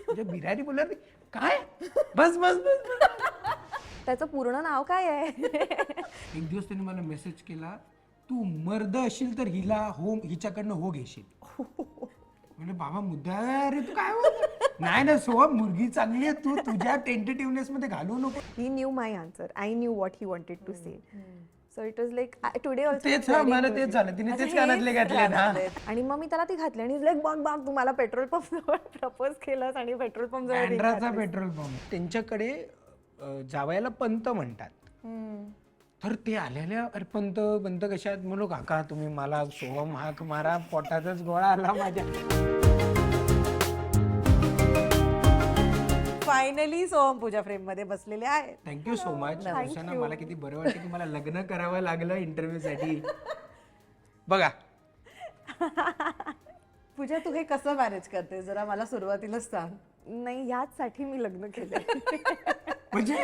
म्हणजे बिरारी बोलला काय बस बस बस. त्याचं पूर्ण नाव काय आहे? एक दिवस त्याने मला मेसेज केला, तू मर्द असशील तर हिच्याकडनं हो घेशील. म्हणजे बाबा मुद्दा आहे रे, तू काय बोलतो? नाही ना सोहम, मुलगी चांगली आहे, तू तुझ्या टेंटेटिव्हनेस मध्ये घालू नको. He knew my answer. I knew what he wanted to say. So it was like today also. तेच I'm हा very मला close तेच with झालं, him. तिने अच्छा, तेच कानातले हेच घातले ना. आणि मग मी त्याला ती घातली आणि लाईक बघ बघ तू मला पेट्रोल पंप जवळ प्रपोज केलंस आणि पेट्रोल पंप जवळ ring बँड्राचा घातलीस. पेट्रोल पंप त्यांच्याकडे जावयाला पंत म्हणतात. तर ते आलेल्या अरे पंत पंत कशात म्हणू काका तुम्ही मला सोहम हाक मारा, पोटातच गोळा आला माझ्या. फायनली सोहम पूजा फ्रेम मध्ये बसलेले आहेत. Thank you so much. दिवसांना मला किती बरं वाटतं की मला लग्न करावं लागलं इंटरव्ह्यू साठी. बघा पूजा तू हे कसं मॅनेज करते जरा मला सुरुवातीलाच सांग. नाही याचसाठी मी लग्न केलं. म्हणजे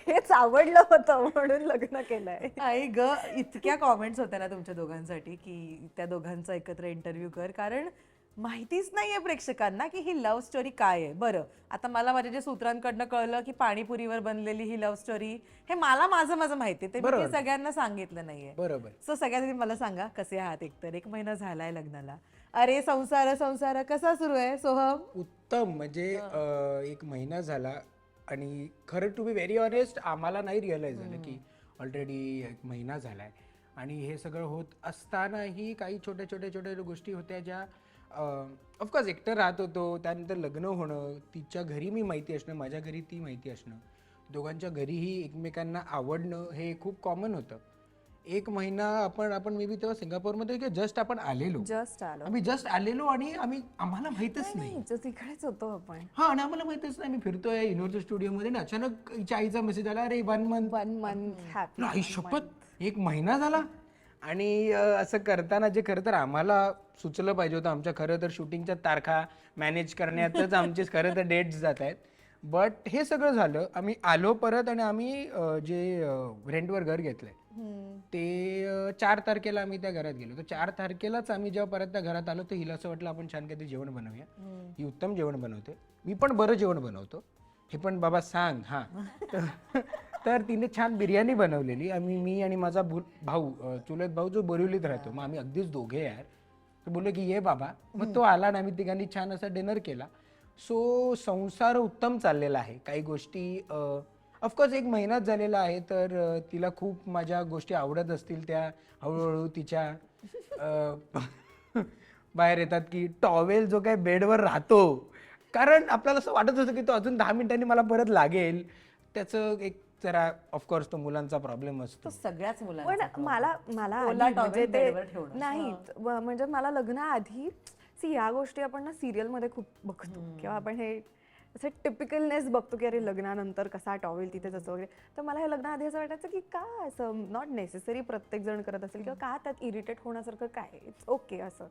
हेच आवडलं होतं म्हणून लग्न केलंय. आई ग, इतक्या कॉमेंट्स होत्या ना तुमच्या दोघांसाठी की त्या दोघांचा एकत्र इंटरव्ह्यू कर, कारण माहितीच नाहीये प्रेक्षकांना की ही लव्ह स्टोरी काय आहे. बरं, आता मला माझ्या जे सूत्रांकडनं कळलं की पाणीपुरीवर बनलेली ही लव्ह स्टोरी, हे मला माझं माहिती ते मी काही सगळ्यांना सांगितलं नाहीये. बरोबर. सो सगळ्यात आधी मला सांगा कसे आहात. एकतर 1 महिना झालाय लग्नाला. अरे संसार कसा सुरू आहे सोहम? उत्तम. म्हणजे 1 महिना झाला आणि खरं टू बी व्हेरी ऑनेस्ट आम्हाला नाही रिअलाइज झालं की ऑलरेडी 1 महिना झालाय. आणि हे सगळं होत असतानाही काही छोट्या गोष्टी होत्या ज्या ऑफकोर्स एकटं राहत होतो, त्यानंतर लग्न होणं, तिच्या घरी मी माहिती असणं, माझ्या घरी ती माहिती असणं, दोघांच्या घरीही एकमेकांना आवडणं हे खूप कॉमन होतं. 1 महिना आपण मे बी तेव्हा सिंगापूरमध्ये जस्ट आपण आलेलो, जस्ट आलो. आम्ही जस्ट आलेलो आणि आम्हाला माहितच नाही. just इकडेच होतो आपण. हा आणि आम्हाला माहितच नाही. मी फिरतोय युनिव्हर्सिटी स्टुडिओमध्ये आणि अचानक हिच्या आईचा मेसेज आला, अरे 1 मंथ. 1 month happy. आई शपथ 1 महिना झाला. आणि असं करताना जे खरं तर आम्हाला सुचलं पाहिजे होतं, आमच्या खरं तर शूटिंगच्या तारखा मॅनेज करण्यातच आमचे खरं तर डेट्स जात आहेत. बट हे सगळं झालं, आम्ही आलो परत आणि आम्ही जे रेंटवर घर घेतलंय ते 4 तारखेला आम्ही त्या घरात गेलो. तर 4 तारखेलाच आम्ही जेव्हा परत त्या घरात आलो तर हिला असं वाटलं आपण छान काहीतरी जेवण बनवूया. ही उत्तम जेवण बनवते, मी पण बरं जेवण बनवतो, हे पण बाबा सांग. हा तर तिने छान बिर्याणी बनवलेली. मी आणि माझा भाऊ, चुलत भाऊ जो बोरिवलीत राहतो, मग आम्ही अगदीच दोघे यार. तर बोललो की ये बाबा. मग तो आला आणि आम्ही तिघांनी छान असा डिनर केला. सो संसार उत्तम चाललेला आहे. काही गोष्टी ऑफकोर्स 1 महिनाच झालेला आहे, तर तिला खूप माझ्या गोष्टी आवडत असतील त्या हळूहळू तिच्या बाहेर येतात. की टॉवेल जो काय बेडवर राहतो, कारण आपल्याला असं वाटत होतं की तो अजून 10 मिनिटांनी मला परत लागेल, त्याचं एक जरा ऑफकोर्स तो मुलांचा प्रॉब्लेम असतो. तो सगळ्याच पण मुलांचा मला ओला आधी towel म्हणजे ते बेडवर ठेवणं. नाही म्हणजे मला लग्नाआधी या गोष्टी आपण ना सिरियल मध्ये खूप बघतो किंवा आपण हे असं टिपिकलनेस बघतो की अरे लग्नानंतर कसा टॉवेल तिथेच असं वगैरे. तर मला हे लग्नाआधी असं वाटायचं की का असं नॉट नेसेसरी प्रत्येक जण करत असेल किंवा का त्यात इरिटेट होण्यासारखं काय, इट्स ओके असं.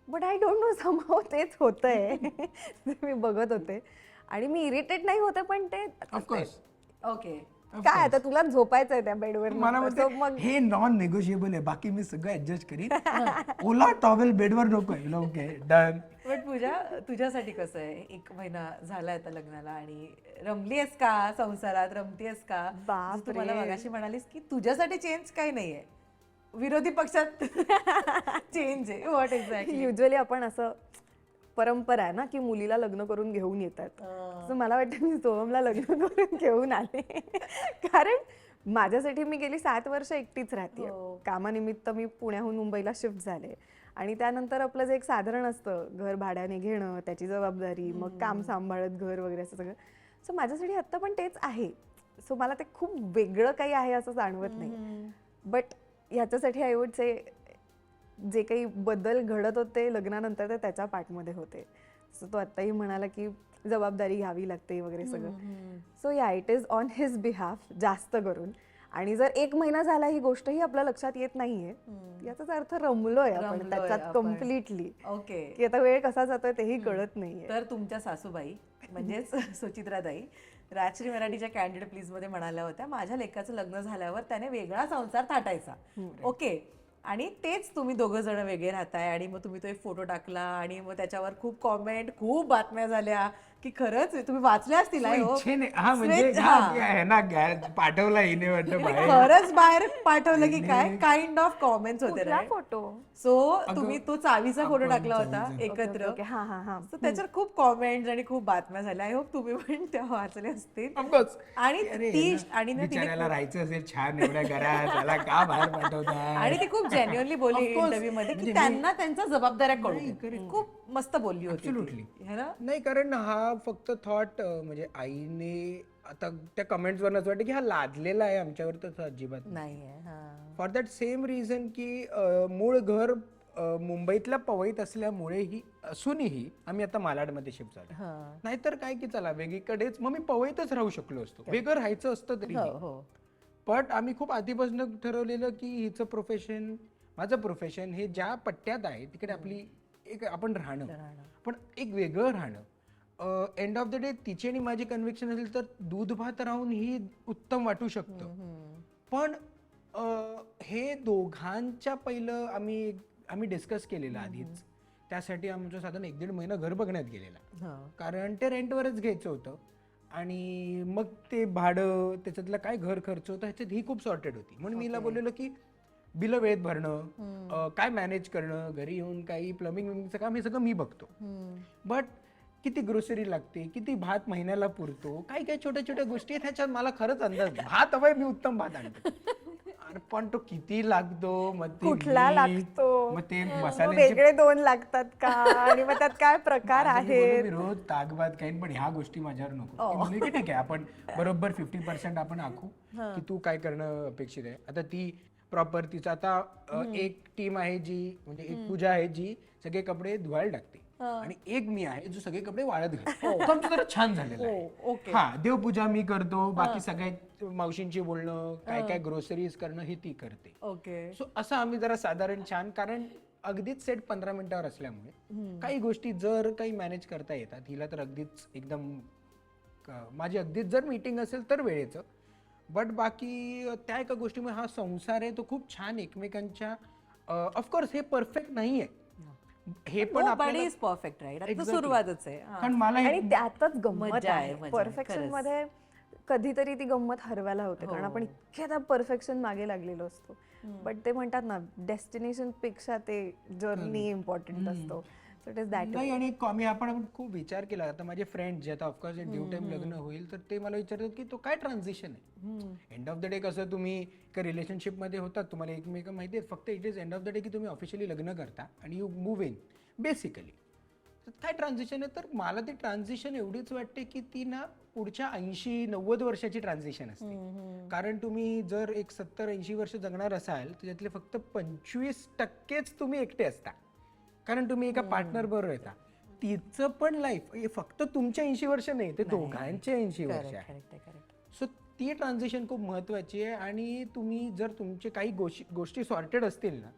But I don't know somehow तेच होतंय. मी बघत होते आणि मी इरिटेट नाही होते, पण ते ऑफकोर्स ओके. काय आता तुला झोपायचंय त्या बेडवर मला वाटतं हे नॉन निगोशिएबल आहे, बाकी मी सगळं ऍडजस्ट करीन. ओला टॉवेल बेडवर नको आहे. Okay done. बट पूजा, तुझ्यासाठी कसं आहे? 1 महिना झालाय आता लग्नाला आणि रमलीयस का संसारात? रमतीयस का? बापरे. तू मला मगाशी म्हणालीस की तुझ्यासाठी चेंज काही नाहीये, विरोधी पक्षात चेंज आहे. What exactly? युजली आपण असं परंपरा आहे ना की मुलीला लग्न करून घेऊन येतात. तर मला वाटतं मी सोहमला लग्न करून घेऊन आले. कारण माझ्यासाठी मी गेली 7 वर्ष एकटीच राहते. कामानिमित्त मी पुण्याहून मुंबईला शिफ्ट झाले आणि त्यानंतर आपलं जे एक साधारण असतं घर भाड्याने घेणं, त्याची जबाबदारी, मग काम सांभाळत घर वगैरे असं सगळं. सो माझ्यासाठी आत्ता पण तेच आहे. सो मला ते खूप वेगळं काही आहे असं जाणवत नाही. बट ह्याच्यासाठी आय वुड से जे काही बदल घडत होते लग्नानंतर ते त्याच्या पाठमध्ये होते. सो तो आत्ताही म्हणाला की जबाबदारी घ्यावी लागते वगैरे सगळं. सो या it is on his behalf जास्त करून. आणि जर 1 महिना झाला ही गोष्टही आपल्या लक्षात येत नाहीये, याचाच अर्थ रमलोय आपण त्याच्यात कम्प्लिटली. ओके. की आता वेळ कसा जातोय तेही कळत नाहीये. तर तुमच्या सासूबाई म्हणजेच सुचित्राताई राजश्री मराठीच्या कॅन्डिडेट प्लीज मध्ये म्हणाल्या होत्या, माझ्या लेकाचं लग्न झाल्यावर त्याने वेगळा संसार थाटायचा. ओके. आणि तेच तुम्ही दोघं जण वेगळे राहताय आणि मग तुम्ही तो एक फोटो टाकला आणि मग त्याच्यावर खूप कॉमेंट, खूप बातम्या झाल्या की खरंच तुम्ही वाचल्या असतील आहे हो. इच्छेने हा म्हणजे स्वेत- हा, हा. आहे ना पाठवला हिने वाटतं म्हणजे बाहेर. खरंच बाहेर पाठवलं की काय काइंड ऑफ कॉमेंट्स होते कुठला right? फोटो? सो तुम्ही तो चावीचा फोटो टाकला होता एकत्र ओके, हा हा हा. So त्याच्यावर खूप कॉमेंट्स आणि खूप बातम्या झाल्या. आय होप तुम्ही पण त्या वाचल्या असतील. ऑफकोर्स आणि ती आणि ना तिने बिचाऱ्याला राहायचं असेल छान एवढ्या घरात त्याला का बाहेर पाठवता. आणि ती खूप जेन्युअनली बोलली Of course. इंटरव्ह्यू मध्ये की म्हणजे त्यांना त्यांच्या जबाबदाऱ्या नाही, कळू correct. खूप मस्त बोलली होती ती. Absolutely. है ना नाही कारण हा फक्त थॉट म्हणजे आईने आता त्या कमेंट्स वरनं असं वाटतं की हा लादलेला आहे आमच्यावर, तसं अजिबात नाहीये हा फॉर दॅट सेम रिझन की मूळ घर मुंबईतल्या पवईत असल्यामुळेही असूनही आम्ही आता मालाडमध्ये शिफ्ट झालो. हा. नाहीतर काय की चला वेगळीकडेच मग मी पवईतच राहू शकलो असतो, वेगळं राहायचं असतं तरी. हो हो बट आम्ही खूप आधीपासून ठरवलेलं की हिचं प्रोफेशन माझं प्रोफेशन हे ज्या पट्ट्यात आहे तिकडे आपली एक आपण राहणं, पण एक वेगळं राहणं. एंड ऑफ द डे तिची आणि माझी कन्व्हिक्शन असेल तर दूध भात राहून ही उत्तम वाटू शकतं. पण हे दोघांच्या पहिलं आम्ही डिस्कस केलेलं आधीच. त्यासाठी आमचं साधारण 1-1.5 महिना घर बघण्यात गेलेला, हा. कारण ते रेंटवरच घ्यायचं होतं आणि मग ते भाडं त्याच्यातलं काय घर खर्च होतं ह्याच्यात ही खूप सॉर्टेड होती. म्हणून मी हिला बोललेलो की बिलं वेळेत भरणं, काय मॅनेज करणं, घरी येऊन काही प्लंबिंग विमिंगचं काम हे सगळं मी बघतो. बट किती ग्रोसरी लागते, किती भात महिन्याला पुरतो, काही काही छोट्या छोट्या गोष्टी आहेत ह्याच्यात मला खरंच अंदाज नाही. भात हवाय मी उत्तम भात आणतो, अरे पण तो किती लागतो, मग ते कुठला मीठ, लागतो? मग ते मग मसाल्याचे वेगळे 2 लागतात का? आणि मग त्यात काय प्रकार माझं मी बोललो, आहेत? मी रोज ताकभात खाईन पण ह्या गोष्टी माझ्यावर नको. ती म्हणली की ठीक आहे आपण बरोबर 50% आपण आखू की तू काय करणं अपेक्षित आहे. आता ती प्रॉपर तिचं आता एक टीम आहे जी म्हणजे एक पूजा आहे जी सगळे कपडे धुवायला टाकते आणि एक मी आहे जो सगळे कपडे वाळत घालतो. तो आमचं जरा छान झालेलं आहे. हा देवपूजा मी करतो, बाकी सगळ्या मावशींची बोलणं, काय काय ग्रोसरीज करणं हे ती करते. ओके सो असं आम्ही जरा साधारण छान, कारण अगदीच सेट 15 मिनिटावर असल्यामुळे काही गोष्टी जर काही मॅनेज करता येतात. हिला तर अगदीच एकदम माझी अगदीच जर मीटिंग असेल तर वेळेचं, बट बाकी त्या एका गोष्टीमुळे हा संसार आहे तो खूप छान एकमेकांच्या ऑफकोर्स हे परफेक्ट नाहीये, हे पण बडी इज परफेक्ट राईट. आता सुरुवातच आहे हा. कारण मला हे आणि त्यातच गंमत मजा आहे, आहे. मजा आहे, परफेक्शन खरंच. मध्ये कधीतरी ती गंमत हरवायला होते, कारण हो. आपण इतक्या त्या परफेक्शन मागे लागलेलो असतो. बट ते म्हणतात ना, डेस्टिनेशन पेक्षा ते जर्नी इम्पॉर्टंट असतो. So it is that. नाही आणि आपण खूप विचार केला. आता माझे फ्रेंड जे आता ऑफकोर्स ड्यू टाइम लग्न होईल तर ते मला विचारतात की तो काय ट्रान्झिशन आहे. एंड ऑफ द डे कसं तुम्ही एका रिलेशनशिप मध्ये होतात, तुम्हाला एकमेक माहिती आहे, फक्त it is end of the day की तुम्ही ऑफिशियली लग्न करता आणि यू मूव इन बेसिकली. काय ट्रान्झिशन आहे, तर मला ती ट्रान्झिशन एवढीच वाटते की ती ना पुढच्या 80-90 वर्षाची ट्रान्झिशन असते. कारण तुम्ही जर एक 70-80 वर्ष जगणार असाल तर त्यातले फक्त 25% तुम्ही एकटे असता, कारण तुम्ही एका पार्टनर बरोबर येता. तिचं पण लाईफ फक्त तुमच्या 80 वर्ष नाही, ते दोघांचे 80 वर्ष आहे. करेक्ट आहे करेक्ट. सो ती ट्रान्झिशन खूप महत्वाची आहे. आणि तुम्ही जर तुमचे काही गोष्टी सॉर्टेड असतील ना,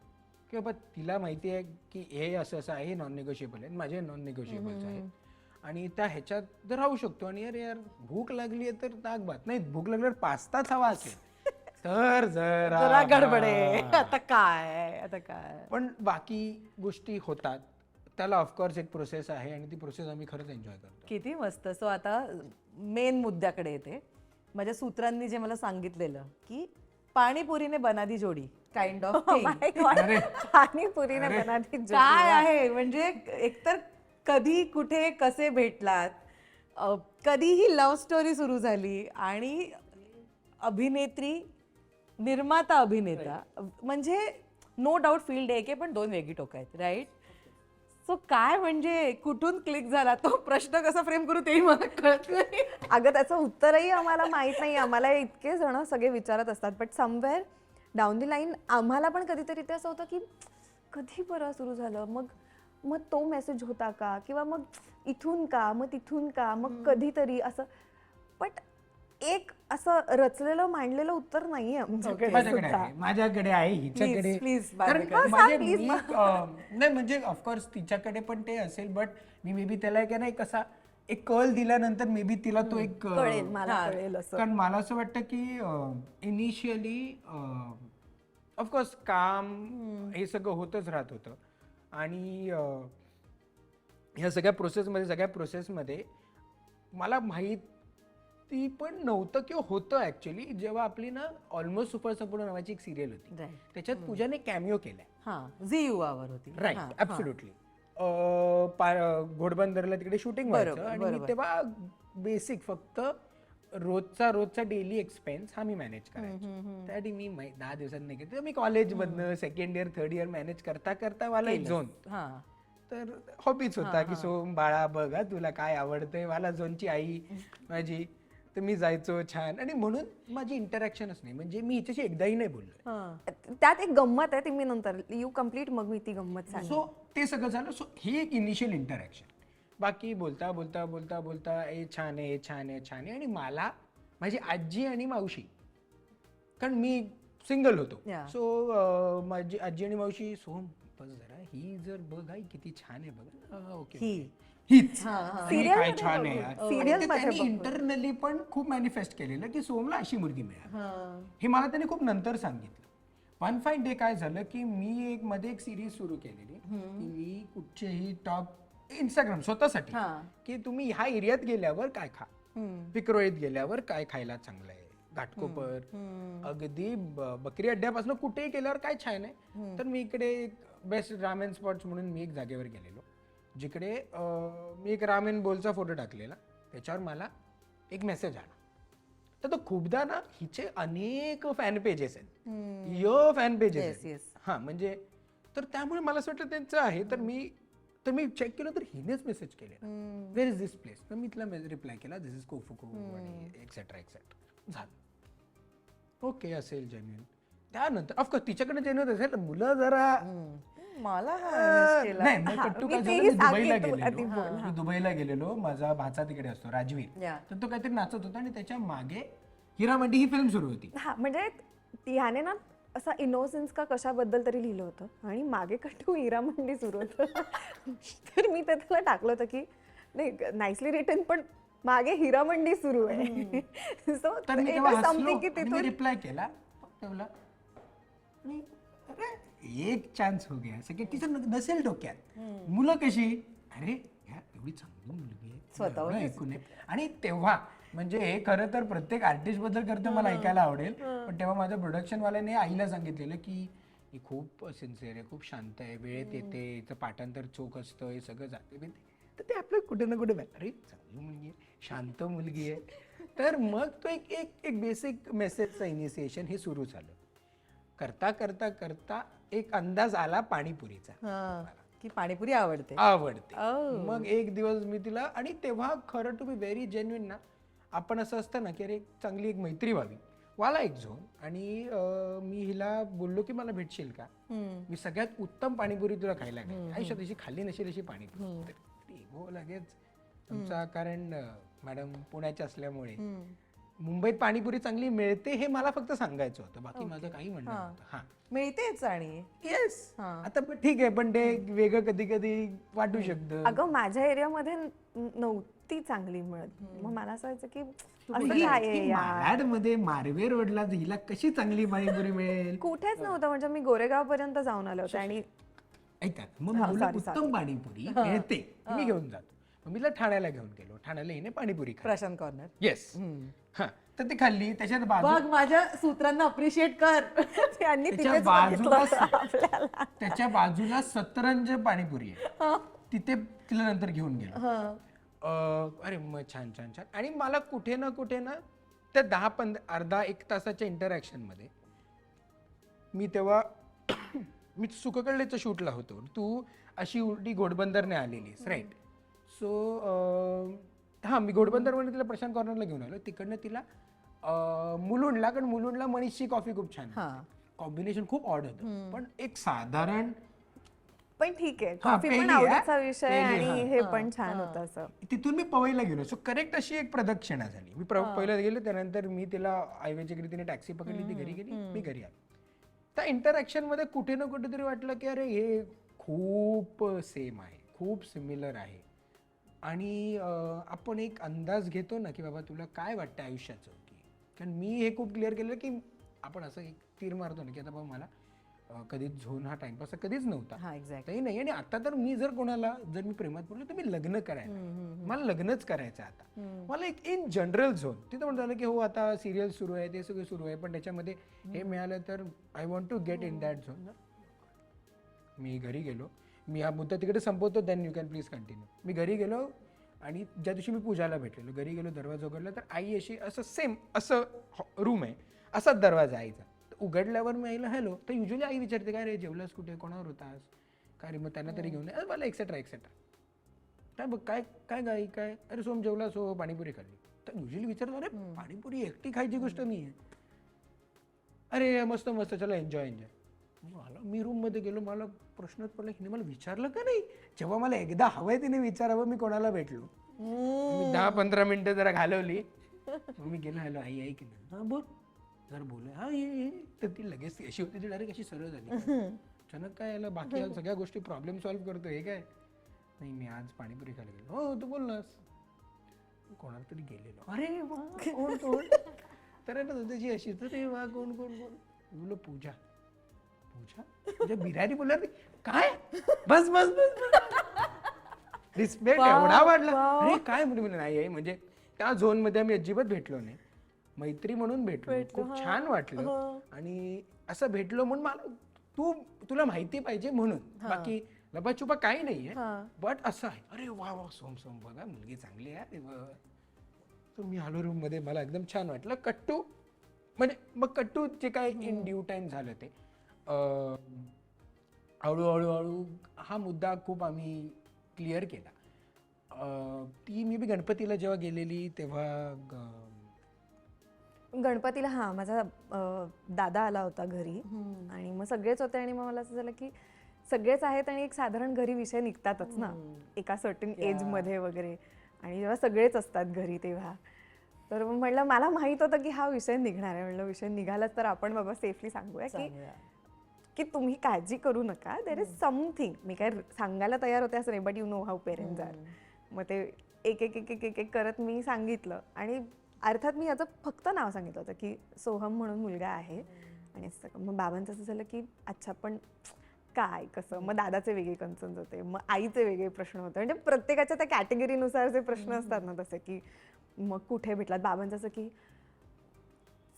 की बाबा तिला माहिती आहे की हे असं असं आहे, नॉन निगोशिएबल आहे, माझे नॉन निगोशिएबल्स आहेत आणि त्या ह्याच्यात जर राहू शकतो. आणि अरे यार भूक लागली आहे तर ताक भात नाही, भूक लागल्यावर पास्ताच हवा असेल तर जरा गडबड आहे. आता काय पण बाकी गोष्टी होतात. त्याला ऑफकोर्स एक प्रोसेस आहे आणि ती प्रोसेस आम्ही खरंच एन्जॉय करतो. किती मस्त. सो आता मेन मुद्द्याकडे येते. माझ्या सूत्रांनी जे मला सांगितलेलं की पाणीपुरीने बनादी जोडी काइंड ऑफ पाणीपुरीने बनाती जोडी. काय आहे म्हणजे एकतर कधी कुठे कसे भेटलात, कधीही लव्ह स्टोरी सुरू झाली आणि अभिनेत्री निर्माता अभिनेता म्हणजे नो डाऊट फील्ड एक आहे पण 2 वेगळी टोकं आहेत राईट. सो काय म्हणजे कुठून क्लिक झाला तो प्रश्न कसा फ्रेम करू तेही मला कळत नाही. अगं त्याचं उत्तरही आम्हाला माहित नाही. आम्हाला इतके जण सगळे विचारत असतात, but somewhere down the line आम्हाला पण कधीतरी ते असं होतं की कधी बरं सुरू झालं, मग तो मेसेज होता का, किंवा मग इथून का, मग तिथून का, मग कधीतरी असं. बट एक असं रचलेलं मांडलेलं उत्तर नाहीये आमच्याकडे सुद्धा. माझ्याकडे आहे, हिच्याकडे. प्लीज कारण सांग, म्हणजे please. नाही म्हणजे ऑफकोर्स तिच्याकडे पण ते असेल, बट मी मे बी त्याला की नाही कसा एक कल दिल्यानंतर मे बी तिला तो एक कळेल, मला कळेल असं. कारण मला असं वाटतं की इनिशियली ऑफकोर्स काम हे सगळं होतच राहत होतं आणि ह्या सगळ्या प्रोसेसमध्ये मला माहिती पण नव्हतं किंवा होतं ऍक्च्युली, जेव्हा आपली ना ऑलमोस्ट सुपर सपोर्ट नावाची एक सिरियल होती, Right. त्याच्यात पूजाने कॅमिओ केलाय. हा झी युवावर होती. राईट, हा, ऍब्सोल्युटली. घोडबंदरला तिकडे शूटिंग व्हायचं आणि मी तेव्हा बेसिक फक्त रोजचा डेली एक्सपेन्स हा मी मॅनेज करायचो. त्यासाठी मी 10 दिवसात नाही केलं, मी कॉलेजमधनं second year third year manage करता करता मला एक झोन, हा. तर हॉबीच होता की सोम बाळा बघ हा, तुला काय आवडतंय. मला झोनची आई माझी, तर मी जायचो छान, आणि म्हणून माझी इंटरॅक्शनच नाही, म्हणजे मी हिच्याशी एकदाही नाही बोललोय. हा. त्यात एक गंमत आहे ती मी नंतर यू कम्प्लीट मग मी ती गंमत सांग. सो ते सगळं झालं. सो ही एक इनिशियल इंटरॅक्शन. बाकी बोलता बोलता बोलता बोलता हे छान आहे, हे छान आहे, छान आहे. आणि मला माझी आजी आणि मावशी, कारण मी सिंगल होतो, Yeah. सो माझी आजी आणि मावशी, सोम बस जरा, ही जर बघ आई किती छान आहे बघा. ओके ही. हीच हा, हा. आणि Serial काय मध्ये छान बघू. आहे यार. Serial आणि ते मध्ये त्यांनी बघू. इंटरनली पण खूप मॅनिफेस्ट केलेलं की सोमला अशी मुलगी मिळाली. हा. हे मला त्यांनी खूप नंतर सांगितलं. वन फाईन डे काय झालं की मी मध्ये एक सिरीज सुरू केलेली की मी कुठचेही टॉप इंस्टाग्राम स्वतःसाठी, हा. की तुम्ही ह्या एरियात गेल्यावर काय खा, विक्रोळीत गेल्यावर काय खायला चांगलं आहे, घाटकोपर, अगदी बकरी अड्ड्यापासून कुठेही गेल्यावर काय छान आहे. तर मी इकडे बेस्ट रामेन स्पॉट्स म्हणून मी एक जागेवर गेलेलो, जिकडे मी एक रामेन बोलचा फोटो टाकलेला, त्याच्यावर मला एक मेसेज आला. तर तो खूपदा ना हिचे अनेक फॅन पेजेस आहेत, फॅन पेजेस Yes, yes. हा, म्हणजे तर त्यामुळे मला असं वाटलं त्यांचं आहे. तर मी चेक केलं तर हिनेच मेसेज केलेला, वेर इज दिस प्लेस. तर मी तिला रिप्लाय केला, दिस इज कोफुको आणि एक्सेट्रा एक्सेट्रा. झालं, ओके असेल जेन्युइन. त्यानंतर ऑफकोर्स तिच्याकडे जेन्युइन असेल, मुलं जरा मला काय केलं? नाही, मग कट्टू काय झालं, तेही मी दुबईला सांगेन तू आधी गेलेलो. बोल. मी दुबईला गेलेलो, माझा भाचा तिकडे असतो राजवीर, Yeah. तर तो काहीतरी नाचत होता आणि त्याच्या मागे हिरामंडी ही फिल्म सुरू होती. हा म्हणजे ह्याने ना असा इनोसेन्स का कशाबद्दल तरी लिहिलं होतं आणि मागे कटू हिरामंडी सुरू होतं. तर मी त्याला टाकलं होतं की नाही नाईसली रिटर्न, पण मागे हिरामंडी सुरू आहे. सो तर मी तेव्हा हसलो समथिंग की आणि मी तिथून रिप्लाय केला, ठेवला आणि अरे एक चान्स हो गया. सगळे तिचं नसेल डोक्यात, मुलं कशी, अरे ह्या एवढी चांगली मुलगी आहे, स्वतःहून एवढं ऐकून आहे. आणि तेव्हा म्हणजे हे खरं तर प्रत्येक आर्टिस्ट बद्दल करतं मला ऐकायला आवडेल, पण तेव्हा माझ्या प्रोडक्शन वाल्याने आईला सांगितलेलं की ही खूप सिन्सिअर आहे, खूप शांत आहे, वेळेत येते, हिचं पाठांतर चोख असतं, हे सगळं जाते बिनते. तर ते आपलं कुठे ना कुठे अरे चांगली मुलगी आहे, शांत मुलगी आहे. तर मग तो एक एक एक बेसिक मेसेजचं इनिशिएशन हे सुरू झालं. करता करता करता एक अंदाज आला पाणीपुरीचा, हा. की पाणीपुरी आवडते. आवडते. मग एक दिवस मी तिला, आणि तेव्हा खरं टू बी व्हेरी जेन्युइन ना, आपण असं असतं ना की अरे चांगली एक मैत्री व्हावी, वाला एक झोन. आणि मी हिला बोललो की मला भेटशील का, मी सगळ्यात उत्तम पाणीपुरी तुला खायला घालेन, आयुष्यात अशी खाल्ली नसेल अशी पाणीपुरी. तर हो लगेच तुमचा, कारण मॅडम पुण्याच्या असल्यामुळे मुंबईत पाणीपुरी चांगली मिळते हे मला फक्त सांगायचं होतं, बाकी माझं काही म्हणणं नव्हतं. हा मिळतेच. आणि येस, आता पण ठीक आहे, पण ते वेगळं कधी कधी वाटू शकतं. अगं माझ्या एरियामध्ये नव्हती चांगली मिळत, मग मला असं व्हायचं की असं ही- काय ही आहे यार. मालाडमध्ये मारवे रोडला हिला कशी चांगली पाणीपुरी मिळेल. कुठेच नव्हतं, म्हणजे मी गोरेगाव पर्यंत जाऊन आले होते आणि ऐका, मग मी बोललो उत्तम पाणीपुरी मिळते, मी घेऊन जातो. मग मी तिला ठाण्याला घेऊन गेलो, ठाण्याला हिने पाणीपुरी खाल्ली. प्रशांत कॉर्नर. येस, हा, तर ती खाल्ली. त्याच्यात बाजू बघ माझ्या सूत्रांना अप्रिशिएट कर. त्यांनी त्याच्या तिथेच बाजूला बघितलं होतं आपल्याला. त्याच्या बाजूला सतरंज पाणीपुरी आहे, तिथे तिला नंतर घेऊन गेलो. अरे मग छान छान छान. आणि मला कुठे ना त्या 10-15 एक तासाच्या इंटरॅक्शन मध्ये मी तेव्हा मी सुखकळलेच्या शूटला होतो, तू अशी उलटी घोडबंदरने आलेलीस, राईट. सो हां, मी घोडबंदरमध्ये तिला प्रशांत कॉर्नरला घेऊन आलो, तिकडनं तिला मुलुंडला, कारण मुलुंडला मनीषची कॉफी खूप छान, कॉम्बिनेशन खूप ऑड होतं, पण एक साधारण पण ठीक आहे, हा, कॉफी पण पहिली आहे, आवडीचा विषय पहिली, आणि हा. हे पण छान होतं असं. तिथून मी पवईला गेलो. सो करेक्ट अशी एक प्रदक्षिणा झाली. मी पहिला गेलो, त्यानंतर मी तिला हायवेच्या तिने टॅक्सी पकडली, ती घरी गेली, मी घरी आलो. त्या इंटरॅक्शन मध्ये कुठे ना कुठेतरी वाटलं की अरे हे खूप सेम आहे, खूप सिमिलर आहे. आणि आपण एक अंदाज घेतो ना की बाबा तुला काय वाटतं आयुष्याचं, की कारण मी हे खूप क्लिअर केलं की आपण असं एक तीर मारतो ना की आता बाबा मला कधीच झोन हा टाइमपास कधीच नव्हता. हा एक्झॅक्ट. काही नाही. आणि आता तर मी जर कोणाला जर मी प्रेमात पडलो तर मी लग्न करायला, मला लग्नच करायचं आहे आता. मला एक इन जनरल झोन तिथं म्हणत झालं की हो आता सिरियल सुरू आहे, ते सगळं सुरू आहे, पण त्याच्यामध्ये हे मिळालं तर I want to get in that zone. मी घरी गेलो, मी हा मुद्दा तिकडे संपवतो, then you can please continue. मी घरी गेलो आणि ज्या दिवशी मी पूजाला भेटलेलो, घरी गेलो, दरवाजा उघडला तर आई अशी असं सेम असं रूम आहे असाच दरवाजा आईचा. उघडल्यावर मी आईला हॅलो, तर युजली आई विचारते काय रे जेवलास कुठे, कोणावर होतास काय रे, मग त्यांना तरी घेऊन अरे मला एक्सेट्रा एक्सेट्रा. काय बघ काय काय गाई काय, अरे सोम जेवलास हो, पाणीपुरी खाल्ली. तर युजली विचारतो अरे पाणीपुरी एकटी खायची गोष्ट नाही आहे, अरे मस्त मस्त चला एन्जॉय एन्जॉय. मला मी रूममध्ये गेलो, मला प्रश्नच पडला हिने मला विचारलं का नाही, जेव्हा मला एकदा हवंय तिने विचारावं मी कोणाला भेटलो. मी 10-15 मिनिटं जरा घालवली, मग मी गेलो हॅलो आई ऐक ना, हां बोल जरा बोल, हां ये. तर ती लगेच अशी होती, ती डायरेक्ट अशी सरळ झाली. अचानक काय याला बाकी सगळ्या गोष्टी प्रॉब्लेम सॉल्व्ह करतो हे काय. नाही मी आज पाणीपुरी खायला गेलो. हो तू बोललास कोणाला तरी गेलेलो, अरे वा कोण कोण, तर ना त्याची अशी तर ते वा कोण कोण कोण बोललो पूजा. पूजा म्हणजे बिर्याणी बोलणार काय, बस बस बस रिस्पेक्ट एवढा वाढला. अरे काय म्हणजे नाही आहे, म्हणजे त्या झोन मध्ये आम्ही अजिबात भेटलो नाही, मैत्री म्हणून भेटलो, खूप छान वाटलं. आणि असं भेटलो म्हणून मला तुला माहिती पाहिजे म्हणून, बाकी लबाछुपा काही नाहीये. बट असं आहे अरे वा वा सोम सोम बघा मुलगी चांगली आहे. तर मी आलो रूम मध्ये, मला एकदम छान वाटलं. कट्टू म्हणजे मग कट्टू जे काय इन ड्यू टाइम झालं ते हळूहळू हा मुद्दा खूप आम्ही क्लिअर केला. ती मी बी गणपतीला जेव्हा गेलेली तेव्हा गणपतीला हा माझा दादा आला होता घरी आणि मग सगळेच होते आणि मग मला असं झालं की सगळेच आहेत आणि एक साधारण घरी विषय निघतातच ना एका सर्टन एज मध्ये वगैरे, आणि जेव्हा सगळेच असतात घरी तेव्हा. तर मग म्हटलं मला माहित होतं की हा विषय निघणार आहे, म्हटलं विषय निघालाच तर आपण बाबा सेफली सांगूया की तुम्ही काळजी करू नका, देर इज समथिंग. मी काय सांगायला तयार होते असं नाही, but you know how parents are. मग ते एक एक एक एक एक करत मी सांगितलं, आणि अर्थात मी याचं फक्त नाव सांगितलं होतं की सोहम म्हणून मुलगा आहे. आणि मग बाबांचं असं झालं की अच्छा पण काय कसं, मग दादाचे वेगळे कन्सर्न्स होते, मग आईचे वेगळे प्रश्न होते, म्हणजे प्रत्येकाच्या त्या कॅटेगरीनुसार जे प्रश्न असतात ना तसे की मग कुठे भेटलात, बाबांचं असं की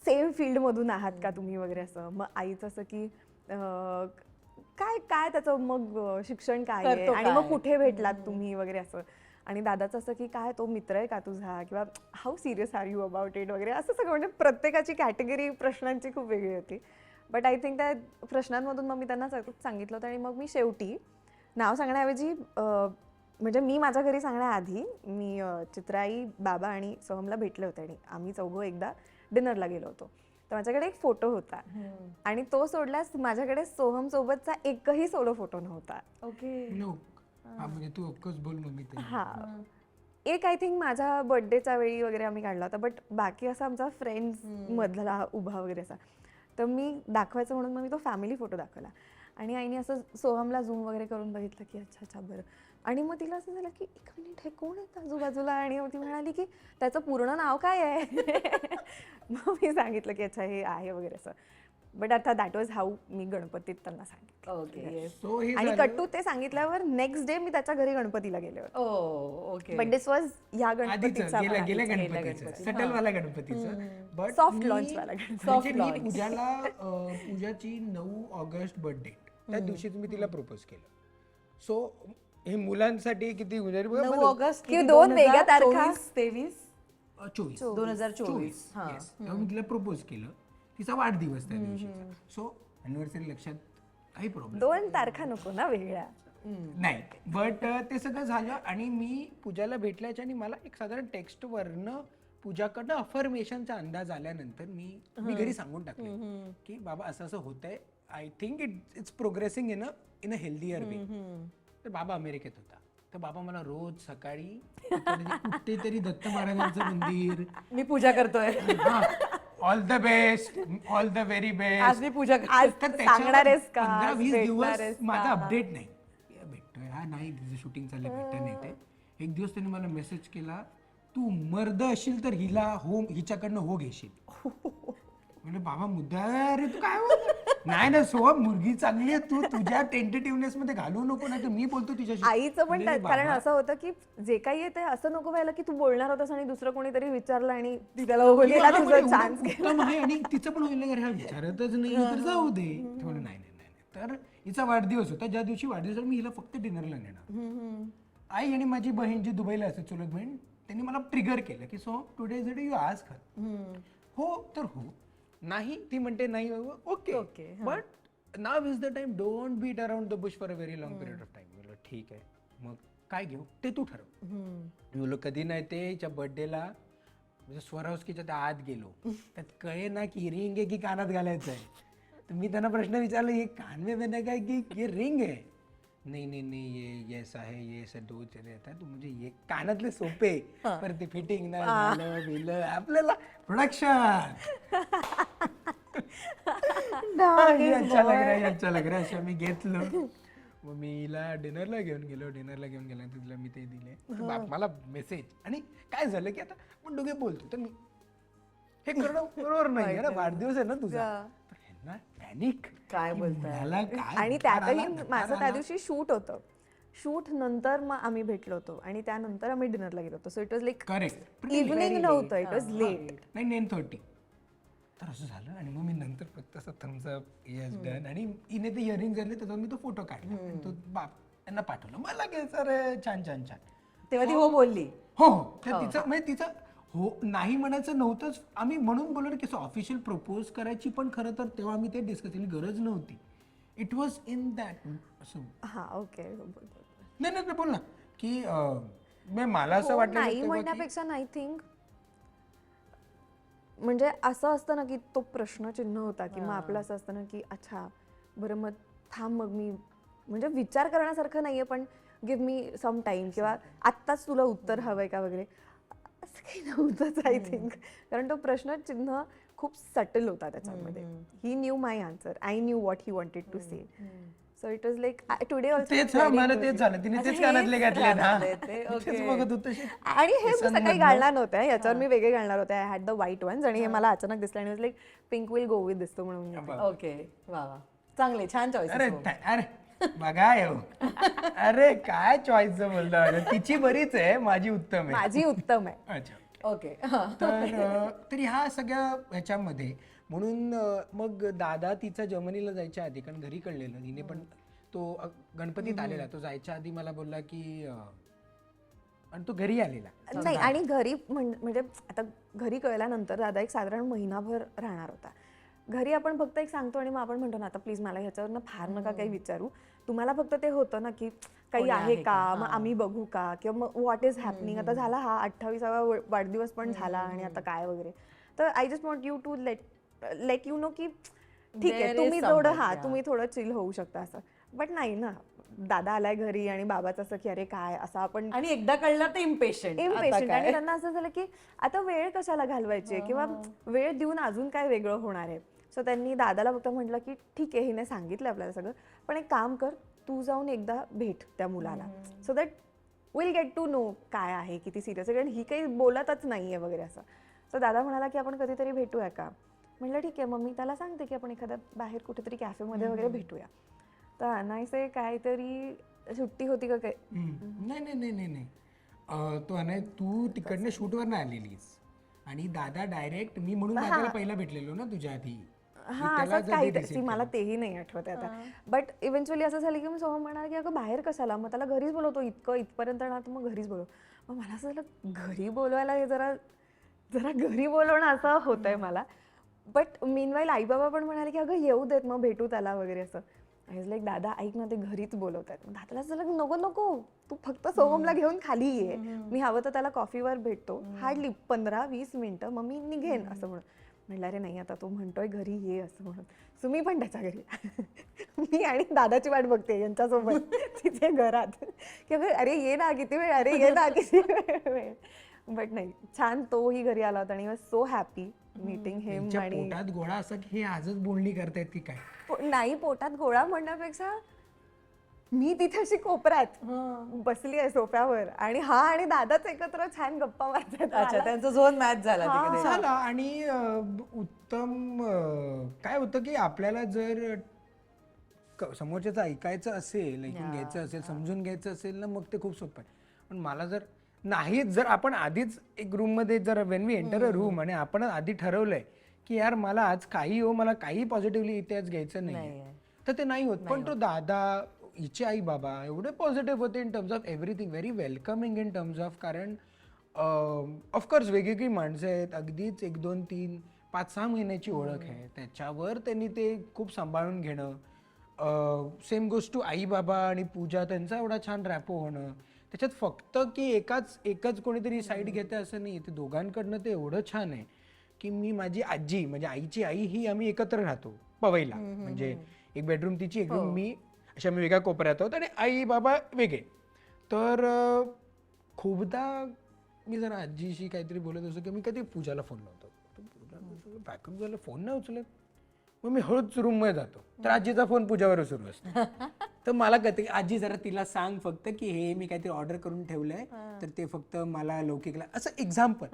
सेम फील्डमधून आहात का तुम्ही वगैरे असं, मग आईचं असं की काय काय त्याचं मग शिक्षण काय आहे आणि मग कुठे भेटलात तुम्ही वगैरे असं, आणि दादाचं असं की काय तो मित्र आहे का तुझा, किंवा how serious are you about it वगैरे असं सगळं. म्हणजे प्रत्येकाची कॅटेगरी प्रश्नांची खूप वेगळी होती. बट आय थिंक त्या प्रश्नांमधून मग मी त्यांना सांगितलं होतं. आणि मग मी शेवटी नाव सांगण्याऐवजी म्हणजे मी माझ्या घरी सांगण्याआधी मी चित्राई, बाबा आणि सोहमला भेटले होते आणि आम्ही चौघं एकदा डिनरला गेलो होतो. तर माझ्याकडे एक फोटो होता आणि तो सोडल्यास माझ्याकडे सोहम सोबतचा एकही सोलो फोटो नव्हता. ओके. म्हणजे तू ऑफकोर्स बोल मग मी ते. हा एक आय थिंक माझ्या बर्थडेच्या वेळी वगैरे आम्ही काढला होता, बट बाकी असा आमचा फ्रेंड्स मधला उभा वगैरे असा. तर मी दाखवायचं म्हणून मग मी तो फॅमिली फोटो दाखवला आणि आईने असं सोहमला झूम वगैरे करून बघितलं की अच्छा अच्छा बरं. आणि मग तिला असं झालं की एक मिनिट हे कोण आहेत आजूबाजूला, आणि मग ती म्हणाली की त्याचं पूर्ण नाव काय आहे. मग मी सांगितलं की अच्छा हे आहे वगैरे असं. बट आता दॅट वॉज हाऊ मी गणपतीत त्यांना सांगितलं. ओके. सो हे आणि कट्टू ते सांगितल्यावर नेक्स्ट डे मी त्याच्या घरी गणपतीला गेले होते. ओके. बट दिस वॉज ह्या आधीच गणपतीचा गेल्या गणपतीचं सटल वाला गणपतीचं. बट सॉफ्ट लॉन्च वाला म्हणजे मी पूजाची 9 ऑगस्ट बर्थडे त्या दिवशीच मी तिला प्रपोज केलं. सो हे मुलांसाठी किती 9 ऑगस्ट की दोन वेगळ्या तारखा. 23 2024. तेव्हा मी तिला प्रपोज केलं, तिचा वाढदिवस त्या दिवशीचा. सो अॅनिव्हर्सरी लक्षात काही प्रॉब्लेम 2 तारखा नको ना वेगळ्या. नाही. बट ते सगळं झालं आणि मी पूजाला भेटल्याच्या आणि मला एक साधारण टेक्स्टवरनं पूजाकडनं अफर्मेशनचा अंदाज आल्यानंतर मी घरी सांगून टाकले की बाबा असं असं होतंय, I think it's progressing in a healthier way. तर बाबा अमेरिकेत होता, तर बाबा मला रोज सकाळी कुठेतरी दत्त महाराजांचं मंदिर, मी पूजा करतोय, all the best, all the very best, आज मी पूजा आज सांगणार आहेस का, 15-20 दिवस माझा अपडेट नाही, भेटतोय हा नाही, तिचं शूटिंग चाललंय भेटता नाही ते. एक दिवस त्याने मला मेसेज केला, तू मर्द असशील तर हिला हिच्याकडनं हो घेशील. म्हणजे बाबा मुद्दा अरे तू काय बोलतो नाही ना सोहम मुलगी चांगली आहे तू तुझ्या टेंटेटिव्हनेस मध्ये घालू नको नाही तर मी बोलतो तिच्याशी आईचं पण म्हणजे कारण बाबा, असं होतं की जे काही आहे ते असं नको व्हायला की तू बोलणार होतास आणि दुसरं कोणीतरी विचारलं आणि ती त्याला बोललेला मला पण तुझा एवढं चान्स उत्तम आहे आणि तिचं पण होईल अरे हा विचारतच नाही तर जाऊ दे ते म्हणलं, नाही नाही नाही नाही. तर हिचा वाढदिवस होता ज्या दिवशी वाढदिवसाला मी हिला फक्त डिनरला नेणार आई आणि माझी बहीण जी दुबईला असते चुलत बहीण त्यांनी मला ट्रिगर केलं की so today is day you आज हो तर हो नाही ती म्हणते नाही okay Okay, but now is the time don't beat around the bush for a very long period of time बोललो ठीक आहे मग काय घेऊ ते तू ठरव मी बोललो कधी नाही ते हिच्या बर्थडेला म्हणजे स्वरावस्कीच्या त्या आत गेलो त्यात कळे ना की रिंग आहे की कानात घालायचं आहे तर मी त्यांना प्रश्न विचारला हे कान में मैंने काय की ये रिंग आहे नाही नाही नाही ये ऐसा है ये ऐसा दो चले रहता है तो मुझे ये कानातले सोपे पर ते फिटिंग ना झालं बिलं आपल्याला प्रोडक्शन ये अच्छा लग रहा है ये अच्छा लग रहा है असं मी घेतलं मग मी हिला डिनरला घेऊन गेलो तिला मी ते दिले तर मला मेसेज आणि काय झालं की आता आपण दोघे बोलतो तर मी हे करणं बरोबर नाही आहे ना वाढदिवस आहे ना तुझा पण ह्यांना पॅनिक काय बोलताय? आणि त्यातही माझं त्या दिवशी शूट होतं शूट नंतर मग आम्ही भेटलो होतो आणि त्यानंतर आम्ही डिनरला गेलो होतो so it was like correct evening नव्हतं इट वॉज लेट नाही 9:30 तर असं झालं आणि मग मी नंतर फक्त असं थम्सअप येस डन आणि हिने ते इयरिंग झाले त्याच्यावर मी तो फोटो काढला आणि तो बाप यांना पाठवला मला काय सर छान छान छान तेव्हा ती हो बोलली. हो हो तर तिचं म्हणजे तिचं हो नाही म्हणायचं नव्हतंच आम्ही म्हणून बोललो की ऑफिशियल प्रपोज करायची पण खरं तर तेव्हा आम्ही ते डिस्कस केली गरज नव्हती इट वॉज इन दॅट असं हा ओके नाही नाही बोल ना की मला असं वाटलं नाही म्हणण्यापेक्षा नाही थिंक म्हणजे असं असतं ना की तो प्रश्नचिन्ह होता की मग आपलं असं असतं ना की अच्छा बरं मग थांब मग मी म्हणजे विचार करण्यासारखं नाहीये पण गिव्ह मी सम टाइम किंवा आत्ताच तुला उत्तर हवंय का वगैरे असं काही नव्हतंच आय थिंक कारण तो प्रश्नचिन्ह खूप सटल होता त्याच्यामध्ये he knew my answer I knew what he wanted to say so it was like today तेच मला तेच झालं तिने तेच कानातले घातले ना तेच बघत होतं आणि हे सकाळी घालणार नव्हते याच्यावर मी वेगळे घालणार होते I had the white ones आणि हे मला अचानक दिसलं आणि like pink will go with दिसतो म्हणून ओके वा वा चांगले छान चॉईस. अरे अरे बघा अरे काय चॉईस बोलतो अरे तिची बरीच आहे माझी उत्तम आहे माझी उत्तम आहे. अच्छा ओके तर ह्या सगळ्या ह्याच्यामध्ये म्हणून मग दादा तिचा जर्मनीला जायच्या आधी कारण घरी कळलेलं हिने पण तो गणपतीत आलेला तो जायच्या आधी मला बोलला की आणि तो घरी आलेला नाही आणि घरी म्हणजे आता घरी कळल्यानंतर दादा एक साधारण महिनाभर राहणार होता घरी आपण फक्त एक सांगतो आणि मग आपण म्हणतो ना आता प्लीज मला ह्याच्यावर फार नका काही विचारू तुम्हाला फक्त ते होतं ना की काही आहे का मग आम्ही बघू का किंवा मग व्हॉट इज हॅपनिंग आता झाला हा 28वा वाढदिवस पण झाला आणि आता काय वगैरे तर I just want you to let you know की ठीक आहे तुम्ही थोडं तुम्ही थोडं चिल होऊ शकता असं बट नाही ना दादा आलाय घरी आणि बाबाचं असं की अरे काय असं आपण आणि एकदा कळलं तर इम्पेशंट आणि त्यांना असं झालं की आता वेळ कशाला घालवायची किंवा वेळ देऊन अजून काय वेगळं होणार आहे सो त्यांनी दादाला फक्त म्हटलं की ठीक आहे हिने सांगितलं आपल्याला सगळं पण एक काम कर तू जाऊन एकदा भेट त्या मुलाला so that will get to know काय आहे किती सिरियस आहे कारण ही काही बोलतच नाहीये वगैरे असं सो दादा म्हणाला की आपण कधीतरी भेटूया का म्हटलं ठीक आहे मग मी त्याला सांगते की आपण एखाद्या बाहेर कुठेतरी कॅफेमध्ये वगैरे भेटूया तर अनायसे काहीतरी सुट्टी होती का काय नाही नाही नाही नाही तो अनाय तू तिकडनं शूटवर नाही आलेलीस आणि दादा डायरेक्ट मी म्हणून दादाला पहिला भेटलेलो ना तुझ्या आधी हा असंच काहीतरी मला तेही नाही आठवत आता बट इव्हेंच्युअली असं झालं की मी सोहम म्हणाला की अगं बाहेर कशाला मग त्याला घरीच बोलवतो इथपर्यंत ना तर मग घरीच बोलव मग मला असं झालं घरी बोलवायला हे जरा घरी बोलवणं असं होतंय मला बट मीनवाईल आई बाबा पण म्हणाले की अगं येऊ देत मग भेटू त्याला वगैरे असं आय लाईक दादा ऐक ना ते घरीच बोलवत आहेत दादाला असं झालं नको नको तू फक्त सोहमला घेऊन खाली ये मी हवं तर त्याला कॉफीवर भेटतो हार्डली 15-20 मिनिटं मग मी निघेन असं म्हणलं अरे नाही आता तो म्हणतोय घरी ये असं म्हणून सो मी पण त्याच्या घरी मी आणि दादाची वाट बघते यांच्यासोबत तिथे घरात की अरे ये ना किती वेळ अरे ये ना किती वेळ बट नाही छान तोही घरी आला होता आणि वॉज सो हॅपी मीटिंग हिम आणि पोटात गोळा असं की हे आजच बोलणी करतायत की काय नाही पोटात गोळा म्हणण्यापेक्षा मी तिथे अशी कोपऱ्यात बसली आहे सोफ्यावर आणि हा आणि दादाच एकत्र छान गप्पा मारतात. अच्छा, त्यांचा झोन मॅच झाला तिकडे. झाला. आणि उत्तम काय होतं की आपल्याला जर समोरच्याचं ऐकायचं असेल, ऐकून घ्यायचं असेल, समजून घ्यायचं असेल ना, मग ते खूप सोपं आहे. पण मला जर नाहीच, जर आपण आधीच एक रूम मध्ये जर when we enter a room आणि आपण आधी ठरवलंय की यार मला आज काही हो, मला काही पॉझिटिव्हली इथे आज घ्यायचं नाही, तर ते नाही होत. पण तो दादा, हिचे आई बाबा एवढे पॉझिटिव्ह होते in terms of everything, very welcoming in terms of, कारण ऑफकोर्स वेगवेगळी माणसं आहेत, अगदीच 1, 2, 3, 5, 6 महिन्याची ओळख आहे, त्याच्यावर त्यांनी ते खूप सांभाळून घेणं. सेम गोष्ट टू आई बाबा आणि पूजा, त्यांचा एवढा छान रॅपो होणं. त्याच्यात फक्त की एकच कोणीतरी साईड घेते असं नाही, ते दोघांकडनं ते एवढं छान आहे की मी माझी आजी, म्हणजे आईची आई ही आम्ही एकत्र राहतो पवईला, म्हणजे एक बेडरूम तिची, एक रूम मी, अशा आम्ही वेगळ्या कोपऱ्यात आहोत आणि आई बाबा वेगळे. तर खूपदा मी जरा आजीशी काहीतरी बोलत असतो की मी कधी पूजाला फोन लावतो, बॅकअप झालं, फोन नाही उचलत, मग मी हळूच रूममध्ये जातो, तर आजीचा फोन पूजावर सुरू असतो. तर मला कळते आजी जरा तिला सांग फक्त की हे मी काहीतरी ऑर्डर करून ठेवलंय, तर ते फक्त मला लौकिकला, असं एक्झाम्पल.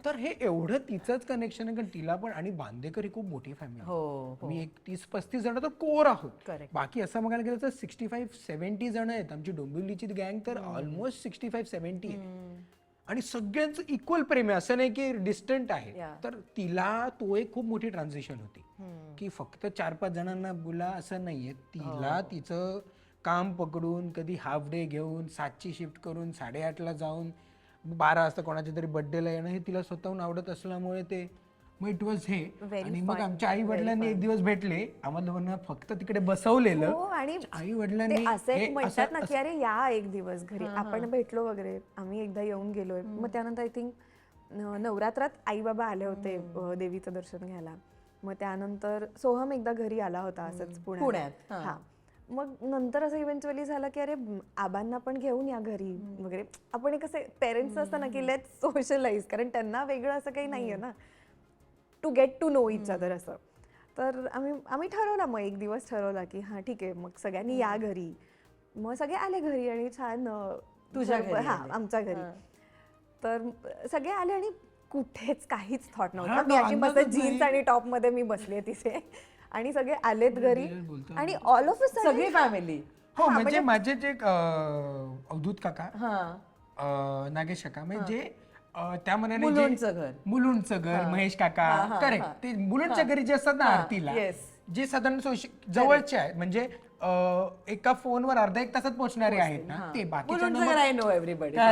तर हे एवढं तिचंच कनेक्शन आहे, कारण तिला पण, आणि बांदेकर ही खूप मोठी फॅमिली, मी एक 30-35 जण तर कोर आहोत. बाकी असं बघायला गेलं तर 65-70 जण आहेत. आमची डोंबिवलीची गँग तर ऑलमोस्ट 65-70 आहे आणि सगळ्यांचं इक्वल प्रेम आहे, असं नाही की डिस्टंट आहे. तर तिला तो एक खूप मोठी ट्रान्झिशन होती की फक्त 4-5 जणांना बोला असं नाहीये. तिला तिचं काम पकडून, कधी हाफ डे घेऊन, 7ची शिफ्ट करून 8:30ला जाऊन 12 वाजता कोणाच्या तरी बर्थडेला येणं, हे तिला स्वतःहून आवडत असल्यामुळे ते मग इट वॉज हे. आणि मग आमच्या आई वडिलांनी एक दिवस भेटले, आम्हाला दोघांना फक्त तिकडे बसवलेलं, आणि आई वडिलांनी असं एक म्हणतात ना की अरे या एक दिवस घरी, आपण भेटलो वगैरे, आम्ही एकदा येऊन गेलोय. मग त्यानंतर आय थिंक नवरात्रात आई बाबा आले होते देवीचं दर्शन घ्यायला. मग त्यानंतर सोहम एकदा घरी आला होता असंच पुण्यात. हा, मग नंतर असं इव्हेंच्युअली झालं की अरे आबांना पण घेऊन या घरी वगैरे. आपण एक असे पेरेंट्स असतं ना की लेट्स सोशलाइज, कारण त्यांना वेगळं असं काही नाहीये ना, to get to know each other असं. तर आम्ही ठरवला, मग एक दिवस ठरवला की हा ठीक आहे, मग सगळ्यांनी या घरी. मग सगळे आले घरी आणि छान तुझ्या घरी हा आमच्या घरी. तर सगळे आले आणि कुठेच काहीच थॉट हा, नव्हता. मी तो अशी मस्त अंदाजच जीन्स आणि टॉप मध्ये मी बसले तिथे आणि सगळे आलेत घरी आणि ऑल ऑफ अ सडन सगळी फॅमिली. हो, म्हणजे माझे जे अवधूत काका, नागेश काका, म्हणजे त्या मनाने मुलुंडचं घर, महेश काका, करेक्ट, ते मुलुंडच्या घरी जे असतात ना आरतीला, जे साधारण जवळचे आहेत, म्हणजे एका फोनवर अर्धा एक तासात पोहोचणारे आहेत ना, ते बाकीच्या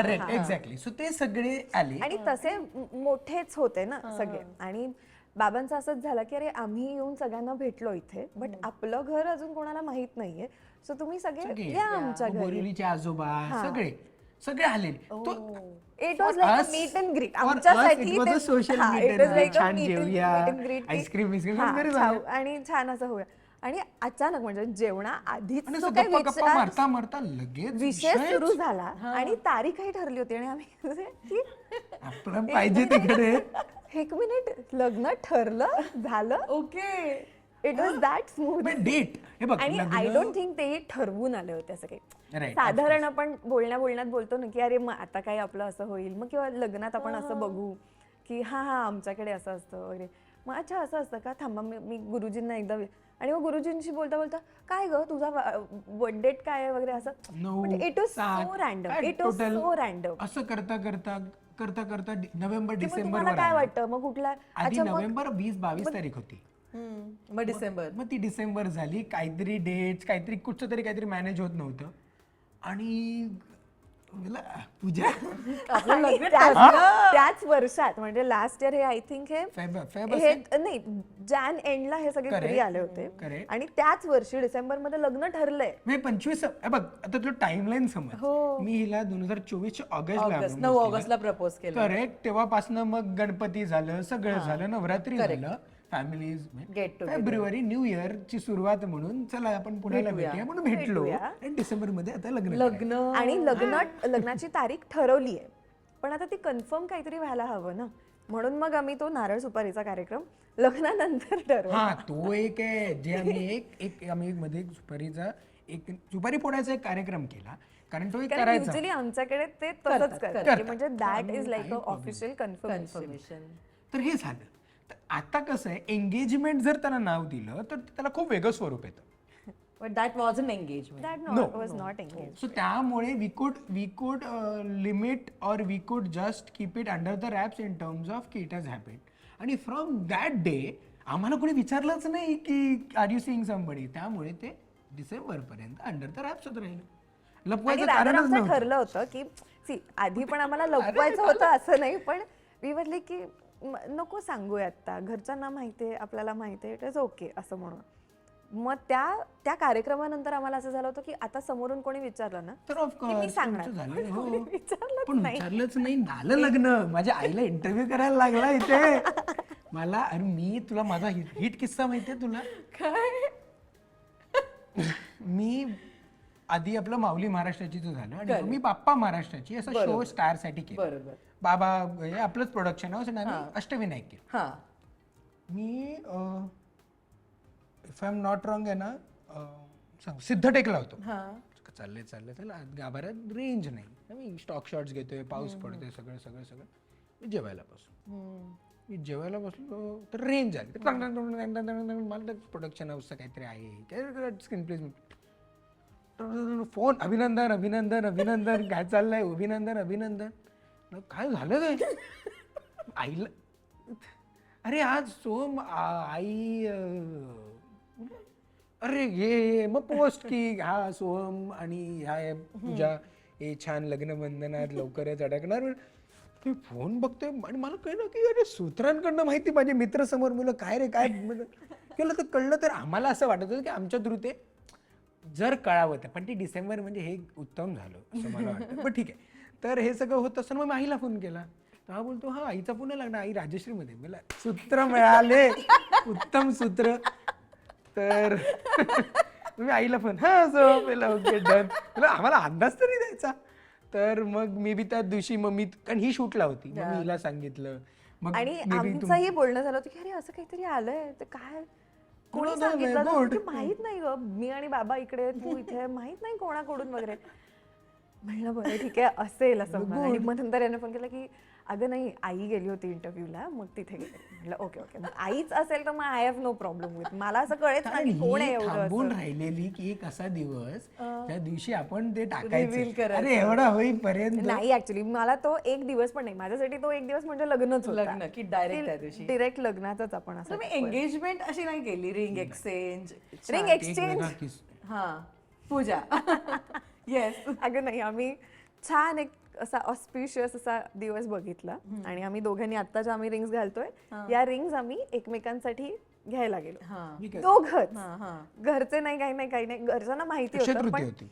करेक्ट, एक्झॅक्टली. सो ते सगळे आले आणि तसे मोठेच होते ना सगळे. आणि बाबांचं असंच झालं की अरे आम्ही येऊन सगळ्यांना भेटलो इथे, बट आपलं घर अजून कोणाला माहित नाहीये, सो तुम्ही सगळे या आमच्या घरी. बोरिवलीचे आजोबा सगळे आले. It was like a meet and greet आमच्यासाठी. सोशल छान जेवूया, आईस्क्रीम आणि छान असं होऊया. आणि अचानक म्हणजे जेवणा आधीच गप्पा मारता मारता लगेच विषय सुरू झाला आणि तारीखही ठरली होती. आणि आम्ही आपलं पाहिजे तिकडे 1 मिनिट, लग्न ठरलं झालं, okay, it was that smooth date. हे बघ, आणि आय डोंट थिंक ते ठरवून आले होते असं काही. साधारण आपण बोलण्यात बोलतो ना की अरे मग आता काय आपलं असं होईल, मग किंवा लग्नात आपण असं बघू की हा आमच्याकडे असं असतं वगैरे. मग अच्छा असं असतं का, थांबा मी गुरुजींना एकदा. आणि मग गुरुजींशी बोलता बोलता काय ग तुझा बर्थडेट काय आहे वगैरे असं. It was so random. असं करता करता नोव्हेंबर डिसेंबर काय वाटतं मग कुठला, आधी नोव्हेंबर 20-22 तारीख होती, मग डिसेंबर, मग ती डिसेंबर झाली. काहीतरी डेट्स, काहीतरी कुठचं तरी काहीतरी मॅनेज होत नव्हतं. आणि पूजा त्याच वर्षात, म्हणजे लास्ट इयर, हे आय थिंक हे नाही जॅन एंडला हे सगळे घरी आले होते. आणि त्याच वर्षी डिसेंबर मध्ये लग्न ठरलंय. 25 बघ, आता तुला टाइमलाईन समज. मी हिला 2024 9 ऑगस्टला प्रपोज केलं. करेक्ट. तेव्हापासून मग गणपती झालं, सगळं झालं, नवरात्री झालं, फॅमिलीज, फेब्रुवारी न्यू इयर ची सुरुवात म्हणून चला आपण पुण्याला भेटूया म्हणून भेटलो. आणि डिसेंबर मध्ये आता लग्न आणि लग्नाची तारीख ठरवली आहे, पण आता ती कन्फर्म काहीतरी व्हायला हवं ना, म्हणून मग आम्ही तो नारळ सुपारीचा कार्यक्रम लग्नानंतर ठरवला. हा, तो एक आहे जे आम्ही आम्ही मध्ये सुपारीचा एक सुपारी फोडायचा एक कार्यक्रम केला, कारण तो एक कारण करायचा. युजली आमच्याकडे ते तसंच करतात की म्हणजे that is like a official confirmation. Confirmation. तर हे झालं. तर आता कसं आहे, एंगेजमेंट जर त्याला नाव दिलं तर त्याला खूप वेगळं स्वरूप येतं. But that was an engagement. That was not engage. So त्यामुळे we could limit or we could just keep it under the wraps in terms of की इट हॅज हॅपेंड. आणि फ्रॉम दॅट डे आम्हाला कोणी विचारलंच नाही की R you seeing somebody. त्यामुळे ते डिसेंबर पर्यंत अंडर द रॅप्स होत राहिलं. आणि लपवायचं रादर कारणच आमचं नव्हतं. ठरलं होतं की सी आधी पण आम्हाला लपवायचं होतं असं नाही, पण विवरली की नको सांगूया आता, घरच्यांना माहितीये, आपल्याला माहितीये, इट इज ओके असं म्हणून. मग त्या कार्यक्रमानंतर आम्हाला असं झालं होतं की आता समोरून कोणी विचारलं ना तर की मी ऑफकोर्स सांगणार. झालं. हो. विचारलंच पण नाही. विचारलंच नाही, झालं लग्न. माझ्या आईला इंटरव्ह्यू करायला लागला इथे मला. अरे मी तुला माझा हिट किस्सा माहितीये तुला. मी आधी आपलं माऊली महाराष्ट्राची झालं आणि मग मी बाप्पा महाराष्ट्राची असा शो स्टार साठी केला. बरोबर. बाबा हे आपलंच प्रोडक्शन हाऊस आणि आम्ही अष्टविनायक केलं. हा. Me if I am not wrong आहे ना, सिद्धटेकला होतो. हा. चाललंय गाभाऱ्यात रेंज नाही. मी स्टॉक शॉट्स घेतोय, पाऊस पडतोय, सगळं सगळं सगळं. मी जेवायला बसलो. मी जेवायला बसलो तर रेंज आली. मला प्रोडक्शन हाऊसचं काहीतरी आहे, स्क्रीन प्लीज. फोन, अभिनंदन अभिनंदन अभिनंदन, काय चाललंय, अभिनंदन अभिनंदन. काय झालं काय आईला. अरे आज सोम आई अरे ये मग पोस्ट की हा सोहम आणि ह्या पूजा हे छान लग्नबंधनात लवकरच अडकणार. मी फोन बघतोय आणि मला कळलं की अरे सूत्रांकडनं माहिती, माझे मित्र समोर मुलं काय रे काय केलं तर कळलं. तर आम्हाला असं वाटत होतं की आमच्या थ्रू ते जर कळावं तर, पण ते डिसेंबर म्हणजे हे उत्तम झालं असं मला वाटतं. पण ठीक आहे. तर हे सगळं होत असताना मग मी आईला फोन केला. तर हा बोलतो हा आईचा फोन लागणार, आई राजश्रीमध्ये. मला सूत्र मिळाले, उत्तम सूत्र. तर मी आईला फोन, हा सो पहिला ओके डन. आम्हाला अंदाज तरी द्यायचा. तर मग मी बी त्या दिवशी मग मी, कारण ही शूटला होती, मग मी हिला सांगितलं. मग आणि आमचंही बोलणं झालं होतं की अरे असं काहीतरी आलंय तर काय कोणी तुला सांगितलं झालंय, तर गोड. की माहित नाही ग, मी आणि बाबा इकडे, तू इथे, माहित नाही कोणाकडून वगैरे. म्हणलं बरं ठीक आहे असेल असं म्हणून. आणि मग नंतर याने फोन केला की अगं नाही आई गेली होती इंटरव्ह्यूला, मग तिथे गेले. म्हटलं ओके ओके, मग आईच असेल तर मग I have no problem with. मला असं कळेच कारण नाही कोण आहे ही एवढं थांबून असं. राहिलेली की एक असा दिवस त्या दिवशी आपण ते Reveal टाकायचं. करायचं. अरे एवढा होईपर्यंत नाही ऍक्च्युली मला तो एक दिवस पण नाही, माझ्यासाठी तो एक दिवस म्हणजे लग्नच लग्न की डायरेक्ट त्या दिवशी. डिरेक्ट लग्नाचाच आपण असं. तुम्ही एंगेजमेंट अशी नाही केली, रिंग एक्सचेंज. रिंग एक एक्सचेंज. वेगळा किस. हा. पूजा. येस. अगं नाही, आम्ही छान एक असा ऑस्पिशियस असा दिवस बघितला आणि आम्ही दोघांनी आता ज्या आम्ही रिंग्स घालतोय या रिंग्स आम्ही एकमेकांसाठी घ्यायला गेलो. ठीक आहे. दोघंच. हा. घरचे नाही, काही नाही, काही नाही, घरच्यांना माहिती होतं. तृतीया पण होती.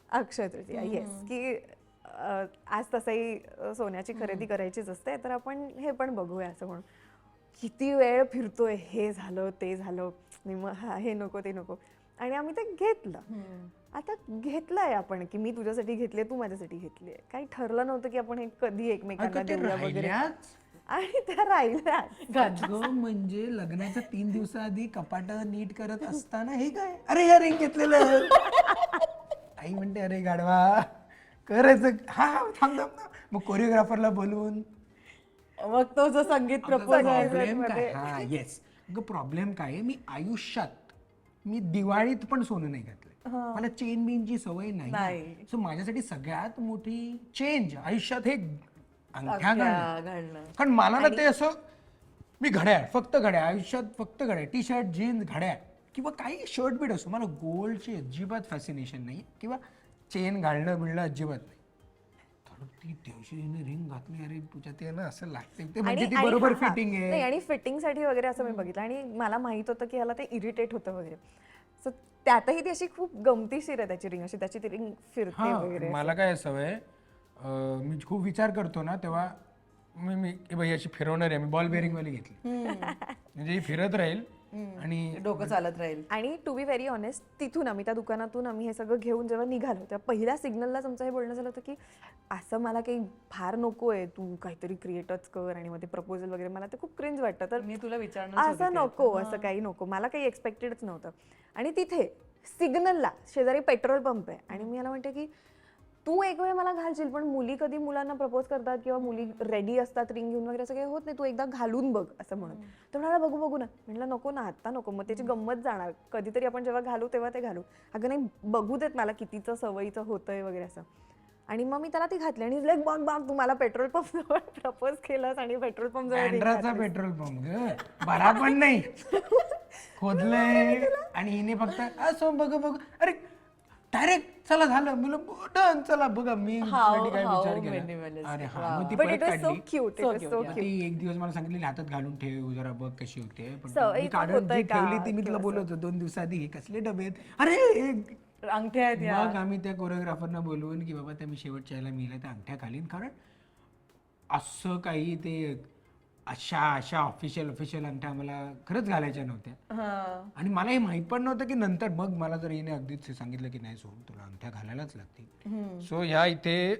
अक्षय तृतीया, येस, की आज तसंही सोन्याची खरेदी करायचीच असते तर आपण हे पण बघूया असं म्हणून. किती वेळ फिरतोय, हे झालं ते झालं, हे नको ते नको, आणि आम्ही ते घेतलं. आता घेतलंय आपण की मी तुझ्यासाठी घेतले, तू माझ्यासाठी घेतली. काही ठरलं नव्हतं की आपण हे कधी एकमेकांना अगं ते देऊया वगैरे. राहिल्याच. आणि त्या राहिल्या. अगं म्हणजे लग्नाच्या 3 दिवसाआधी कपाट नीट करत असताना हे काय, अरे या रिंग घेतलेलं. आई म्हणते अरे गाडवा करायचं, हा थांब थांब थांब. मग कोरिओग्राफरला बोलवून मग तो जो संगीत प्रपोज प्रॉब्लेम काय, हा येस, अगं प्रॉब्लेम काय आहे, मी आयुष्यात मी दिवाळीत पण सोनं नाही घातलं. मला चेन बीनची सवय नाही. नाही. सो माझ्यासाठी सगळ्यात मोठी चेंज आयुष्यात हे अंगठ्या घालणं. घालणं. कारण मला ना ते असं, मी घड्याळ, फक्त घड्याळ आयुष्यात, फक्त घड्याळ, टी शर्ट जीन्स घड्याळ किंवा काही शर्ट बीट असो, मला गोल्डची अजिबात फॅसिनेशन नाही किंवा चेन घालणं बिळणं अजिबात नाही. तर ती दिवशी रिंग घातली, अरे तुझ्या ते ना असं लागते ते, म्हणजे ती बरोबर फिटिंग नाही, आहे. आणि फिटिंग साठी वगैरे असं मी बघितलं आणि मला माहित होतं की ह्याला ते इरिटेट होतं वगैरे. सो त्यातही ती अशी खूप गमतीशीर आहे त्याची रिंग, अशी त्याची ती रिंग फिरते हा वगैरे. मला काय सवय, मी खूप विचार करतो ना तेव्हा मी बाई अशी फिरवणार आहे, मी बॉल बेअरिंग वाली घेतली म्हणजे ही फिरत राहील आणि डोकं चालत राहील. आणि टू बी व्हेरी ऑनेस्ट, तिथून आम्ही त्या दुकानातून आम्ही हे सगळं घेऊन जेव्हा निघालो तेव्हा पहिल्या सिग्नललाच आमचं हे बोलणं झालं होतं की असं मला काही फार नको आहे, तू काहीतरी क्रिएटच कर आणि मग ते प्रपोजल वगैरे, मला ते खूप क्रिंज वाटतं. तर मी तुला विचारणार असं नको, असं काही नको, मला काही एक्सपेक्टेडच नव्हतं. आणि तिथे सिग्नलला शेजारी पेट्रोल पंप आहे आणि मी याला म्हणते की तू एक वेळ मला घालशील, पण मुली कधी मुलांना प्रपोज करतात किंवा मुली रेडी असतात रिंग घेऊन वगैरे, असं काही होत नाही, तू एकदा घालून बघ असं म्हणून. तर म्हणाला बघू बघू ना. म्हटलं नको ना, आता नको, मग त्याची गंमत जाणार. कधीतरी आपण जेव्हा घालू तेव्हा ते घालू. अगं नाही, बघू देत मला कितीचं सवयीचं होतंय वगैरे असं. आणि मग मी त्याला ती घातली आणि लाईक बघ बघ तू मला पेट्रोल पंप जवळ प्रपोज केलंस आणि पेट्रोल पंप जवळ ring बँड्राचा घातलीस. पेट्रोल पंप ग, भरा पण नाही, खोदलंय आणि हिने फक्त असं बघ बघ, अरे डायरेक्ट चला झालं, मला डन, चला बघा मी साठी काय विचार केला. अरे हा, मग ती But परत it was so काढली. cute, it was so मग cute. ती एक दिवस मला सांगितली हातात घालून ठेव जरा, बघ कशी होते. पण सवयीचं मी काढून होतंय जी का ठेवली ती मी तुला बोलत होतो 2 दिवसाआधी, हे कसले डबे आहेत, अरे अंगठ्या आहेत या. मग आम्ही त्या कोरिओग्राफरना बोलवून की बाबा त्या मी शेवटच्या यायला मिळाल्या त्या अंगठ्या घालीन, कारण असं काही ते अशा ऑफिशियल अंगठ्या आम्हाला खरंच घालायच्या नव्हत्या. आणि मला हे माहित पण नव्हतं की नंतर मग मला जर हिने अगदीच सांगितलं की नाही सोड तुला अंगठ्या घालायलाच लागतील. सो ह्या इथे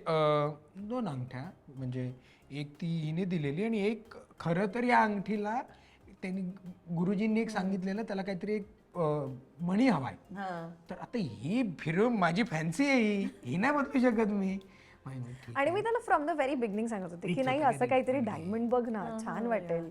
2 अंगठ्या, म्हणजे एक ती हिने दिलेली आणि एक खरं तर या अंगठीला त्यांनी गुरुजींनी एक सांगितलेलं त्याला काहीतरी एक मणी हवाय. तर आता ही फिरून माझी फॅन्सी आहे, ही नाही बदलू शकत मी. आणि मी त्याला फ्रॉम द व्हेरी बिगनिंग सांगत होते की नाही असं काहीतरी डायमंड बघ ना, छान वाटेल.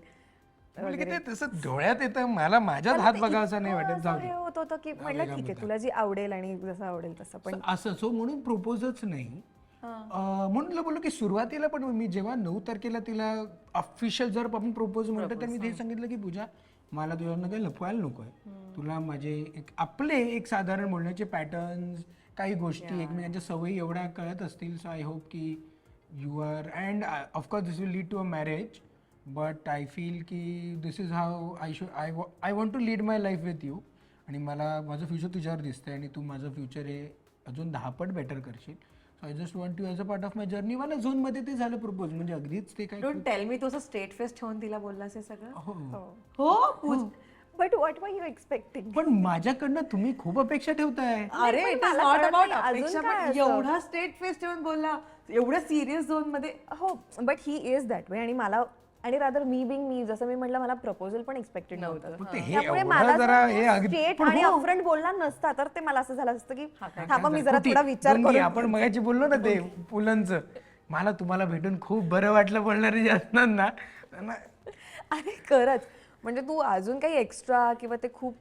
म्हणजे की ते तसं डोळ्यात येतं, मला माझ्यात हात बघावासा नाही वाटत. जाऊ दे हे होत होतं की म्हटलं ठीक आहे तुला जी आवडेल आणि जसं आवडेल तसं. पण असं सो म्हणून प्रपोजच नाही. म्हणून तुला बोललो की सुरुवातीला पण मी जेव्हा 9 तारखेला तिला ऑफिशियल जर आपण प्रपोज म्हणतो तर मी ते सांगितलं की पूजा मला तुझ्याकडनं काही लपवायला नकोय. तुला माझे आपले एक साधारण बोलण्याचे पॅटर्न्स, काही गोष्टी एकमेकांच्या सवयी एवढ्या कळत असतील. सो आय होप की you are, and of course this will lead to a marriage, but I feel की this is how I want to lead my life with you. आणि मला माझं फ्युचर तुझ्यावर दिसतंय आणि तू माझं फ्युचर हे अजून 10 पट बेटर करशील. So I just want you as a part of my journey. मला झोनमध्ये ते झालं प्रपोज, म्हणजे अगदीच ते काय. डोंट टेल मी तू असं स्ट्रेट फेस ठेवून तिला बोललास हे सगळं. हो, but what were you expecting? पण माझ्याकडनं तुम्ही खूप अपेक्षा ठेवताय. अरे पण इट इज मला नॉट कळत अबाउट नाही, अजून अपेक्षा, काय पण असं? एवढा स्ट्रेट फेस ठेवून बोलला, एवढ्या सिरियस झोन मध्ये. हो, but he is that way. आणि मला आणि रादर मी बिंग मी, जसं मी म्हटलं मला प्रपोजल पण एक्सपेक्टेड नव्हतं. फक्त हे त्यामुळे एवढं मला जरा हे अगदी स्ट्रेट आणि अपफ्रंट बोलला नसता तर ते मला असं झालं असतं की थांबा मी जरा कुठे? थोडा विचार दोन्ही करून. आपण मगाची बोललो ना ते पुलंचं, मला तुम्हाला भेटून खूप बरं वाटलं बोलणारे जे असतात ना त्यांना. अरे खरंच, म्हणजे तू अजून काही एक्स्ट्रा किंवा ते खूप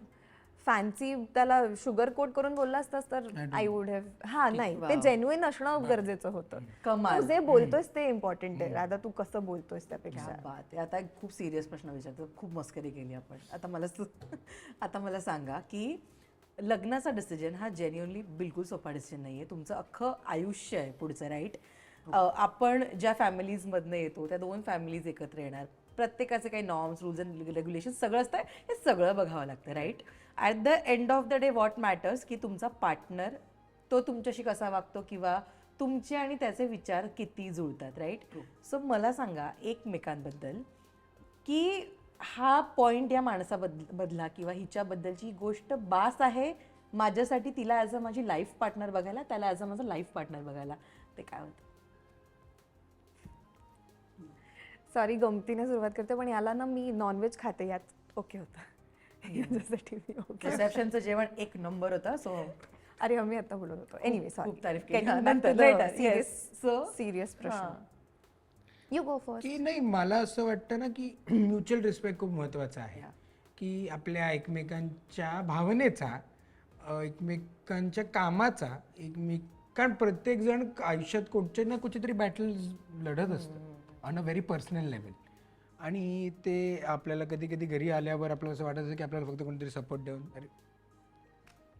फॅन्सी त्याला शुगर कोट करून बोलला असतास तर आय वुड हॅव. हा नाही, ते जेन्युइन असणं गरजेचं होतं. कमाल. तू जे बोलतोयस ते इम्पॉर्टंट आहे, राधा तू कसं बोलतोयस त्यापेक्षा. क्या बात आहे. आता एक खूप सिरियस प्रश्न विचारतो, खूप मस्करी केली आपण. आता मला सांगा की लग्नाचा डिसिजन हा जेन्युअनली बिलकुल सोपा डिसिजन नाहीये. तुमचं अख्खं आयुष्य आहे पुढचं, राईट? आपण ज्या फॅमिलीजमधनं येतो त्या 2 फॅमिलीज एकत्र येणार, प्रत्येकाचे काही नॉर्म्स, रूल्स अँड रेग्युलेशन सगळं असतं, हे सगळं बघावं लागतं, right? At the end of the day what matters की तुमचा पार्टनर तो तुमच्याशी कसा वागतो किंवा तुमचे आणि त्याचे विचार किती जुळतात, राईट? सो मला सांगा एकमेकांबद्दल की हा पॉइंट या माणसाबद्दला किंवा हिच्याबद्दलची गोष्ट बास आहे माझ्यासाठी तिला ॲज अ माझी लाईफ पार्टनर बघायला, त्याला ॲज अ माझा लाईफ पार्टनर बघायला, ते काय होतं? सॉरी गमतीने सुरुवात करते, पण याला ना मी नॉनव्हेज खाते यात ओके होतं. याच्यासाठी मी ओके. रिसेप्शनचं जेवण 1 नंबर होता. सो अरे आम्ही आता बोलत होतो. एनिवे सॉरी, खूप तारीफ केली. नंतर later, yes. So, सिरियस प्रश्न. You go first. की नाही, मला असं वाटतं ना की म्युच्युअल रिस्पेक्ट खूप महत्त्वाचा आहे. की आपल्या एकमेकांच्या भावनेचा, एकमेकांच्या कामाचा, कारण प्रत्येक जण आयुष्यात कुठचे ना कुठेतरी बॅटल लढत असतं on a very personal level. आणि ते आपल्याला कधी कधी घरी आल्यावर आपल्याला असं वाटायचं की आपल्याला फक्त कोणतरी सपोर्ट देऊन अरे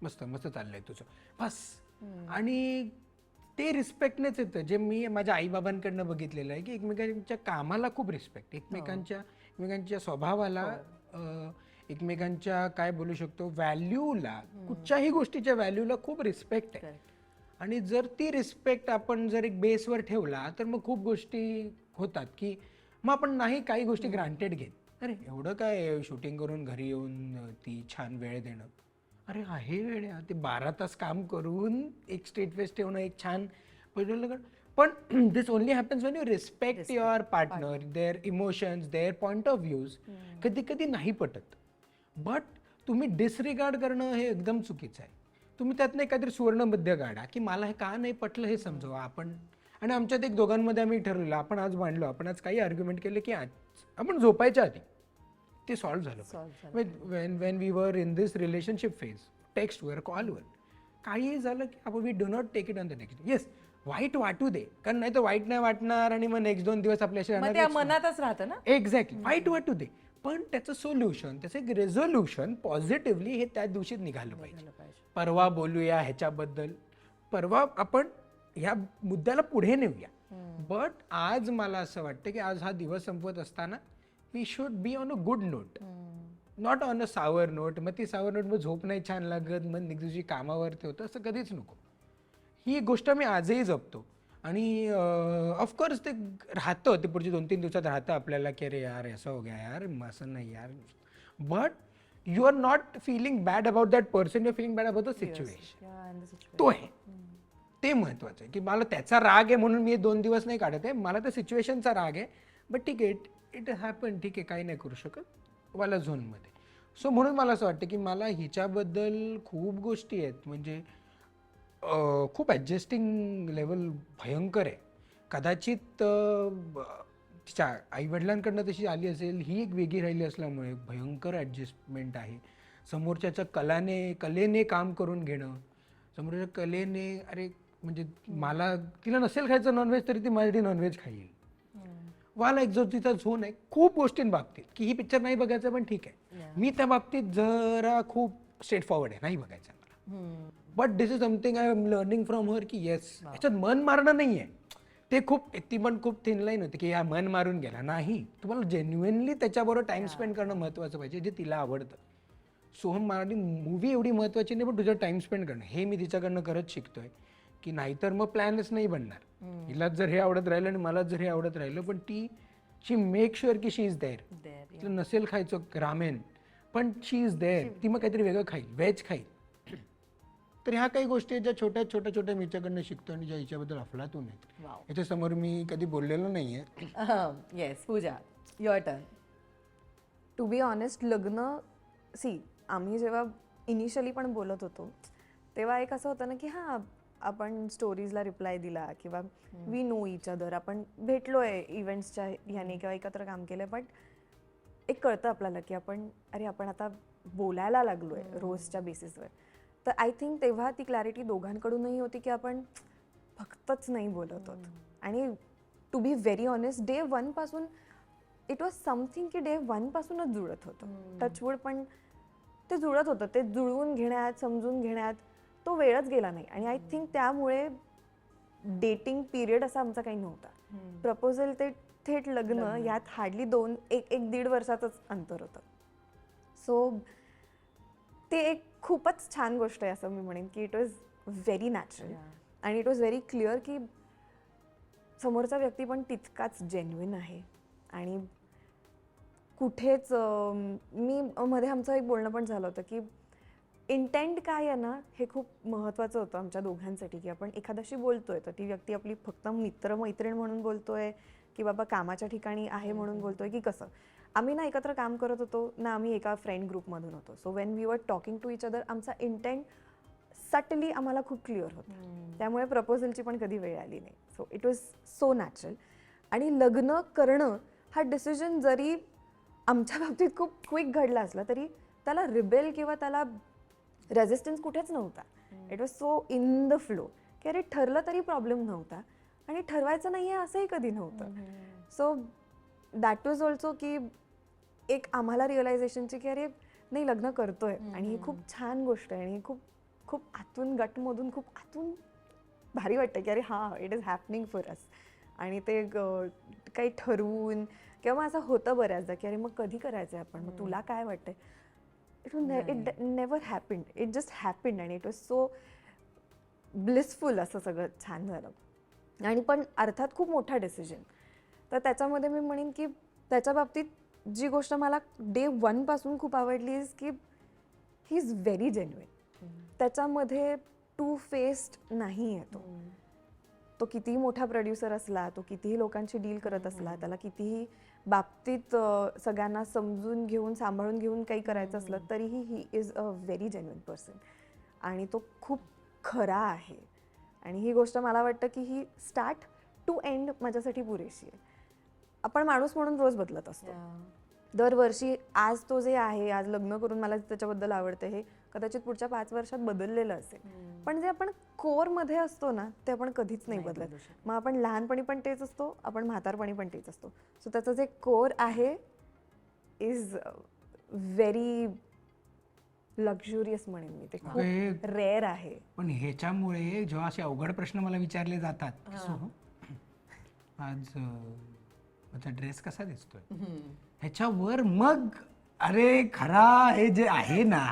मस्त मस्त चाललंय तुझं बस. आणि ते रिस्पेक्टनेच येतं, जे मी माझ्या आईबाबांकडनं बघितलेलं आहे की एकमेकांच्या कामाला खूप रिस्पेक्ट, एकमेकांच्या स्वभावाला, एकमेकांच्या काय बोलू शकतो व्हॅल्यूला, कुठच्याही गोष्टीच्या व्हॅल्यूला खूप रिस्पेक्ट आहे. आणि जर ती रिस्पेक्ट आपण जर एक बेसवर ठेवला तर मग खूप गोष्टी होतात की मग आपण नाही काही गोष्टी ग्रांटेड घेत. अरे एवढं काय शूटिंग करून घरी येऊन ती छान वेळ देणं, अरे आहे वेळ आहे, ते 12 तास काम करून एक स्ट्रेट फेस ठेवणं, एक छान पण this only happens when you respect your partner, their emotions, their point of views. कधी कधी नाही पटत, बट तुम्ही डिसरिगार्ड करणं हे एकदम चुकीचं आहे. तुम्ही त्यातनं काहीतरी सुवर्णमध्य काढा की मला हे का नाही पटलं हे समजवा आपण. आणि आमच्यात एक दोघांमध्ये आम्ही ठरवलं, आपण आज मांडलो, आपण आज काही आर्ग्युमेंट केले की आज आपण झोपायच्या आधी ते सॉल्व्ह झालं. When we were in this relationship phase, टेक्स्टवर, कॉलवर काहीही झालं की आपण we do not take it on the next. Yes, वाईट वाटू दे, कारण नाही तर वाईट नाही वाटणार आणि मग नेक्स्ट 2 दिवस आपल्याशी मग त्या मनातच राहतं ना. एक्झॅक्टली, वाईट वाटू दे, पण त्याचं सोल्युशन, त्याचं एक रेझोल्युशन पॉझिटिव्हली हे त्या दिवशीच निघालं पाहिजे. परवा बोलूया ह्याच्याबद्दल, परवा आपण ह्या मुद्द्याला पुढे नेऊया. बट आज मला असं वाटतं की आज हा दिवस संपवत असताना we should be on a good note, not on a sour note. मग ती सावर नोट मग झोप नाही छान लागत, मग नेक्स्ट दिवशी कामावरती होतं, असं कधीच नको. ही गोष्ट मी आजही जपतो. आणि ऑफकोर्स ते राहतं, ते पुढच्या 2-3 दिवसात राहतं आपल्याला की अरे यार असं हो गया यार, असं नाही यार. But you are not feeling bad about that person, you are feeling bad about the situation. तो आहे, ते महत्वाचं आहे की मला त्याचा राग आहे म्हणून मी 2 दिवस नाही काढत आहे, मला त्या सिच्युएशनचा राग आहे. बट ठीक आहे, इट हॅपन, ठीक आहे, काही नाही करू शकत वाला झोनमध्ये. सो म्हणून मला असं वाटतं की मला हिच्याबद्दल खूप गोष्टी आहेत, म्हणजे खूप ॲडजस्टिंग लेवल भयंकर आहे. कदाचित तिच्या आईवडिलांकडनं तशी आली असेल, ही एक वेगळी राहिली असल्यामुळे भयंकर ॲडजस्टमेंट आहे. समोरच्याच्या कलेने काम करून घेणं, समोरच्या कलेने, अरे म्हणजे मला तिला नसेल खायचं नॉनव्हेज तरी ती माझ्यासाठी नॉनव्हेज खाईल. वाला एक जो तिचा झोन आहे खूप गोष्टींबाबतीत की ही पिक्चर नाही बघायचं पण ठीक आहे. मी त्या बाबतीत जरा खूप स्ट्रेट फॉरवर्ड आहे, नाही बघायचं मला. But this is something I am learning from her की येस, याच्यात मन मारणं नाही आहे. ते ती पण खूप थिन लाईन होती की या मन मारून गेला नाही, तुम्हाला जेन्युइनली त्याच्याबरोबर टाइम स्पेंड करणं महत्त्वाचं पाहिजे, जे तिला आवडतं. सोहम मराठी मूवी एवढी महत्त्वाची नाही, पण तुझं टाइम स्पेंड करणं हे मी तिच्याकडनं करत शिकतोय. की नाहीतर मग प्लॅनच नाही बनणार. हिलाच जर हे आवडत राहिलं आणि मलाच जर हे आवडत राहिलं, पण शी मेक शुअर की शी इज देअर. तिला नसेल खायचं रामेन, पण शी इज देअर, ती मग काहीतरी वेगळं खाईल, व्हेज खाईल. तर ह्या काही गोष्टी ज्या छोट्या छोट्या मी हिच्याकडनं शिकतो आणि ज्या हिच्याबद्दल अफलातून आहेत. याच्यासमोर मी कधी बोललेलो नाहीये. Yes, Pooja, your turn. To be honest, लग्न आम्ही जेव्हा इनिशियली पण बोलत होतो तेव्हा एक असं होतं ना की हां, आपण स्टोरीजला रिप्लाय दिला किंवा वी नो इच अदर, आपण भेटलोय इव्हेंट्सच्या ह्याने किंवा एकत्र काम केलंय, बट एक कळतं आपल्याला की आपण आता बोलायला लागलोय रोजच्या बेसिसवर. तर आय थिंक तेव्हा ती क्लॅरिटी दोघांकडूनही होती की आपण फक्तच नाही बोलत होत. आणि to be very honest, day 1 पासून इट वॉज समथिंग की डे 1 पासूनच जुळत होतं. टचवूड, पण ते जुळत होतं. ते जुळवून घेण्यात, समजून घेण्यात तो वेळच गेला नाही. आणि आय थिंक त्यामुळे डेटिंग पिरियड असा आमचा काही नव्हता. प्रपोजल ते थेट लग्न यात हार्डली 1-1.5 वर्षाचंच अंतर होतं. सो ते एक खूपच छान गोष्ट आहे असं मी म्हणेन की इट वॉज व्हेरी नॅचरल आणि इट वॉज व्हेरी क्लिअर की समोरचा व्यक्ती पण तितकाच जेन्युइन आहे. आणि कुठेच मी मध्ये आमचं एक बोलणं पण झालं होतं की इंटेंट काय आहे ना, हे खूप महत्त्वाचं होतं आमच्या दोघांसाठी. की आपण एखाद्याशी बोलतोय तर ती व्यक्ती आपली फक्त मैत्रीण म्हणून बोलतोय की बाबा कामाच्या ठिकाणी आहे म्हणून बोलतोय की कसं. आम्ही ना एकत्र काम करत होतो ना, आम्ही एका फ्रेंड ग्रुपमधून होतो. So when we were talking to each other, आमचा इंटेंट सटली आम्हाला खूप क्लिअर होता. त्यामुळे प्रपोजलची पण कधी वेळ आली नाही. So it was so natural. आणि लग्न करणं हा डिसिजन जरी आमच्या बाबतीत खूप क्विक घडला असला तरी त्याला रिबेल किंवा त्याला रेझिस्टन्स कुठेच नव्हता. It was so in the flow की अरे ठरलं तरी प्रॉब्लेम नव्हता आणि ठरवायचं नाही आहे असंही कधी नव्हतं. सो दॅट वॉज ऑल्सो की एक आम्हाला रिअलायझेशनची की अरे नाही, लग्न करतोय आणि ही खूप छान गोष्ट आहे आणि खूप खूप आतून गटमधून खूप आतून भारी वाटतं की अरे हां, it is happening for us. आणि ते काही ठरवून किंवा असं होतं बऱ्याचदा की अरे मग कधी करायचं आहे आपण, मग तुला काय वाटतंय. It never happened, it just happened आणि इट वॉज सो ब्लिसफुल. असं सगळं छान झालं. आणि पण अर्थात खूप मोठा डिसिजन. तर त्याच्यामध्ये मी म्हणेन की त्याच्या बाबतीत जी गोष्ट मला डे 1 पासून खूप आवडली इज की ही इज व्हेरी जेन्युइन. त्याच्यामध्ये टू फेस्ड नाही आहे. तो कितीही मोठा प्रोड्युसर असला, तो कितीही लोकांशी डील करत असला, त्याला कितीही बाबतीत सगळ्यांना समजून घेऊन सांभाळून घेऊन काही करायचं असलं तरीही he is a very genuine person. आणि तो खूप खरा आहे. आणि ही गोष्ट मला वाटतं की ही स्टार्ट टू एंड माझ्यासाठी पुरेशी आहे. आपण माणूस म्हणून रोज बदलत असतो. दरवर्षी आज तो जे आहे, आज लग्न करून मला त्याच्याबद्दल आवडतं, हे कदाचित पुढच्या 5 वर्षात बदललेलं असेल. पण जे आपण कोरमध्ये असतो ना, ते आपण कधीच नाही बदलत. मग आपण लहानपणी पण तेच असतो, आपण म्हातारपणी पण तेच असतो. सो त्याचं जे कोर आहे इज व्हेरी लक्झुरियस म्हणेन मी. ते खूप रेअर आहे. पण ह्याच्यामुळे जेव्हा असे अवघड प्रश्न मला विचारले जातात की सोहम, आज माझा ड्रेस कसा दिसतोय, ह्याच्यावर मग अरे खरा हे जे आहे ना,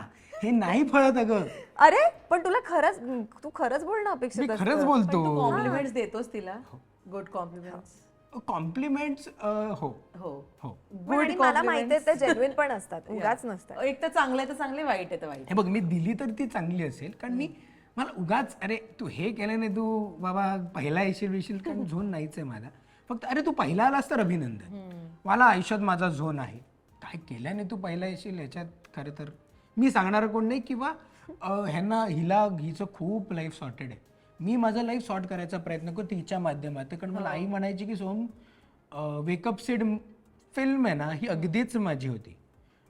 हे नाही फळत अगं. अरे पण तुला खरंच, तू खरंच बोलणं मी अपेक्षित खरंच असतं. बोलतो. कॉम्प्लिमेंट्स देतोस तिला? Good compliments? कॉम्प्लिमेंट्स हो हो. हो. पण आणि मला माहिती आहे ते जेन्युइन पण असतात, उगाच नसतात. एक तर चांगलं आहे तर चांगले, वाईट आहे तर वाईट. हे बघ, मी दिली तर ती चांगली असेल, कारण मी मला उगाच अरे तू हे केलं नाही, तू बाबा पहिला येशील कारण झोन नाहीच आहे माझा. फक्त अरे तू पहिला आलास तर अभिनंदन, मला आयुष्यात माझा झोन आहे, काय केल्याने तू पहिला येशील ह्याच्यात खरं तर मी सांगणार कोण नाही. किंवा हिचं खूप लाईफ सॉर्टेड आहे, मी माझं लाईफ सॉर्ट करायचा प्रयत्न करतो तिच्या माध्यमातून. कारण मला आई म्हणायची की सोम, वेकअप सीड फिल्म आहे ना, ही अगदीच माझी होती.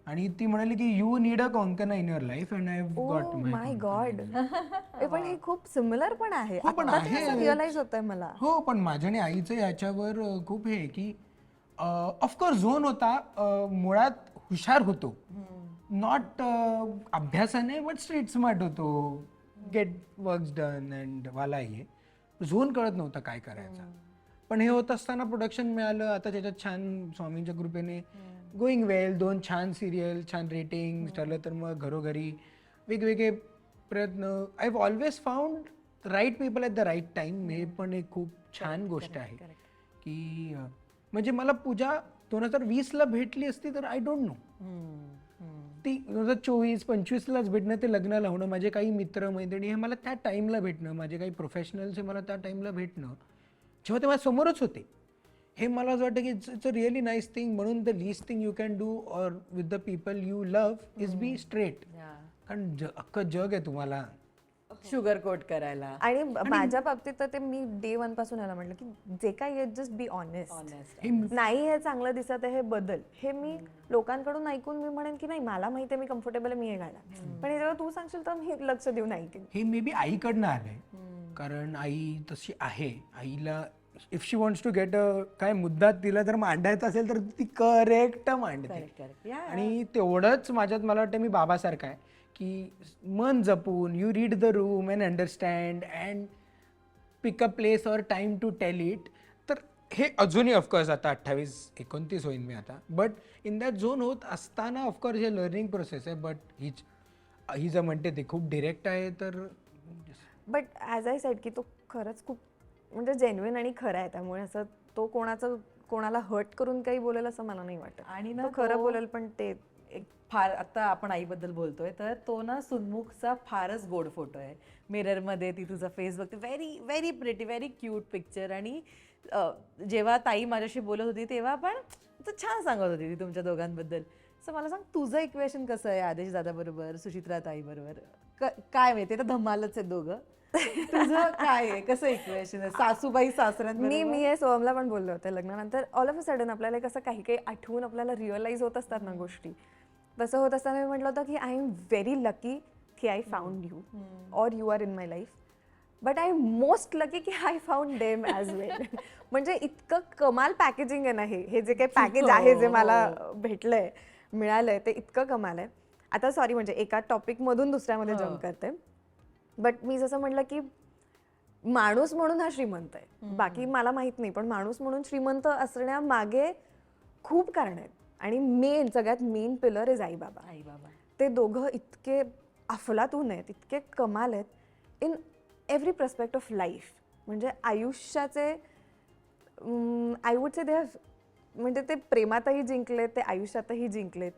आणि ती म्हणाली की you need a Konkona in your life and I got my god. पण हे खूप सिमिलर पण आहे. हो, पण आहे. रिअलाइज होतंय मला. हो, पण माझ्या आणि आईचं याच्यावर खूप हे आहे की ऑफकोर्स झोन होता, मुळात हुशार होतो, नॉट अभ्यासाने बट स्ट्रीट स्मार्ट होतो, गेट वर्क्स डन अँड वाला हे झोन कळत नव्हता काय करायचा. पण हे होत असताना प्रोडक्शन मिळालं, आता त्याच्यात छान स्वामींच्या कृपेने गोईंग वेल, 2 छान सिरियल, छान रेटिंग ठरलं, तर मग घरोघरी वेगवेगळे प्रयत्न. I have always found right people at the right time. हे पण एक खूप छान गोष्ट आहे की म्हणजे मला पूजा 2020ला भेटली असती तर आय डोंट नो, ती 2024-25लाच भेटणं, ते लग्नाला होणं, माझे काही मित्र मैत्रिणी हे मला त्या टाईमला भेटणं, माझे काही प्रोफेशनल्स हे मला त्या टाईमला भेटणं, जेव्हा ते माझ्या समोरच होते, हे मला असं वाटतं की it's a really nice thing. म्हणून the least thing you can do or with the people you love is be straight. कारण अख्खं जग आहे तुम्हाला शुगर कोट करायला. आणि माझ्या बाबतीत तर ते मी डे 1 पासून याला म्हटलं की जे काही आहे जस्ट बी ऑनेस्ट. नाही हे चांगलं दिसत आहे, हे बदल. हे मी लोकांकडून ऐकून मी म्हणेन की नाही मला माहिती आहे मी कम्फर्टेबल आहे, मी हे घाला. पण हे जेव्हा तू सांगशील तर मी लक्ष देऊन ऐकेन. हे मे बी आईकडनं आलंय, कारण आई तशी आहे. आईला if she wants to get काय मुद्दा तिला जर मांडायचा असेल तर ती करेक्ट मांडते. आणि तेवढंच माझ्यात मला वाटतं मी बाबासारखा आहे की मन जपून you read the room and understand and pick a place or time to tell it. तर हे अजूनही ऑफकोर्स आता 28-29 होईन मी आता, बट इन दॅट झोन होत असताना ऑफकोर्स हे लर्निंग प्रोसेस आहे. बट ही जर म्हणते ते खूप डिरेक्ट आहे तर. बट ॲज आय सेड की तो खरंच खूप म्हणजे जेन्युइन आणि खरा आहे, त्यामुळे असं तो कोणाला हर्ट करून काही बोलेल असं मला नाही वाटत. आणि ना तो खरं बोलेल, पण ते एक फार, आता आपण आईबद्दल बोलतोय तर तो ना सुनमुखचा फारच गोड फोटो आहे. मिररमध्ये ती तुझा फेस बघते, very very pretty, very cute picture. आणि जेव्हा ताई माझ्याशी बोलत होती तेव्हा पण छान सांगत होती ती तुमच्या दोघांबद्दल. सो मला सांग, तुझं इक्वेशन कसं आहे आदेश दादाबरोबर, सुचित्रा ताईबरोबर? काय माहिती, तर धमालच आहे दोघं. तुझं काय आहे, कसं इक्वेशन आहे सासूबाई सासऱ्यांबरोबर? मी हे सोहमला पण बोलले होते लग्नानंतर. ऑल ऑफ अ सडन आपल्याला कसं काही काही आठवून आपल्याला रिअलाइज होत असतात ना गोष्टी, तसं होत असताना मी म्हटलं होतं की आय एम व्हेरी लकी की I found you or you are in my life, but I am most lucky की आय फाउंड देम ॲज वेल. म्हणजे इतकं कमाल पॅकेजिंग आहे ना हे जे काही पॅकेज आहे जे मला भेटलंय, मिळालंय, ते इतकं कमाल आहे. आता सॉरी, म्हणजे एका टॉपिकमधून दुसऱ्यामध्ये जम्प करते. बट मी जसं म्हटलं की माणूस म्हणून हा श्रीमंत आहे, बाकी मला माहित नाही, पण माणूस म्हणून श्रीमंत असण्यामागे खूप कारण आहेत. आणि सगळ्यात मेन पिलर इज आई बाबा. ते दोघं इतके अफलातून आहेत, इतके कमाल आहेत in every prospect of life. म्हणजे आयुष्याचे आय वुड से दे म्हणजे ते प्रेमातही जिंकलेत, ते आयुष्यातही जिंकलेत.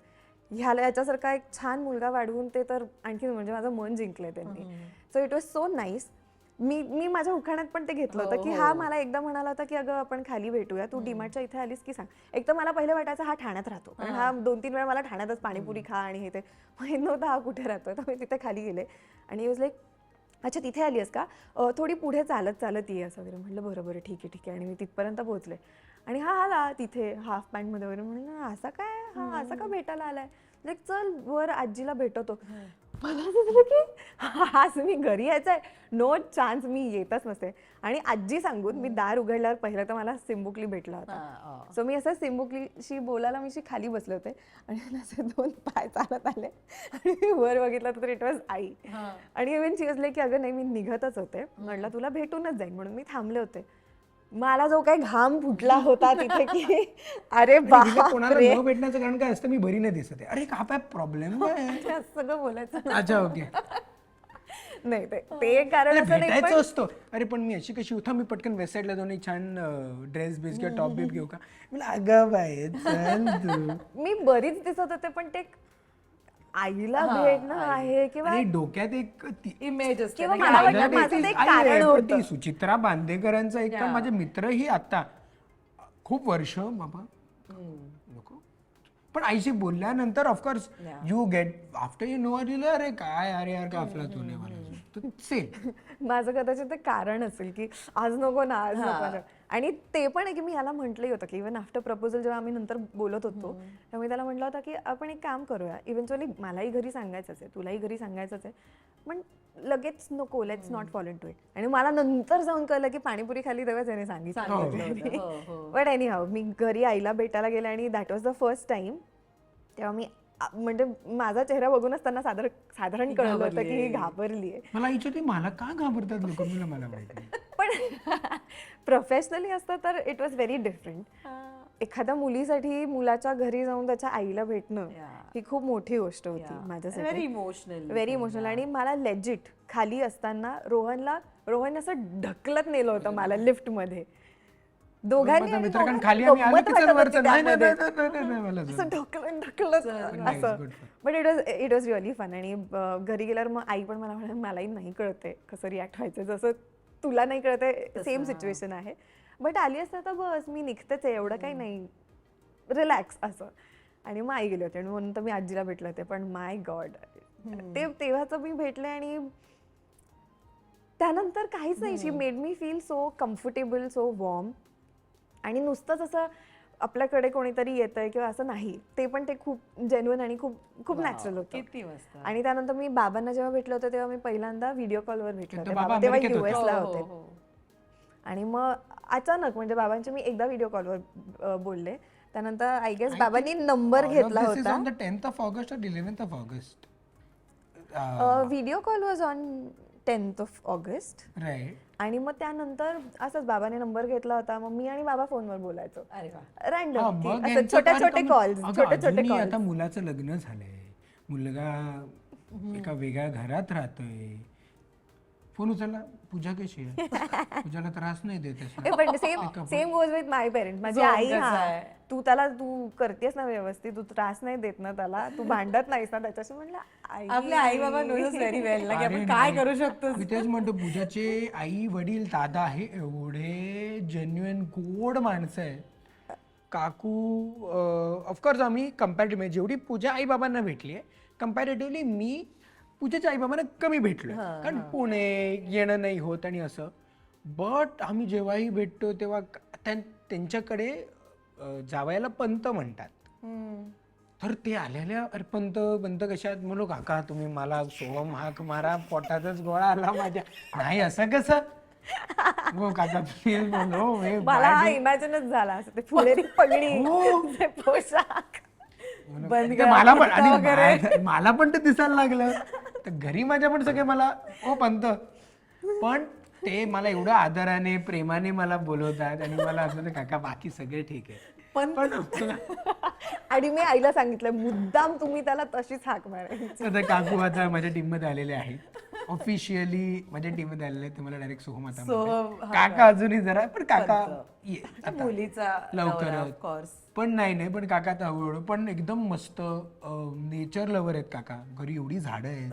याच्यासारखा एक छान मुलगा वाढवून ते तर आणखी म्हणजे माझं मन जिंकलंय त्यांनी. So it was so nice. मी माझ्या उखाण्यात पण ते घेतलं होतं की हा मला एकदा म्हणाला होता की अगं आपण खाली भेटूया, तू डीमार्टच्या इथे आलीस की सांग. एक तर मला पहिलं वाटायचं हा ठाण्यात राहतो, कारण हा 2-3 वेळा मला ठाण्यातच पाणीपुरी खा आणि हे ते माहित नव्हतं हा कुठे राहतोय. तर मी तिथे खाली गेले आणि वॉज लाईक अच्छा तिथे आली आहेस का, थोडी पुढे चालत चालत ये असं वगैरे. म्हटलं बरं बरं ठीक आहे ठीक आहे. आणि मी तिथपर्यंत पोहोचले आणि हा आला तिथे हाफ पॅन्टमध्ये वगैरे. म्हणलं असा काय हा असा का भेटायला आलाय, लाईक चल वर आजीला भेटवतो. मला असं झालं की आज मी घरी यायचंय, नो चान्स, मी येतच नसते. आणि आजी सांगून मी दार उघडल्यावर पहिलं तर मला सिंबुकली भेटला होता. सो मी असं सिंबुकलीशी बोलायला मी खाली बसले होते आणि मला असे 2 पाय चालत आले आणि मी वर बघितलं तर इट वॉज आई. आणि इव्हन शी वाजले की अगं नाही मी निघतच होते, म्हटलं तुला भेटूनच जाईन म्हणून मी थांबले होते. मला जो काही घाम फुटला होता तिथे की अरे हिला कोणाला बापरे, न भेटण्याचं कारण काय असतं, मी बरी नाही दिसत आहे. अरे काय प्रॉब्लेम असं सगळं बोलायचं अच्छा ओके. नाही ते कारण असं नाही. भेटायचं असतं. अरे पण मी अशी कशी होता, मी पटकन वेस्ट साईडला जाऊन एक छान ड्रेस बिस किंवा टॉप बीप घेऊ का, मला अगं बाई चल तू. मी बरीच दिसत होते पण ते आईला भेटणं आहे किंवा आणि डोक्यात एक इमेज असते किंवा ना, मला की वाटतं माझं ते एक आई आहे, कारण पण होतं. ती सुचित्रा बांदेकरांचा एक पण माझे मित्रही आता खूप वर्ष बाबा नको, पण आईशी बोलल्यानंतर of course you get after you know अरे काय अरे यार का अफलातून आहे मला सेम. माझं कदाचित ते कारण असेल की आज नको ना आज नको ना. आणि ते पण आहे की मी याला म्हटलंही होतं की इव्हन आफ्टर प्रपोजल जेव्हा आम्ही नंतर बोलत होतो तेव्हा मी त्याला म्हटलं होतं की आपण एक काम करूया, इव्हेंच्युअली मलाही घरी सांगायचंच आहे, तुलाही घरी सांगायचंच आहे, पण लगेच नको, let's not fall into it. आणि मला नंतर जाऊन कळलं की पाणीपुरी खाली तेव्हाच त्याने सांगितलं. बट एनी हाव मी घरी आईला भेटायला गेले आणि that was the first time. तेव्हा मी म्हणजे माझा चेहरा बघूनच त्यांना साधारण कळलं होतं की ही घाबरली आहे. मला विचारते मला का घाबरतात लोक, मला माहिती. पण प्रोफेशनली असतं तर इट वॉज व्हेरी डिफरंट. एखाद्या मुलीसाठी मुलाच्या घरी जाऊन त्याच्या आईला भेटणं ही खूप मोठी गोष्ट होती माझ्यासाठी, व्हेरी इमोशनल. Very emotional. आणि मला लेजिट खाली असताना रोहन असं ढकलत नेलं होतं मला लिफ्टमध्ये दोघांनी. आणि मित्र कारण दोघांना खाली आम्ही आलो गंमत की वाटत चल होती वरचं, नाही नाही त्यामध्ये. नाही, नाही, नाही, नाही, मला असं ढकलत असं. But it was really fun. आणि घरी गेल्यावर मग आई पण मला म्हणाली मलाही नाही कळते कसं रिॲक्ट व्हायचं, जसं तुला नाही कळते सेम सिच्युएशन आहे. बट आली असतं तर बस मी निघतेच आहे, एवढं काही नाही, रिलॅक्स असं. आणि मग आई गेली होती आणि म्हणून तर मी आजीला भेटले होते. पण माय गॉड ते तेव्हाच मी भेटले आणि त्यानंतर काहीच नाही. She made me feel so comfortable, so warm. आणि नुसतंच असं आपल्याकडे कोणीतरी येतंय किंवा असं नाही, ते पण ते खूप जेन्युइन आणि खूप खूप नॅचरल होतं. किती मस्त. आणि त्यानंतर मी बाबांना जेव्हा भेटले होते तेव्हा मी पहिल्यांदा व्हिडिओ कॉलवर भेटले होते. बाबा बाबा तेव्हा अमेरिकेत होते. US ला होते. आणि मग अचानक म्हणजे बाबांची मी एकदा व्हिडिओ कॉलवर बोलले, त्यानंतर आय गेस बाबांनी नंबर घेतला होता. 10th of August or 11th of August. Video call was on 10th of August. Right. आणि मग त्यानंतर असंच बाबाने नंबर घेतला होता, मग मी आणि बाबा फोनवर बोलायचो अरे वा. रॅन्डम, असं छोटे छोटे कॉल्स, छोटे छोटे कॉल्स. आता मुलाचं लग्न झालंय, मुलगा एका वेगळ्या घरात राहतोय, फोन उचलला, पूजा कशी आहे, पूजाला त्रास नाही देत आहेस पण same goes with my parent. माझी आई तू करतेस ना व्यवस्थित, तू त्रास नाही देत ना त्याला, तू भांडत नाहीस ना त्याच्याशी. म्हणलं आपले आई बाबा नोज व्हेरी वेल ना की आपण काय करू शकतो. मी तेच म्हणतो, पूजाचे आई वडील दादा हे एवढे जेन्युइन गोड माणसं आहे. काकू ऑफकोर्स आम्ही कम्पॅरेटिव्ह जेवढी पूजा आई बाबांना भेटली आहे कंपॅरेटिव्हली मी पूजेच्या आई बाबांना कमी भेटलो, कारण पुणे येणं नाही होत आणि असं. बट आम्ही जेव्हाही भेटतो तेव्हा त्यांच्याकडे जावयाला पंत म्हणतात. तर ते आलेल्या अरे पंत कशात, म्हणलो काका तुम्ही मला सोहम हाक मारा, पोटातच गोळा आला माझ्या. नाही असं कसं हो काका प्लीज म्हणलो. मला इमॅजिनच झाला असं ते फुलेरी पगडी, ते पोशाख. मला पण ते दिसायला लागलं. तर घरी माझ्या पण सगळे मला ओ पंत, पण ते मला एवढं आदराने प्रेमाने मला बोलवतात आणि मला असं काका बाकी सगळे ठीक आहे. पण आणि मी आईला सांगितलं मुद्दाम तुम्ही त्याला तशीच हाक मारायची. आता काकू आता माझ्या टीम मध्ये आलेले आहेत, ऑफिशियली माझ्या टीम मध्ये आलेले आहेत. ते मला डायरेक्ट सोहम आता म्हणतात. काका अजूनही जरा, पण काका मुलीचा लवकर, पण नाही पण काका तर हळूहळू, पण एकदम मस्त नेचर लवर आहेत काका. घरी एवढी झाडं आहेत,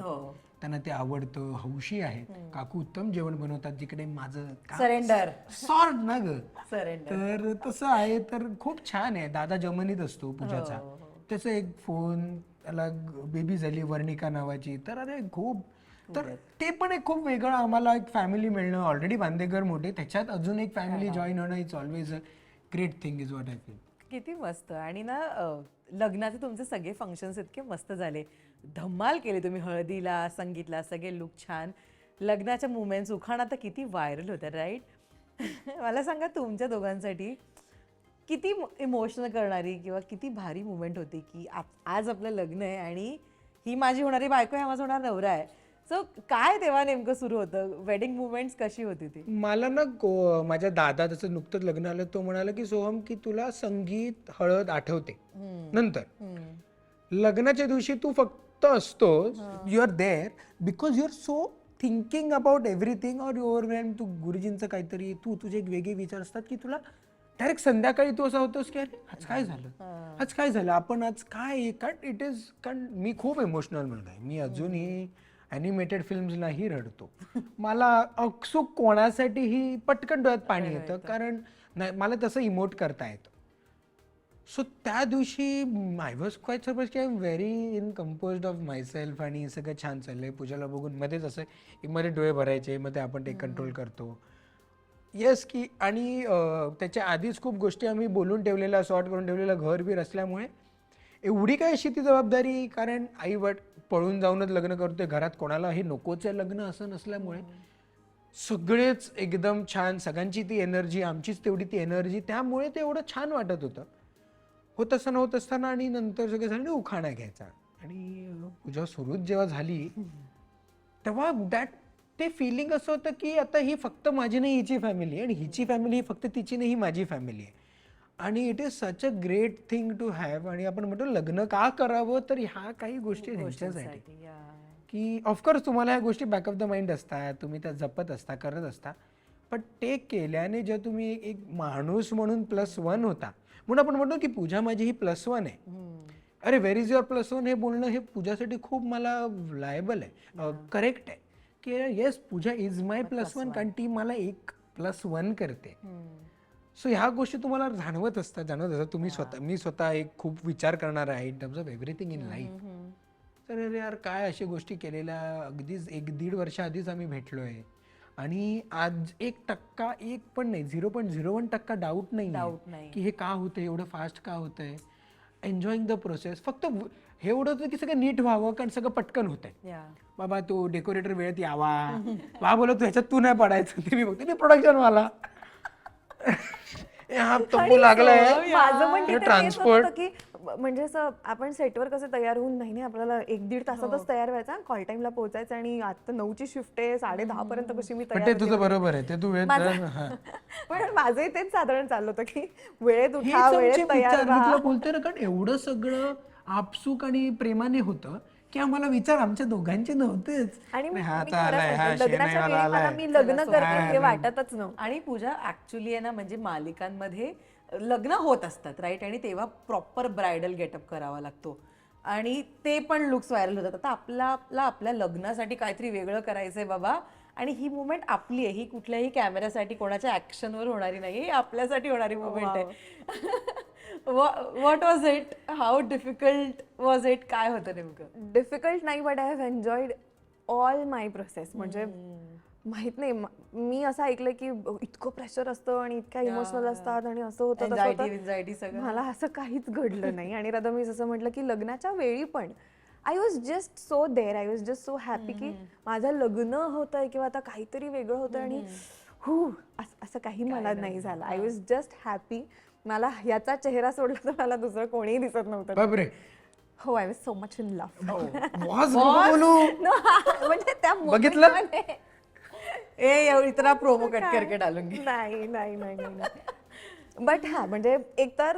त्यांना ते आवडतं, हौशी आहेत. काकू उत्तम जेवण बनवतात, जिकडे माझं सरेंडर सॉर्ट ना ग. सरेंडर तर तसं आहे, तर खूप छान आहे. दादा जर्मनीत असतो पूजाचा, त्याचा एक फोन, त्याला बेबी झाली वर्णिका नावाची, तर अरे खूप, तर ते पण एक खूप वेगळं आम्हाला एक फॅमिली मिळणं. ऑलरेडी बांदेकर मोठे, त्याच्यात अजून एक फॅमिली जॉईन होणं it's always a great thing is what I feel. किती मस्त. आणि ना लग्नाचे तुमचे सगळे फंक्शन्स इतके मस्त झाले, धमाल केली तुम्ही, हळदीला संगीतला सगळे लुक छान, लग्नाच्या मुमेंट्स उखाणा तर किती व्हायरल होत्या राईट. मला सांगा तुमच्या दोघांसाठी किती इमोशनल करणारी किंवा किती भारी मुमेंट होती की आज आपलं लग्न आहे आणि ही माझी होणारी बायको आहे, हा माझा होणारा नवरा आहे. सो काय तेव्हा नेमकं सुरू होतं, वेडिंग मुवमेंट्स कशी होती ती? मला ना माझ्या दादा, त्याचं नुकतंच लग्न आलं, तो म्हणाला की सोहम की तुला संगीत हळद आठवते नंतर, लग्नाच्या दिवशी तू फक्त असतोस, you are there because you are so thinking about everything or your, तू गुरुजींचं काहीतरी, तुझे एक वेगळे विचार असतात की तुला डायरेक्ट संध्याकाळी तू असा होतोस की अरे आज काय झालं, आज काय झालं, आपण आज काय, कारण इट इज, कारण मी खूप इमोशनल मुलगा आहे. मी अजूनही ॲनिमेटेड फिल्म्सलाही रडतो. मला अकसूक कोणासाठीही पटकन डोळ्यात पाणी येतं, कारण नाही मला तसं इमोट करता येतं. सो त्या दिवशी आय वॉज क्वाईट सरप्राइज की I am very in composed of myself आणि सगळं छान चाललंय. पूजाला बघून मध्येच असं मध्ये डोळे भरायचे, मध्ये आपण ते कंट्रोल करतो. येस की, आणि त्याच्या आधीच खूप गोष्टी आम्ही बोलून ठेवलेल्या, सॉर्ट करून ठेवलेलं, घर बीर असल्यामुळे एवढी काय अशी ती जबाबदारी, कारण आई पळून जाऊनच लग्न करतोय, घरात कोणाला हे नकोच आहे लग्न असं नसल्यामुळे सगळेच एकदम छान, सगळ्यांची ती एनर्जी, आमचीच तेवढी ती एनर्जी, त्यामुळे ते एवढं छान वाटत होतं. होत असताना आणि नंतर सगळं झालं उखाणा घ्यायचा आणि पूजा सुरूच जेव्हा झाली तेव्हा ते फिलिंग असं होतं की आता ही फक्त माझी नाही, हिची फॅमिली आहे, आणि हिची फॅमिली ही फक्त तिची नाही, ही माझी फॅमिली आहे. आणि it is such a great thing to have. आणि आपण म्हणतो लग्न का करावं, तर ह्या काही गोष्टी ह्यांच्यासाठी की ऑफकोर्स तुम्हाला ह्या गोष्टी बॅक ऑफ द माइंड असतात, तुम्ही त्या जपत असता, करत असता, पण ते केल्याने जे तुम्ही एक माणूस म्हणून +1 होता, म्हणून आपण म्हणतो की पूजा माझी ही +1 आहे. अरे व्हेर इज युअर +1 हे बोलणं हे पूजासाठी खूप मला लायबल आहे, करेक्ट आहे की येस पूजा इज माय +1, कारण ती मला एक +1 करते. सो ह्या गोष्टी तुम्हाला जाणवत असतात. तुम्ही मी स्वतः एक खूप विचार करणार आहे in terms of everything in life. तर अरे यार काय अशा गोष्टी केलेल्या, अगदीच 1-1.5 वर्ष आधीच आम्ही भेटलोय आणि आज 1% एक पण नाही, 0.01% डाऊट नाही की हे का होतंय, एवढं फास्ट का होतंय. Enjoying the process. फक्त हे एवढं होतं की सगळं नीट व्हावं, कारण सगळं पटकन होतंय. बाबा तो डेकोरेटर वेळेत यावा, वा बोलत तू ह्याच्यात तू नाही पडायचं, ते मी बघते मी प्रोडक्शन वाला हा तब्बू लागलाय माझं पण तिथे तेच ट्रान्सपोर्ट. होतं की म्हणजे असं आपण सेटवर कसं तयार होऊन नाही आपल्याला 1-1.5 तासातच तयार व्हायचा, कॉल टाइमला पोहोचायचं, आणि आता 9ची शिफ्ट आहे, 10:30 पर्यंत कशी मी पण तयार ते तुझं बरोबर आहे, ते तू वेळ पण माझंही तेच साधारण चाललं होतं की वेळेत उठा, वेळेत तयार राहा. बोलतोय ना, कारण एवढं सगळं आपसूक आणि प्रेमाने होतं की आम्हाला विचार आमच्या दोघांचे नव्हतेच. आणि मी हा खरं आता आलाय, हा सांगते, लग्नाच्या शेणाईवाला वेळी मला आलाय. मी लग्न करते हे वाटतच नव्हतं. आणि पूजा ऍक्च्युली आहे ना, म्हणजे मालिकांमध्ये लग्न होत असतात राईट, आणि तेव्हा प्रॉपर ब्रायडल गेटअप करावा लागतो आणि ते पण लुक्स व्हायरल होतात. आता आपल्या लग्नासाठी काहीतरी वेगळं करायचंय बाबा, आणि ही मुवमेंट आपली आहे, ही कुठल्याही कॅमेऱ्यासाठी कोणाच्या ऍक्शनवर होणारी नाही, ही आपल्यासाठी होणारी मुवमेंट आहे. What was it, how difficult was it, काय होतं नेमकं? डिफिकल्ट नाही, but I have enjoyed all my process. म्हणजे माहित नाही, मी असं ऐकलं की इतकं प्रेशर असतं आणि इतक्या इमोशनल असतात आणि असं होतं तसं एन्झायटी होतं. सगळं. मला असं काहीच घडलं नाही. आणि राधा मी जसं म्हटलं की लग्नाच्या वेळी पण I was just so there, I was just so happy की माझं लग्न होतंय किंवा आता काहीतरी वेगळं होतं, आणि असं काही मला नाही झालं. I was just happy. मला याचा चेहरा सोडला तर मला दुसरं कोणीही दिसत नव्हतं. बापरे. हो, I was so much in love. म्हणजे त्या बघितलं? मोमेंटमध्ये इतना प्रोमो कट करके डालूंगी. नाही. बट हा, म्हणजे एकतर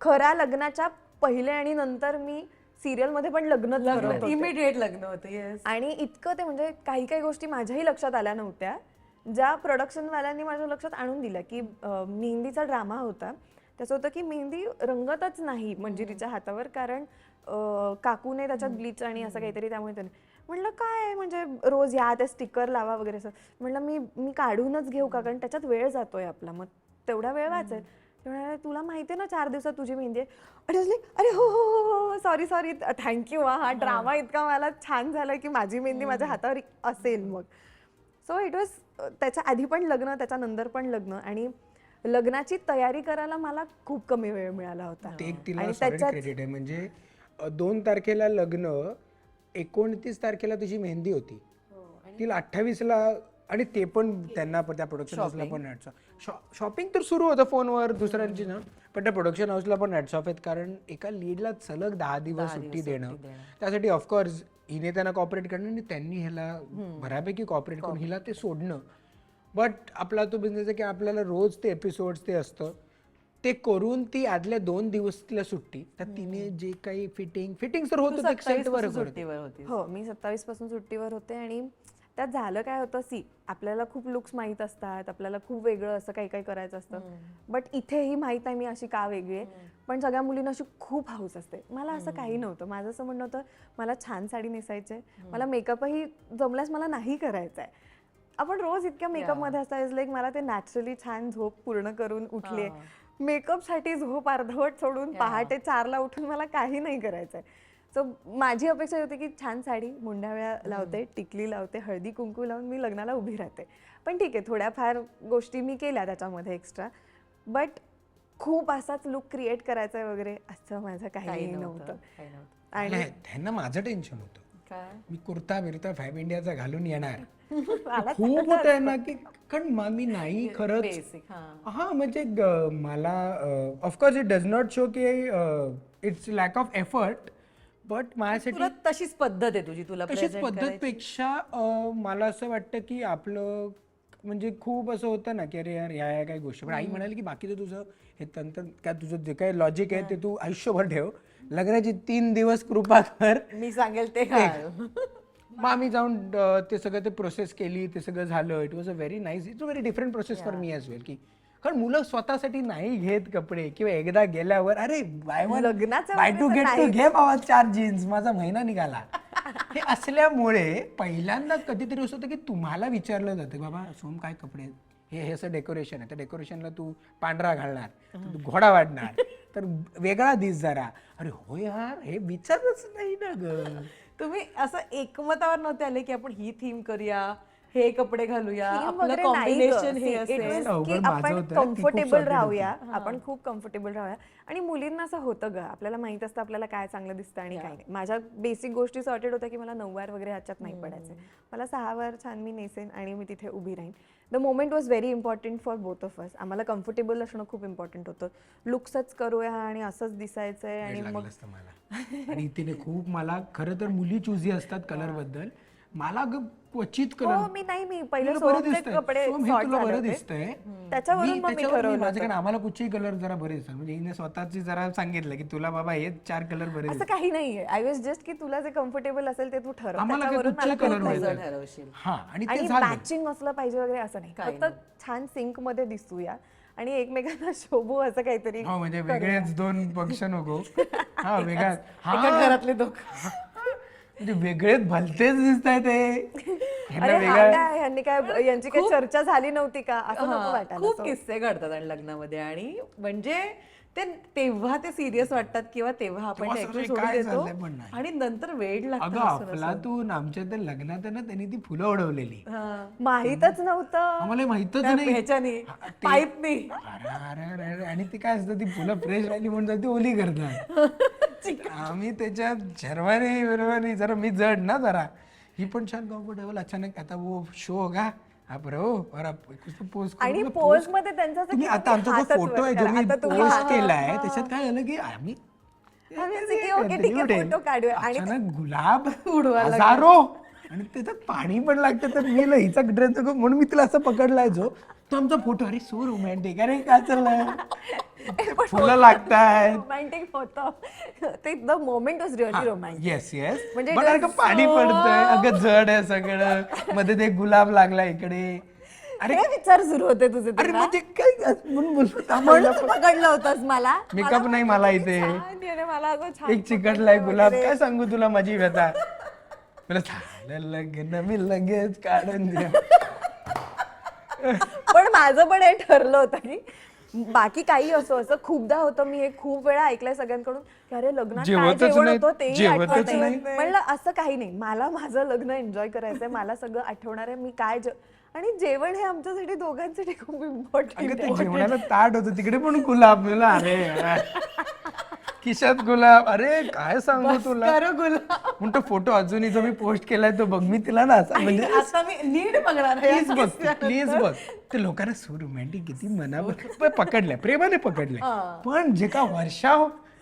खऱ्या लग्नाच्या पहिले आणि नंतर मी सिरियल मध्ये पण लग्न करत होते. इमिडिएट लग्न होतं. येस. आणि इतकं ते म्हणजे काही गोष्टी माझ्याही लक्षात आल्या नव्हत्या, ज्या प्रोडक्शन वाल्यांनी माझ्या लक्षात आणून दिल्या. की मेहंदीचा ड्रामा होता, त्याचं होतं की मेहंदी रंगतच नाही मंजिरीच्या हातावर, कारण काकूने त्याच्यात ब्लीच आणि असं काहीतरी, त्यामुळे म्हणलं काय म्हणजे रोज या त्या स्टिकर लावा वगैरे असं. म्हणलं मी काढूनच घेऊ का, कारण त्याच्यात वेळ जातोय आपला, मग तेवढा वेळ वाचेल. ते म्हणाले तुला माहिती आहे ना 4 दिवसात तुझी मेहंदी आहे. आणि असली अरे हो हो हो हो सॉरी सॉरी थँक्यू. हा ड्रामा इतका मला छान झाला की माझी मेहंदी माझ्या हातावर असेल. मग सो इट वॉज, त्याच्या आधी पण लग्न, त्याच्यानंतर पण लग्न, आणि लग्नाची तयारी करायला मला खूप कमी वेळ मिळाला होता. ते एक तिला सॉलिड क्रेडिट आहे. म्हणजे 2 तारखेला लग्न, 29 तारखेला तुझी मेहंदी होती, तिला 28ला, आणि ते पण त्यांना त्या प्रोडक्शन हाऊसला पण शॉपिंग तर सुरू होतं फोनवर दुसऱ्यांची ना, पण त्या प्रोडक्शन हाऊसला पण हॅट्स ऑफ आहेत, कारण एका लीडला सलग 10 दिवस सुट्टी देणं, त्यासाठी ऑफकोर्स हिने त्यांना कॉपरेट करणं आणि त्यांनी ह्याला बऱ्यापैकी कॉपरेट करून हिला ते सोडणं. बट आपला तो बिझनेस आहे की आपल्याला रोज ते एपिसोड्स ते असतं, ते करून ती आदल्या 2 दिवस तिला सुट्टी, तर तिने जे काही फिटिंग तर होत होतं सेटवर. सुट्टीवर होती. हो, मी 27 पासून सुट्टीवर होते. आणि त्यात झालं काय होतं, आपल्याला खूप लुक्स माहीत असतात, आपल्याला खूप वेगळं असं काही काही करायचं असतं, बट इथेही माहीत नाही मी अशी का वेगळी आहे. पण सगळ्या मुलींना अशी खूप हाऊस असते. मला असं काही नव्हतं. माझं असं म्हणणं होतं मला छान साडी नेसायची आहे, मला मेकअपही जमल्यास मला नाही करायचा आहे. आपण रोज इतक्या मेकअपमध्ये असता, लाईक मला ते नॅचरली छान झोप पूर्ण करून उठले, मेकअपसाठी झोप अर्धवट सोडून पहाटे 4ला उठून मला काही नाही करायचंय. सो माझी अपेक्षा होती की छान साडी, मुंडाव्या लावते, टिकली लावते, हळदी कुंकू लावून मी लग्नाला उभी राहते. पण ठीक आहे, थोड्याफार गोष्टी मी केल्या त्याच्यामध्ये एक्स्ट्रा, बट खूप असाच लुक क्रिएट करायचा वगैरे असं माझं काही नव्हतं. आणि त्यांना माझं टेन्शन होतं, मी कुर्ता बिरता फॅब इंडियाचा घालून येणार, खूप होत आहे ना, की कारण मी नाही खरंच. हा म्हणजे मला of course it does not show की it's lack of effort, but माझ्यासाठी तशीच पद्धत आहे तुझी, तुला तशीच पद्धतपेक्षा मला असं वाटतं की आपलं म्हणजे खूप असं होतं ना की अरे यार ह्या काही गोष्टी, पण आई म्हणाली की बाकीचं तुझं हे तंत्र काय, तुझं जे काही लॉजिक आहे ते तू आयुष्यभर ठेव, लग्नाची 3 दिवस कृपा कर, मी सांगेल ते. मग आम्ही जाऊन ते सगळं ते प्रोसेस केली, ते सगळं झालं. It was a very nice, it's a very different process for me as well. की कारण मुलं स्वतःसाठी नाही घेत कपडे, किंवा एकदा गेल्यावर अरे बाय टू गेट टू घे बाबा 4 जीन्स, माझा महिना निघाला. हे असल्यामुळे पहिल्यांदा कधीतरी असं होतं की तुम्हाला विचारलं जातं बाबा सोम काय कपडे आहेत, हे असं डेकोरेशन आहे, त्या डेकोरेशनला तू पांढरा घालणार, तू घोडा वाढणार, तर वेगळा दिस जरा. अरे हो यार, हे विचारच नाही ना ग. तुम्ही असं एकमतावर नव्हते आले की आपण ही थीम करूया, हे कपडे घालूया, आपलं कॉम्बिनेशन हे असेल, की आपण कम्फर्टेबल राहूया, आपण खूप कम्फर्टेबल राहूया. आणि मुलींना असं होतं ग, आपल्याला माहित असतं आपल्याला काय चांगलं दिसतं आणि काय नाही. माझ्या बेसिक गोष्टी सॉर्टेड होत्या की मला 9वार वगैरे ह्याच्यात नाही पडायचे, मला 6वार छान मी नेसेन आणि मी तिथे उभी राहीन. The moment was very important for both of us. आम्हाला कम्फर्टेबल असणं खूप इम्पॉर्टंट होतं. लुक्सच करूया आणि असंच दिसायचंय. आणि मग आणि तिने खूप मला खरं तर मुली चुजी असतात कलर बद्दल, मला क्वचित कलर मी पहिलं कपडे बरं दिसतंय त्याच्यावरून मग मी ठरवलं माझ्याकडे आम्हाला कुठचे कलर जरा बरे दिसतात. म्हणजे हिने स्वतःची जरा सांगितलं की तुला बाबा हे 4 कलर बरे असं काही नाहीये. आय वॉज जस्ट की तुला जे कम्फर्टेबल असेल ते तू ठरव, आम्हाला कुठचे कलर ठरवशील. हा, आणि मॅचिंग असलं पाहिजे वगैरे असं नाही, फक्त छान सिंक मध्ये दिसूया आणि एकमेकांना शोभू असं काहीतरी. हो, म्हणजे वेगळेच 2 पक्ष नको. हा वेगळा, एका घरातले दोघं म्हणजे वेगळेच भलतेच दिसत आहे ते. ह्यांनी काय यांची काही चर्चा झाली नव्हती का असं नको वाटायला. खूप किस्से घडतात आणि लग्नामध्ये, आणि म्हणजे ते तेव्हा ते सिरियस वाटतात किंवा तेव्हा आपण ते ऐकून सोडून देतो आणि नंतर वेळ अगं लागतो. अफलातून आमच्या त्या लग्नात आहे ना, त्यांनी ती फुलं उडवलेली, माहीतच नव्हतं आम्हाला माहितच नाही ह्याच्यानी पाईपनी. अरे आणि ती काय असतं, ती फुलं फ्रेश राहिली म्हणून ती ओली करतात. आम्ही त्याच्यात शर्वानी जरा मी जड ना जरा, ही पण छान कम्फर्टेबल. अचानक आता वो शो होगा आणि पोज मध्ये त्यांचा आता आमचा जो फोटो आहे जो मी पोस्ट केलाय त्याच्यात काय झालं की आम्ही फोटो काढूया आणि अचानक गुलाब हजारो आणि त्याच्यात पाणी पण लागतं. तर मी हिचा ड्रेस म्हणून मी तिला असं पकडलाय जो तो आमचा फोटो. अरे सो रोमॅन्टिक, अरे काय चाललंय, फुलं लागताय, रोमॅन्टिक होतं ते. The moment was really romantic. Yes yes. म्हणजे पाणी पडतंय, अगं जड आहे सगळं, मध्ये ते गुलाब लागला इकडे. अरे विचार सुरू होते तुझे. अरे म्हणजे काय म्हणून पकडलं होतंस मला. मेकअप नाही मला इथे, मला एक चिकटलाय गुलाब, काय सांगू तुला माझी व्यथा. आपलं लग्न मी लगेच काढून द्या. पण माझं पण हे ठरलं होतं की बाकी काही असो, असं खूपदा होतं, मी हे खूप वेळा ऐकलंय सगळ्यांकडून की अरे लग्नात काय जेवतच जेवण नाही, होतं तेही जेवतच आठवत नाही. नाही. म्हणलं असं काही नाही, मला माझं लग्न एन्जॉय करायचंय, मला सगळं आठवणार आहे, मी काय आणि जेवण हे आमच्यासाठी दोघांसाठी खूप अगं इम्पॉर्टंट ते जेवणाला ताट होतं तिकडे पण गुलाब मिळाला. अरे यार. खिशात गुलाब. अरे काय सांगू तुला. करो गुलाब. म्हणतो फोटो अजूनही जो मी पोस्ट केलाय तो बघ. मी तिला ना असं म्हणजे आता मी नीट बघणार आहे. प्लीज बघ, प्लीज बघ. ते लोकांना सो रोमॅन्टिक किती मनावर पकडलंय, प्रेमाने पकडलंय. पण जे का वर्षा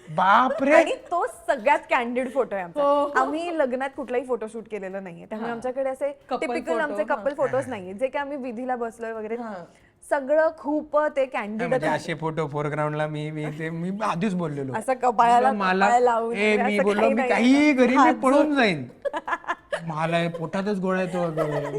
बापरे. आणि तो सगळ्यात कॅन्डिड फोटो आहे आमचा. आम्ही लग्नात कुठलाही फोटोशूट केलेलं नाहीये, त्यामुळे आमच्याकडे असे टिपिकल आमचे कपल फोटोज नाहीये, जे की आम्ही विधीला बसलोय वगैरे सगळं खूप ते कॅन्डिड. म्हणजे असे फोटो फोरग्राऊंडला मी आधीच बोललेलो असं कपाळाला मला कपाळ लावून ए वगैरे मी असं बोललो काही मी नाही. काही घरी मी पळून जाईन. मला हे पोटातच गोळा येतो.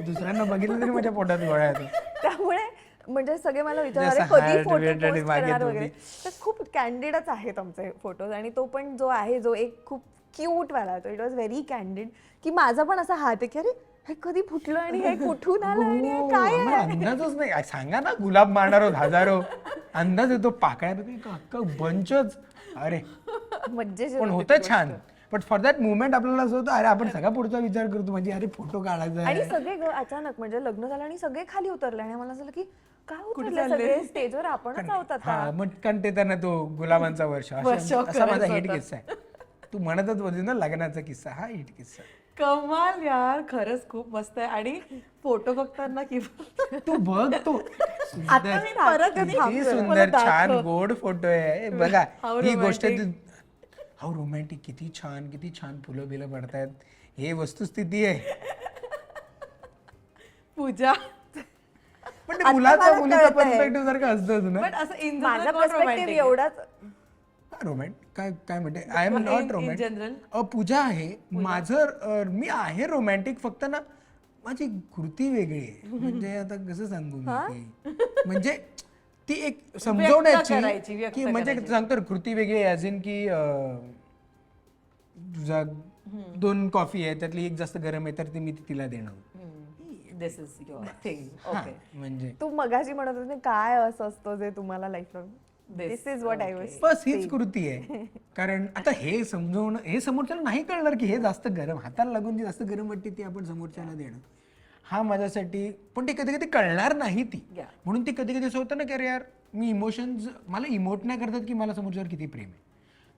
दुसऱ्यांना बघितलं तरी माझ्या पोटात गोळा येतो. त्यामुळे म्हणजे सगळे मला विचारणार जसं कधी heart फोटो rate आणि पोस्ट मागे करणार दोन्ही. वगैरे. तर खूप कॅन्डिडच आहेत आमचे फोटोज, आणि तो पण जो आहे जो एक खूप क्यूट वाला, तो इट वॉज व्हेरी कॅन्डिड, की माझा पण असा हात आहे की अरे हे कधी फुटलं आणि हे कुठून आलं आणि हे काय आहे? आम्हाला अंदाजच नाही. सांगा ना, गुलाब मारणार आहोत हजारो. अंदाज येतो पाकळ्या बंचच. अरे मज्जेशीर पण होती होतं ती छान. गोष्ट. बट फॉर दॅट मुवमेंट आपल्याला असं होतं अरे आपण सगळा पुढचा विचार करतो म्हणजे अरे फोटो काढायचा आणि आहे. सगळे अचानक म्हणजे लग्न झालं आणि सगळे खाली उतरले, आणि मला झालं की काय उतरले चालले? सगळे स्टेजवर, आपणच आहोत आता. हा मग कंटे त्यांना तो गुलाबांचा वर्ष असा माझा हिट किस्सा आहे. तू म्हणतच होती ना लग्नाचा किस्सा, हा हिट किस्सा. कमाल यार, खरंच खूप मस्त आहे. आणि फोटो बघताना किंवा तू बघ तो आता मी परत किती सुंदर छान गोड फोटो आहे बघा. ही गोष्ट हाऊ रोमॅन्टिक, किती छान फुलं बिलं पडतायत. हे वस्तुस्थिती आहे. पूजा. पण ते मुलाचा मुलीचा पर्स्पेक्टिव्ह सारखं असतं ना. पण असं इन माझा पर्स्पेक्टिव्ह एवढाच. रोमॅन्टिक काय म्हणते, I am not romantic. General Pooja आहे माझं. मी आहे रोमॅन्टिक, फक्त ना माझी कृती वेगळी आहे. म्हणजे आता कसं सांगू मी ते? म्हणजे ती एक करायची, समजवण्याची व्यक्त की म्हणजे सांगतो कृती वेगळी ॲज इन की तुझा 2 कॉफी आहे त्यातली एक जास्त गरम आहे तर ती मी तिला देणं. दिस इज युअर थिंग. हा, ओके. म्हणजे तू मगाशी म्हणत होती काय असं असतं जे तुम्हाला life this is what I was. बस हीच कृती आहे. कारण आता हे समजवणं, हे समोरच्याला नाही कळणार की हे जास्त गरम, हाताला लागून जी जास्त गरम वाटते ती आपण समोरच्याला देणं, हा माझ्यासाठी. पण ते कधी कधी कळणार नाही ती. म्हणून ते कधी कधी असं होतं ना की अरे यार मी इमोशन्स मला इमोट नाही करतात की मला समोरच्यावर किती प्रेम आहे.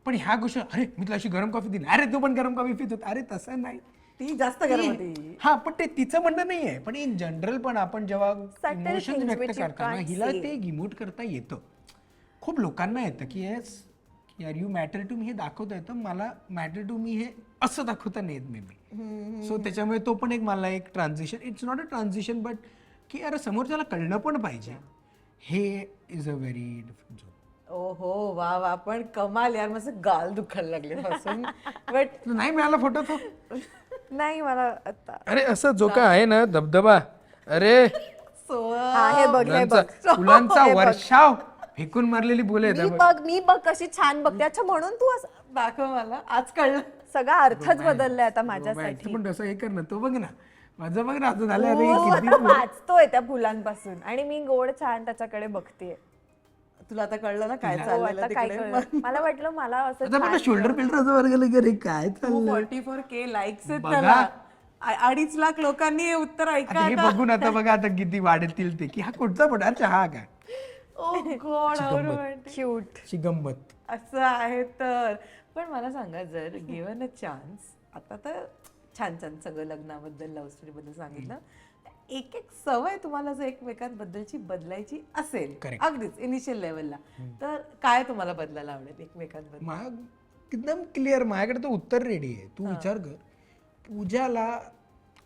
पण ह्या गोष्टी अरे मी तुला अशी गरम कॉफी दिली, अरे तू पण गरम कॉफी पित होता, अरे तसं नाही. ती जास्त गरम होती. हा पण ते तिचं म्हणणं नाहीये. पण इन जनरल पण आपण जेव्हा Subtle इमोशन्स things व्यक्त which you करताना can't हिला say. ते इमोट करता येतं. खूप लोकांना येतं की येस यार यू मॅटर टू मी हे दाखवता येतं, मला मॅटर टू मी हे असं दाखवता नाही येत मे बी. सो त्याच्यामुळे तो पण एक मला एक transition, it's not a transition but की अरे समोरच्याला कळलं पण पाहिजे. हे is a very different zone. ओहो वा वा, पण कमाल यार, मस्त गाल दुखायला लागले पासून. बट नाही मिळाला फोटो तो. नाही मला आता अरे असं जो का आहे ना धबधबा, अरे हा हे बघ हे बघ फुलांचा वर्षाव फेकून मारलेली बोले मी बघ कशी छान बघते. अच्छा म्हणून तू असं दाखव मला, आज कळलं. सगळा अर्थच बदललाय आता माझ्यासाठी. पण तसं हे कर ना, तो बघ ना माझं बघ ना असं झालं. अरे तो किती आता वाचतोय त्या फुलांपासून आणि मी गोड छान त्याच्याकडे बघतेय. तुला आता कळलं ना काय हो, चाललेलं आता काय तिकडे. कळलं. मला वाटलं मला असं आता मला शोल्डर बिल्डर असं वर गेलं की अरे काय चाललं. 44K लाईक्स आहेत बघा. त्याला. 2.5 लाख लोकांनी हे उत्तर ऐका. आता हे बघून आता बघा आता किती वाढतील ते की हा कुठचा फोटो, अच्छा हा काय ओ गॉड, हाऊ रोमॅन्टिक. क्यूट. शिगंमत. असं आहे तर. पण मला सांगा, जर गिव्हन अ चान्स, आता तर छान छान सगळं लग्नाबद्दल, लव्ह स्टोरी बद्दल सांगितलं, एक एक सवय तुम्हाला जर एकमेकांबद्दलची बदलायची असेल, Correct. अगदीच इनिशियल लेवलला, तर काय तुम्हाला बदलायला आवडेल एकमेकांबद्दल? एकदम क्लिअर माझ्याकडे तर उत्तर रेडी आहे. तू विचार कर, पूजाला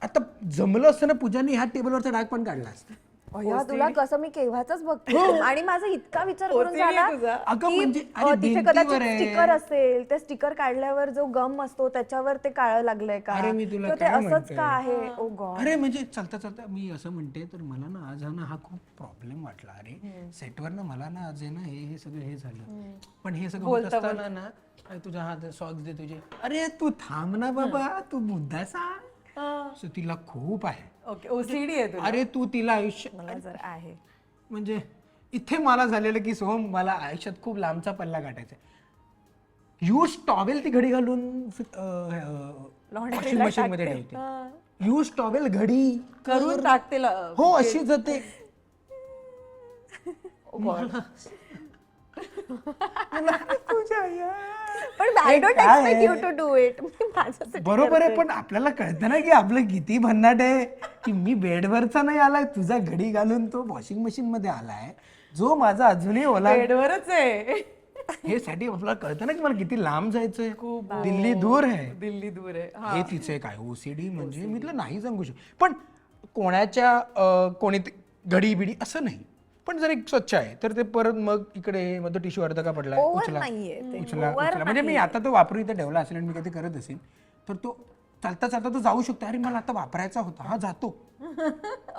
आता जमलं असतं ना, पूजाने ह्या टेबलवरचा डाग पण काढला असता. अय्या, तुला कसं मी केव्हाच बघते आणि माझा इतका विचार करून OCD झाला आहे तुझा. अगं की, म्हणजे अरे तिथे भिंतीवर कदाचित आहे. स्टिकर असेल, ते स्टिकर काढल्यावर जो गम असतो त्याच्यावर ते काळं लागलंय का, अरे मी तुला किंवा ते काय असंच म्हणतोय? का आहे. ओ गॉड. अरे म्हणजे चालता चालता मी असं म्हणते तर मला ना आज ना हा खूप प्रॉब्लेम वाटला. अरे सेटवर ना मला ना आज आहे ना हे सगळं हे झालं. पण हे सगळं होत असताना ना अरे तुझ्या हात सॉक्स दे तुझे. अरे तू थांब ना बाबा, तू मुद्दा सांग. So तिला खूप आहे. ओके ओसीडी आहे तुला. अरे तू तिला आयुष्य मला जर आहे म्हणजे इथे मला झालेलं की सोहम मला आयुष्यात खूप लांबचा पल्ला गाठायचा यूज टॉवेल ती घडी घालून वॉशिंग मशीन मध्ये ठेवते. यूज टॉवेल घडी करून टाकते हो अशी जाते. पण I don't expect you to do it. बरोबर आहे पण आपल्याला कळतं ना की आपलं किती भन्नाट आहे की मी बेडवरचा नाही आलाय तुझा घडी घालून तो वॉशिंग मशीन मध्ये आलाय जो माझा अजूनही ओला बेडवरच आहे. हे साठी आपल्याला कळतं ना की मला किती लांब जायचंय. खूप दिल्ली दूर आहे. दिल्ली दूर आहे. हे तिचे काय ओसीडी म्हणजे मी तुला नाही सांगू शकत पण कोणाच्या कोणी घडी बिडी असं नाही पण जर एक स्वच्छ आहे तर ते परत मग इकडे मग तो टिश्यू अर्ध का पडलाय Over उचला नाहीये ते. उचला उचला म्हणजे मी आता तो वापरू इथे ठेवला असेल आणि मी कधी करत असेल तर तो चालता चालता तो जाऊ शकतो अरे मला आता वापरायचा होता हा जातो.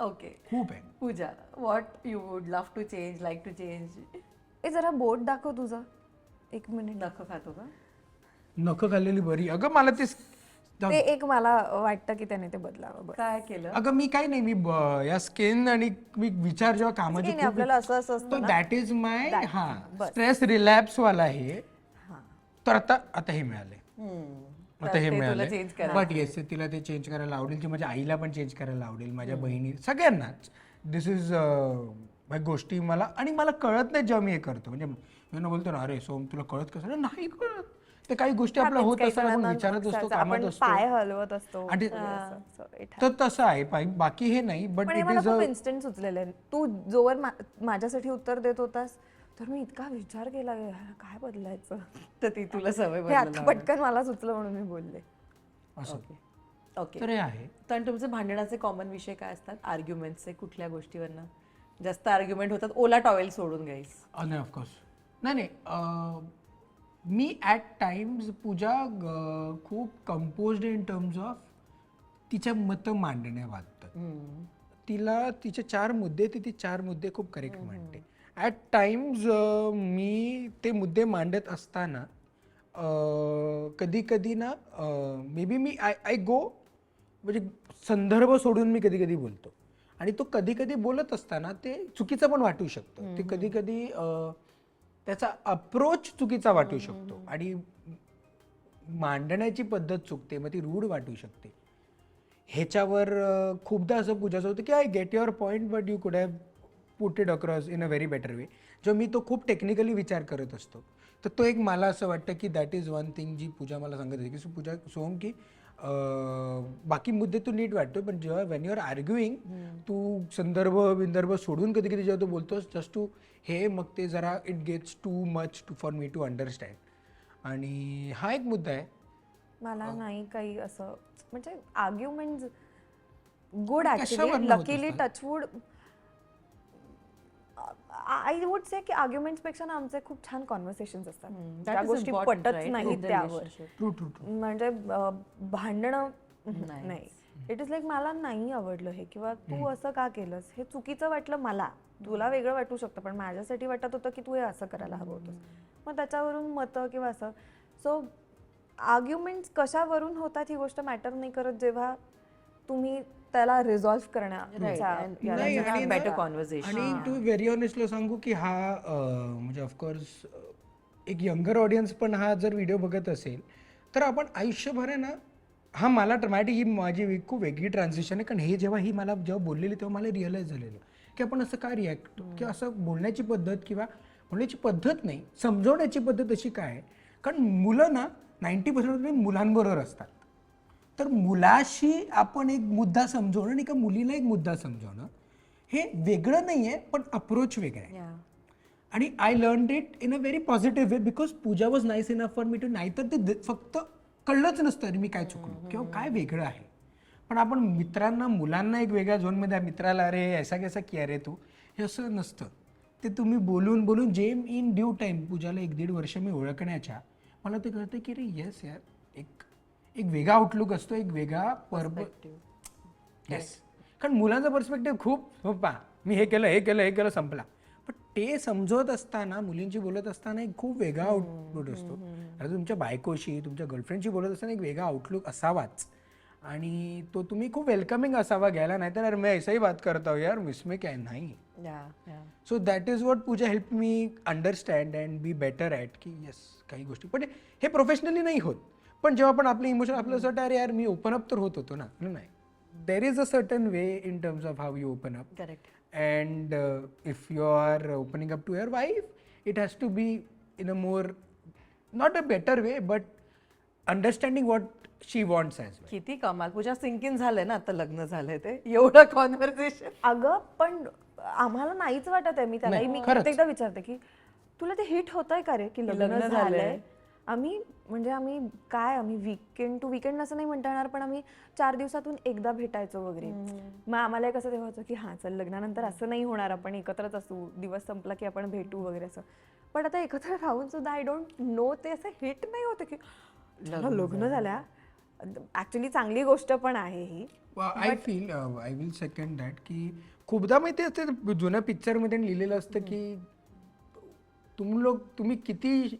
ओके खूप आहे. Pooja what you would love to change like to change. ए जरा बोट दाखव तुझं 1 मिनिट. नख खातो का? नखं खाल्लेली बरी अगं मला ते ते एक मला वाटतं की त्याने ते बदलावं. बस. काय केलं? अगं मी काही नाही मी या स्किन आणि मी विचार जेव्हा कामाचे नाही, आपल्याला असं असं असतं ना. दॅट इज माय हा स्ट्रेस रिलॅप्स वाला आहे तर आता हे मिळाले आता हे मिळाले चेंज करा. बट येस तिला ते चेंज करायला आवडेल की माझ्या आईला पण चेंज करायला आवडेल माझ्या बहिणी सगळ्यांनाच दिस इज गोष्टी मला आणि मला कळत नाही जेव्हा मी हे करतो म्हणजे मी बोलतो ना अरे सोम तुला कळत कसं नाही कळत ते काही गोष्टी आपल्या होत असतात आपण विचारत असतो कामात आपण असतो पाय हलवत असतो. आणि असं it तर तसं आहे बाकी हे नाही बट पण हे इट मला इज खूप इन्स्टंट सुचलेलं आहे. तू जोवर माझ्यासाठी उत्तर देत होतास तर मी इतका विचार केला "यार, काय बदलायचं." तर ती तुला सवय हे आता पटकन मला सुचलं म्हणून मी बोलले. असं ओके. तर हे आहे. तर तुमचे भांडणाचे कॉमन विषय काय असतात? आर्ग्युमेंटचे कुठल्या गोष्टीवरनं जास्त आर्ग्युमेंट होतात? ओला टॉवेल सोडून गाईस. नाही ऑफकोर्स नाही मी ॲट टाइम्स पूजा खूप कंपोज्ड इन टर्म्स ऑफ तिच्या मतं मांडण्या वागतात. तिला तिचे 4 मुद्दे ती 4 मुद्दे खूप करेक्ट मांडते. ॲट टाइम्स मी ते मुद्दे मांडत असताना कधी कधी ना मे बी मी आय गो म्हणजे संदर्भ सोडून मी कधी कधी बोलतो आणि तो कधी कधी बोलत असताना ते चुकीचं पण वाटू शकतं. ते कधी कधी त्याचा अप्रोच चुकीचा वाटू शकतो आणि मांडण्याची पद्धत चुकते मग ती रूढ वाटू शकते. ह्याच्यावर खूपदा असं पूजाचं होतं की I get your point but you could have put it across in a very better way. जो मी तो खूप टेक्निकली विचार करत असतो तर तो एक मला असं वाटतं की दॅट इज वन थिंग जी पूजा मला सांगत होती की पूजा सोहम की बाकी मुद्दे तू नीट वाटतो पण जेव्हा वेन यू आर आर्ग्युईंग तू संदर्भ सोडून कधी कधी जेव्हा तू बोलतोस जस्ट टू हे मग ते जरा it gets too much for me to understand. आणि हा एक मुद्दा आहे. मला नाही काही असं म्हणजे आर्ग्युमेंट गुड कशावरनं ऍक्च्युली होत लकीली असतात? टचवूड आय वुड से की आर्ग्युमेंट्स पेक्षा ना आमचे खूप छान कॉन्व्हर्सेशन्स असतात. त्या is गोष्टी important, पटत right, नाहीत in the त्यावर relationship. ट्रू ट्रू ट्रू म्हणजे भांडणं नाही. इट इज लाईक मला नाही आवडलं हे किंवा तू असं का केलंस हे चुकीचं वाटलं मला. तुला वेगळं वाटू शकतं पण माझ्यासाठी वाटत होतं की तू हे असं करायला हवं होतंस. मग त्याच्यावरून मतं किंवा असं सो आर्ग्युमेंट्स कशावरून होतात ही गोष्ट मॅटर नाही करत जेव्हा तुम्ही त्याला रिझॉल्व्ह नाही, आणि बेटर ना- कॉन्व्हर्सेशन. आणि टू व्हेरी ऑनेस्टली सांगू की हा म्हणजे ऑफकोर्स एक यंगर ऑडियन्स पण हा जर व्हिडिओ बघत असेल तर आपण आयुष्यभर आहे ना हा मला माझी ही माझी खूप वेगळी ट्रान्झिशन आहे कारण हे जेव्हा ही मला जेव्हा बोललेली तेव्हा मला रिअलाईज झालेलं की आपण असं काय रिॲक्ट किंवा असं बोलण्याची पद्धत किंवा बोलण्याची पद्धत नाही समजवण्याची पद्धत अशी काय आहे कारण मुलं ना 90% मुलांबरोबर असतात. तर मुलाशी आपण एक मुद्दा समजवणं आणि एका मुलीला एक मुद्दा समजवणं हे वेगळं नाही आहे पण अप्रोच वेगळा आहे. आणि I learn it in a very positive way because Pooja was nice enough for me to नाही तर ते फक्त कळलंच नसतं अरे मी काय चुकलो किंवा काय वेगळं आहे. पण आपण मित्रांना मुलांना एक वेगळ्या झोनमध्ये मित्राला अरे ऐसा कैसा किया रे तू हे असं नसतं. ते तुम्ही बोलून बोलून जे इन ड्यू टाईम पूजाला 1-1.5 वर्ष मी ओळखण्याच्या मला ते कळतं की रे येस यार एक वेगळा आउटलुक असतो एक वेगळा येस कारण मुलांचा पर्स्पेक्टिव्ह खूप पा मी हे केलं संपला. पण ते समजवत असताना मुलींची बोलत असताना एक खूप वेगळा आउटलुक असतो. आता तुमच्या बायकोशी तुमच्या गर्लफ्रेंडशी बोलत असताना एक वेगळा आउटलुक असावाच. आणि तो तुम्ही खूप वेलकमिंग असावा घ्यायला, नाही तर मैं ऐसा ही बात करता हूँ यार, इसमें क्या है, नाही. So that is what Pooja help me understand and be better at की येस काही गोष्टी. पण हे प्रोफेशनली नाही होत, पण जेव्हा पण आपले इमोशन आपलं असं वाटतं अरे यार मी ओपन अप तर होत होतो ना. नाही, there is a certain way in terms of how you open up. Correct. And if you are opening up to your wife, it has to be in a more, not a better way, but understanding what she wants as well. किती कमाल. पूजा sink in झालंय ना आता लग्न झालंय ते एवढं conversation. अगं पण आम्हाला नाहीच वाटत आहे. मी त्याला नाही, मी खरंच. कित्येकदा विचारते की तुला ते हिट होतंय का रे की लग्न लग्न झालंय. झालंय. आम्ही आम्ही वीकेंड टू वीकेंड असं नाही म्हणता येणार, पण आम्ही 4 दिवसातून एकदा भेटायचो वगैरे. मग आम्हाला कसं तेव्हा होतं की हां चल लग्नानंतर असं नाही होणार, आपण एकत्रच असू, दिवस संपला की आपण भेटू वगैरे असं. पण आता एकत्र राहून सुद्धा आय डोंट नो ते असं हिट नाही होतं की लग्न झाल्या. ऍक्च्युली चांगली गोष्ट पण आहे ही. I feel I will second that की खूपदा माहिती असते जुन्या पिक्चरमध्ये लिहिलेलं असतं की तुम्ही किती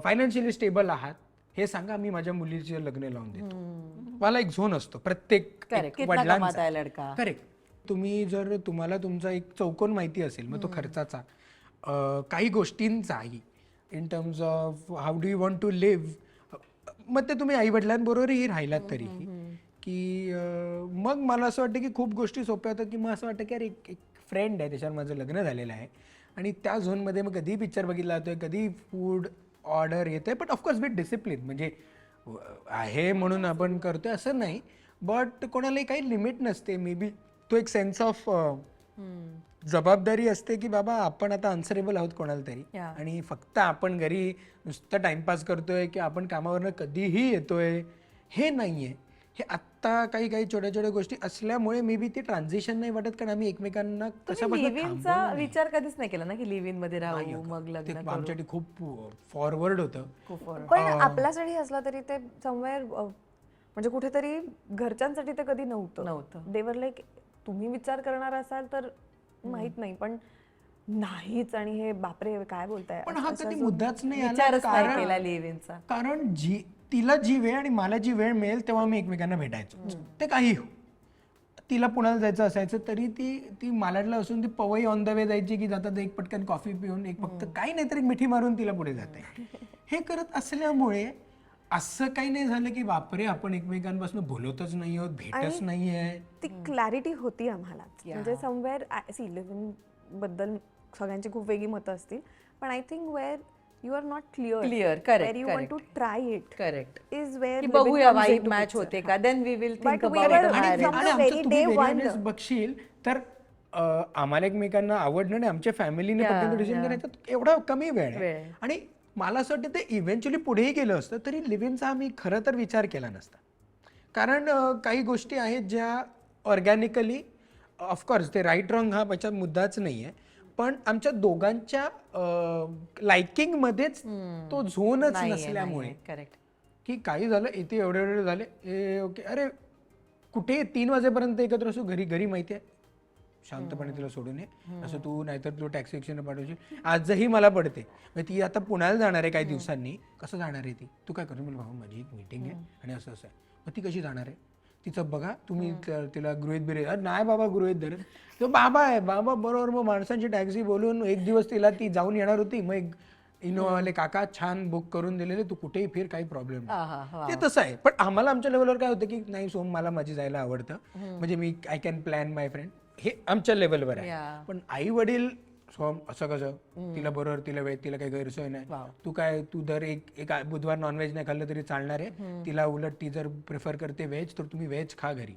फायनान्शियली स्टेबल आहात हे सांगा, मी माझ्या मुलीचे लग्न लावून देतो. मला एक झोन असतो प्रत्येक वडिलांचा. लडका. करेक्ट. तुम्हाला तुमचा एक चौकोन माहिती असेल, मग तो खर्चाचा, काही गोष्टींचाही, in terms of how do you want to live, मग ते तुम्ही आई वडिलांबरोबरही राहिलात तरीही की मग मला असं वाटतं की खूप गोष्टी सोप्या होतात. की मग असं वाटतं की अरे एक फ्रेंड आहे, त्याच्यावर माझं लग्न झालेलं आहे आणि त्या झोनमध्ये मग कधी पिक्चर बघितला जातोय, कधी फूड ऑर्डर येते, बट ऑफकोर्स विथ डिसिप्लिन. म्हणजे आहे म्हणून आपण करतोय असं नाही, बट कोणालाही काही लिमिट नसते. मे बी तो एक सेन्स ऑफ जबाबदारी असते की बाबा आपण आता आन्सरेबल आहोत कोणाला तरी, आणि फक्त आपण घरी नुसतं टाइमपास करतोय की आपण कामावरनं कधीही येतोय हे नाहीये. हे आत्ता काही छोट्या छोट्या गोष्टी असल्यामुळे मे बी ती ट्रान्झिशन नाही वाटत, कारण आम्ही एकमेकांना लिव्ह इनचा विचार कधीच नाही केला ना की लिव्ह इन मध्ये राहू मग लग्न करू. आमच्यासाठी खूप फॉरवर्ड होतं. पण आपल्यासाठी असलं तरी ते समवेअर म्हणजे कुठेतरी घरच्यांसाठी ते कधी नव्हतं. देवर लाईक तुम्ही विचार करणार असाल तर माहित नाही, पण नाहीच. आणि हे बापरे काय बोलताय. पण हा कधी मुद्दाच नाही आला, विचारच नाही केला लिव्ह इनचा. कारण तिला जी वेळ आणि मला जी वेळ मिळेल तेव्हा मी एकमेकांना भेटायचो. ते काही हो, तिला पुण्याला जायचं असायचं तरी ती मालाडला असून ती पवई ऑन द वे जायची की जातात एक पटकन कॉफी पिऊन एक फक्त काही नाही तर एक मिठी मारून तिला पुढे जाते. हे करत असल्यामुळे असं काही नाही झालं की बापरे आपण एकमेकांपासून बोलतच नाही आहोत, भेटच नाहीये. ती क्लॅरिटी होती आम्हाला. म्हणजे समवेअर सी लिव्ह इन बद्दल सगळ्यांची खूप वेगळी मतं असतील, पण I think where you are not clear correct you want to try it correct is where बघूया वाईब मॅच होते का, then we will think But we about were- it. आणि आणि the आमचं very तुम्ही day very one. honest बघशील तर आम्हाला एकमेकांना आवडणं आणि आमच्या फॅमिलीने पटकन डिसिजन करायचं एवढा कमी वेळ आहे. आणि मला असं वाटतं ते इव्हेंच्युअली पुढेही गेलं असतं तरी लिव्हिनचा आम्ही खरं तर विचार केला नसता. कारण काही गोष्टी आहेत ज्या ऑर्गॅनिकली, ऑफकोर्स ते राईट रॉंग हा त्याचा मुद्दाच नाही आहे, पण आमच्या दोघांच्या लाइकिंगमध्येच तो झोनच नसल्यामुळे करेक्ट की काही झालं इथे एवढे झाले ए ओके, अरे कुठे 3 वाजेपर्यंत एकत्र असू, घरी माहिती आहे शांतपणे तिला सोडून ये, असं तू नाहीतर तू टॅक्सी रिक्षाने पाठवशील. आजही मला पडते, म्हणजे ती आता पुण्याला जाणार आहे काही दिवसांनी, कसं जाणार आहे ती, तू काय करू, मला भाऊ माझी एक मीटिंग आहे आणि असं आहे, मग ती कशी जाणार आहे, तिचं बघा तुम्ही तिला गृहीत बिरे, नाही बाबा गृहीत धरत, तो बाबा आहे बाबा बरोबर. मग माणसांची टॅक्सी बोलून एक दिवस तिला ती जाऊन येणार होती, मग एक इनोवाले काका छान बुक करून दिलेले, तू कुठेही फिर काही प्रॉब्लेम नाही. ते तसं आहे. पण आम्हाला आमच्या लेवलवर काय होतं की नाही सोम मला माझी जायला आवडतं, म्हणजे मी I can plan my friend, हे आमच्या लेवलवर आहे. पण आई वडील सोम असं कसं, तिला बरोबर तिला वेळ, तिला काही गैरसोय नाही, तू दर एक बुधवार नॉनव्हेज नाही खाल्लं तरी चालणार आहे, तिला उलट ती जर प्रिफर करते व्हेज तर तुम्ही व्हेज खा घरी.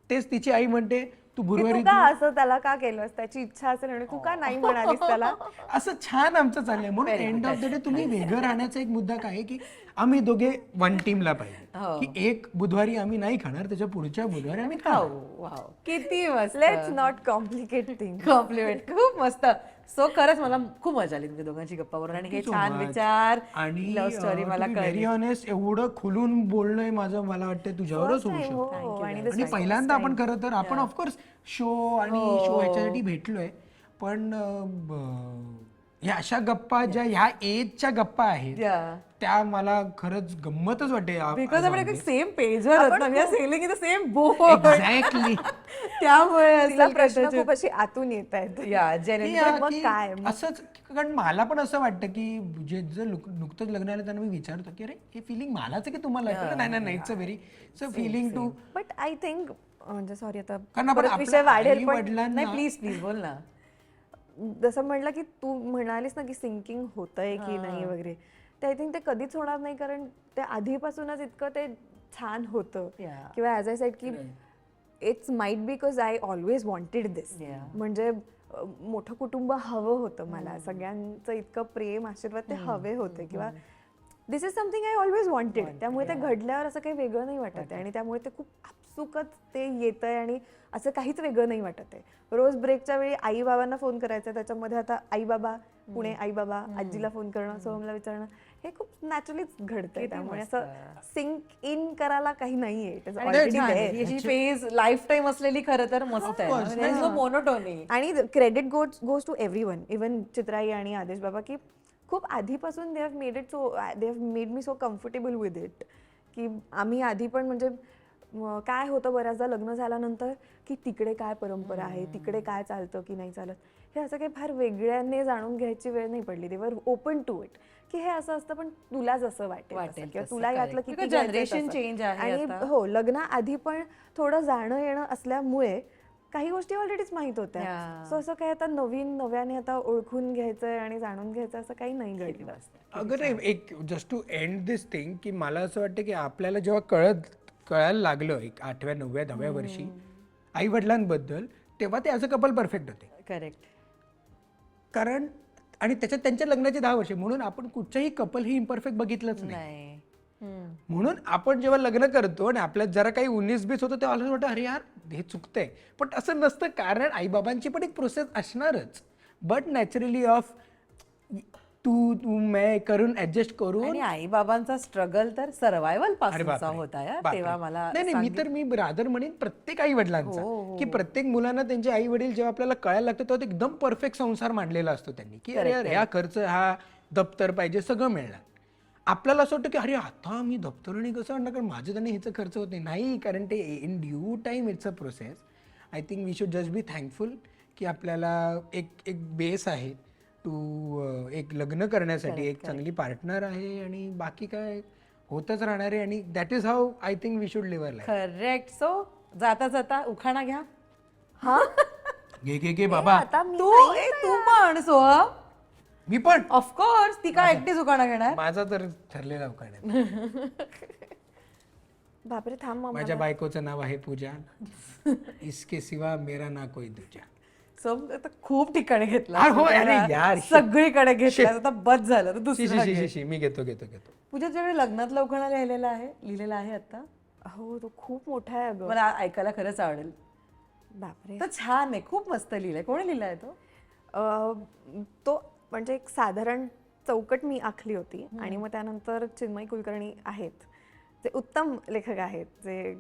तेच तिची आई म्हणते तू गुरुवारी का असं त्याला का केलंस, त्याची इच्छा असेल आणि तू का नाही म्हणालीस त्याला. असं छान आमचं चाललंय. म्हणून एंड ऑफ द डे तुम्ही वेगळं राहण्याचा एक मुद्दा काय आहे की आम्ही दोघे वन टीमला पाहिजे की एक बुधवारी आम्ही नाही खाणार, त्याच्या पुढच्या बुधवारी आम्ही खाऊ. वाव किती मस्त. Let's not complicate thing. Compliment खूप मस्त. सो खरंच मला खूप मजा आली तुमच्या दोघांची गप्पा करून आणि हे छान विचार आणि लव्ह स्टोरी मला व्हेरी ऑनेस्ट एवढं खुलून बोलणं माझं मला वाटतं तुझ्यावरच होऊ शकतं. आणि पहिल्यांदा आपण खरं तर आपण ऑफकोर्स शो आणि शो ह्याच्यासाठी भेटलोय, पण ह्या अशा गप्पा ज्या ह्या एजच्या गप्पा आहेत त्या मला खरंच गंमतच वाटते. बिकॉज आपण सेम पेजवर आहोत ना, we are sailing in the same boat. Exactly. त्यामुळे तिला असेल प्रश्न कदाचित. खूप अशी आतून येत आहेत. जेन्युइनली मग काय? असंच कारण मला पण असं वाटतं की जे जर नुकतंच लग्न आलं त्यांना मी विचारतो की अरे हे फिलिंग मलाच आहे की तुम्हाला आहे? नाही नाही it's a very feeling too. But I think म्हणजे सॉरी आता कारण आपण परत विषय आपल्या वाढेल, पण आई-वडिलांना- नाही प्लीज प्लीज बोल ना. जसं म्हटलं की तू म्हणालीस ना की सिंकिंग होतंय की नाही वगैरे, ते आय थिंक ते कधीच होणार नाही, कारण ते आधीपासूनच इतकं ते छान होतं. किंवा ॲज आय सेड की it's might because I always wanted this. म्हणजे मोठं कुटुंब हवं होतं मला, सगळ्यांचं इतकं प्रेम आशीर्वाद ते हवे होते, किंवा this is something I always wanted. त्यामुळे ते घडल्यावर असं काही वेगळं नाही वाटत आहे, आणि त्यामुळे ते खूप आपसुकच ते येतंय आणि असं काहीच वेगळं नाही वाटत आहे. रोज ब्रेकच्या वेळी आई बाबांना फोन करायचा, त्याच्यामध्ये आता आई बाबा पुणे, आई बाबा आजीला फोन करणं, सोहमला विचारणं, हे खूप नॅचरलीच घडतंय. त्यामुळे असं सिंक इन करायला काही नाहीये. It is already there. ही फेज लाईफ टाईम असलेली खरं तर मस्त आहे. मोनोटोनी. आणि credit goes to everyone, even Chitrai आणि आदेश बाबा, की खूप आधीपासून they have made me so comfortable with it, की आम्ही आधी पण म्हणजे काय होतं बऱ्याचदा लग्न झाल्यानंतर की तिकडे काय परंपरा आहे, तिकडे काय चालतं की नाही चालत, हे असं काही फार वेगळ्याने जाणून घ्यायची वेळ नाही पडली. दे वर ओपन टू इट, की हे असं असतं पण तुला जसं वाटेल किंवा तुला यातलं किती जनरेशन चेंज आहे. आणि हो, लग्न आधी पण थोडं जाणं येणं असल्यामुळे काही गोष्टी ऑलरेडीच माहित होत्या. सो असं काय आता नव्याने आता ओळखून घ्यायचंय आणि जाणून घ्यायचं असं काही नाही घडलं. अगं नाही, एक just to end this thing, की मला असं वाटतं की आपल्याला जेव्हा कळायला लागलं एक 8व्या 9व्या 10व्या वर्षी आई वडिलांबद्दल, तेव्हा ते ॲज अ कपल परफेक्ट होते. करेक्ट. कारण आणि त्याच्यात त्यांच्या लग्नाचे 10 वर्ष, म्हणून आपण कुठच्याही कपल ही इम्परफेक्ट बघितलंच नाही. म्हणून आपण जेव्हा लग्न करतो आणि आपल्यात जरा काही 19-20 होतं तेव्हा असं वाटतं अरे यार हे चुकतंय, पण असं नसतं. कारण आईबाबांची पण एक प्रोसेस असणारच, बट नॅचरली ऑफ तू मैं करून ऍडजस्ट करून. आणि आई बाबांचा स्ट्रगल तर सर्व्हायव्हल पासूनचा होता यार. तेव्हा मला मी रादर म्हणेन प्रत्येक आई वडिलांचा, की प्रत्येक मुलांना त्यांचे आई वडील जेव्हा आपल्याला कळायला लागतं तेव्हा एकदम परफेक्ट संसार मांडलेला असतो त्यांनी, की अरे यार ह्या खर्च, हा दप्तर पाहिजे, सगळं मिळणार. आपल्याला असं वाटतं की अरे आता मी दप्तराने कसं आणणार, कारण माझं त्यांनी ह्याचं खर्च होत नाही. कारण ते in due time it's a process. I think we should just be thankful की आपल्याला एक बेस आहे टू एक लग्न करण्यासाठी, एक चांगली पार्टनर आहे, आणि बाकी काय होतच राहणार आहे. आणि that is how I think we should live a life. Correct. So जाता जाता उखाणा घ्या. हा घे बाबा. आता तू पण सोहम. मी पण ऑफकोर्स. ती काय एकटीच उखाणा घेणार? माझा तर ठरलेला उखाण आहे. बापरे, थांब मग. माझ्या बायकोचं नाव आहे पूजा, इसके सिवा मेरा ना कोई दूजा. सो आता खूप ठिकाणी घेतला. हो, अरे यार. सगळीकडे घेतला. आता बस झालं. तर दुसरं मी घेतो. पूजा तुझ्याकडे लग्नातला उखाणा लिहिलेला आहे आता? हो, तो खूप मोठा आहे अगं. मला ऐकायला खरंच आवडेल. बापरे, तर छान आहे, खूप मस्त लिहिलंय. कोणी लिहिलाय तो? तो म्हणजे एक साधारण चौकट मी आखली होती, आणि मग त्यानंतर चिन्मय कुलकर्णी आहेत, ते उत्तम लेखक आहेत, जे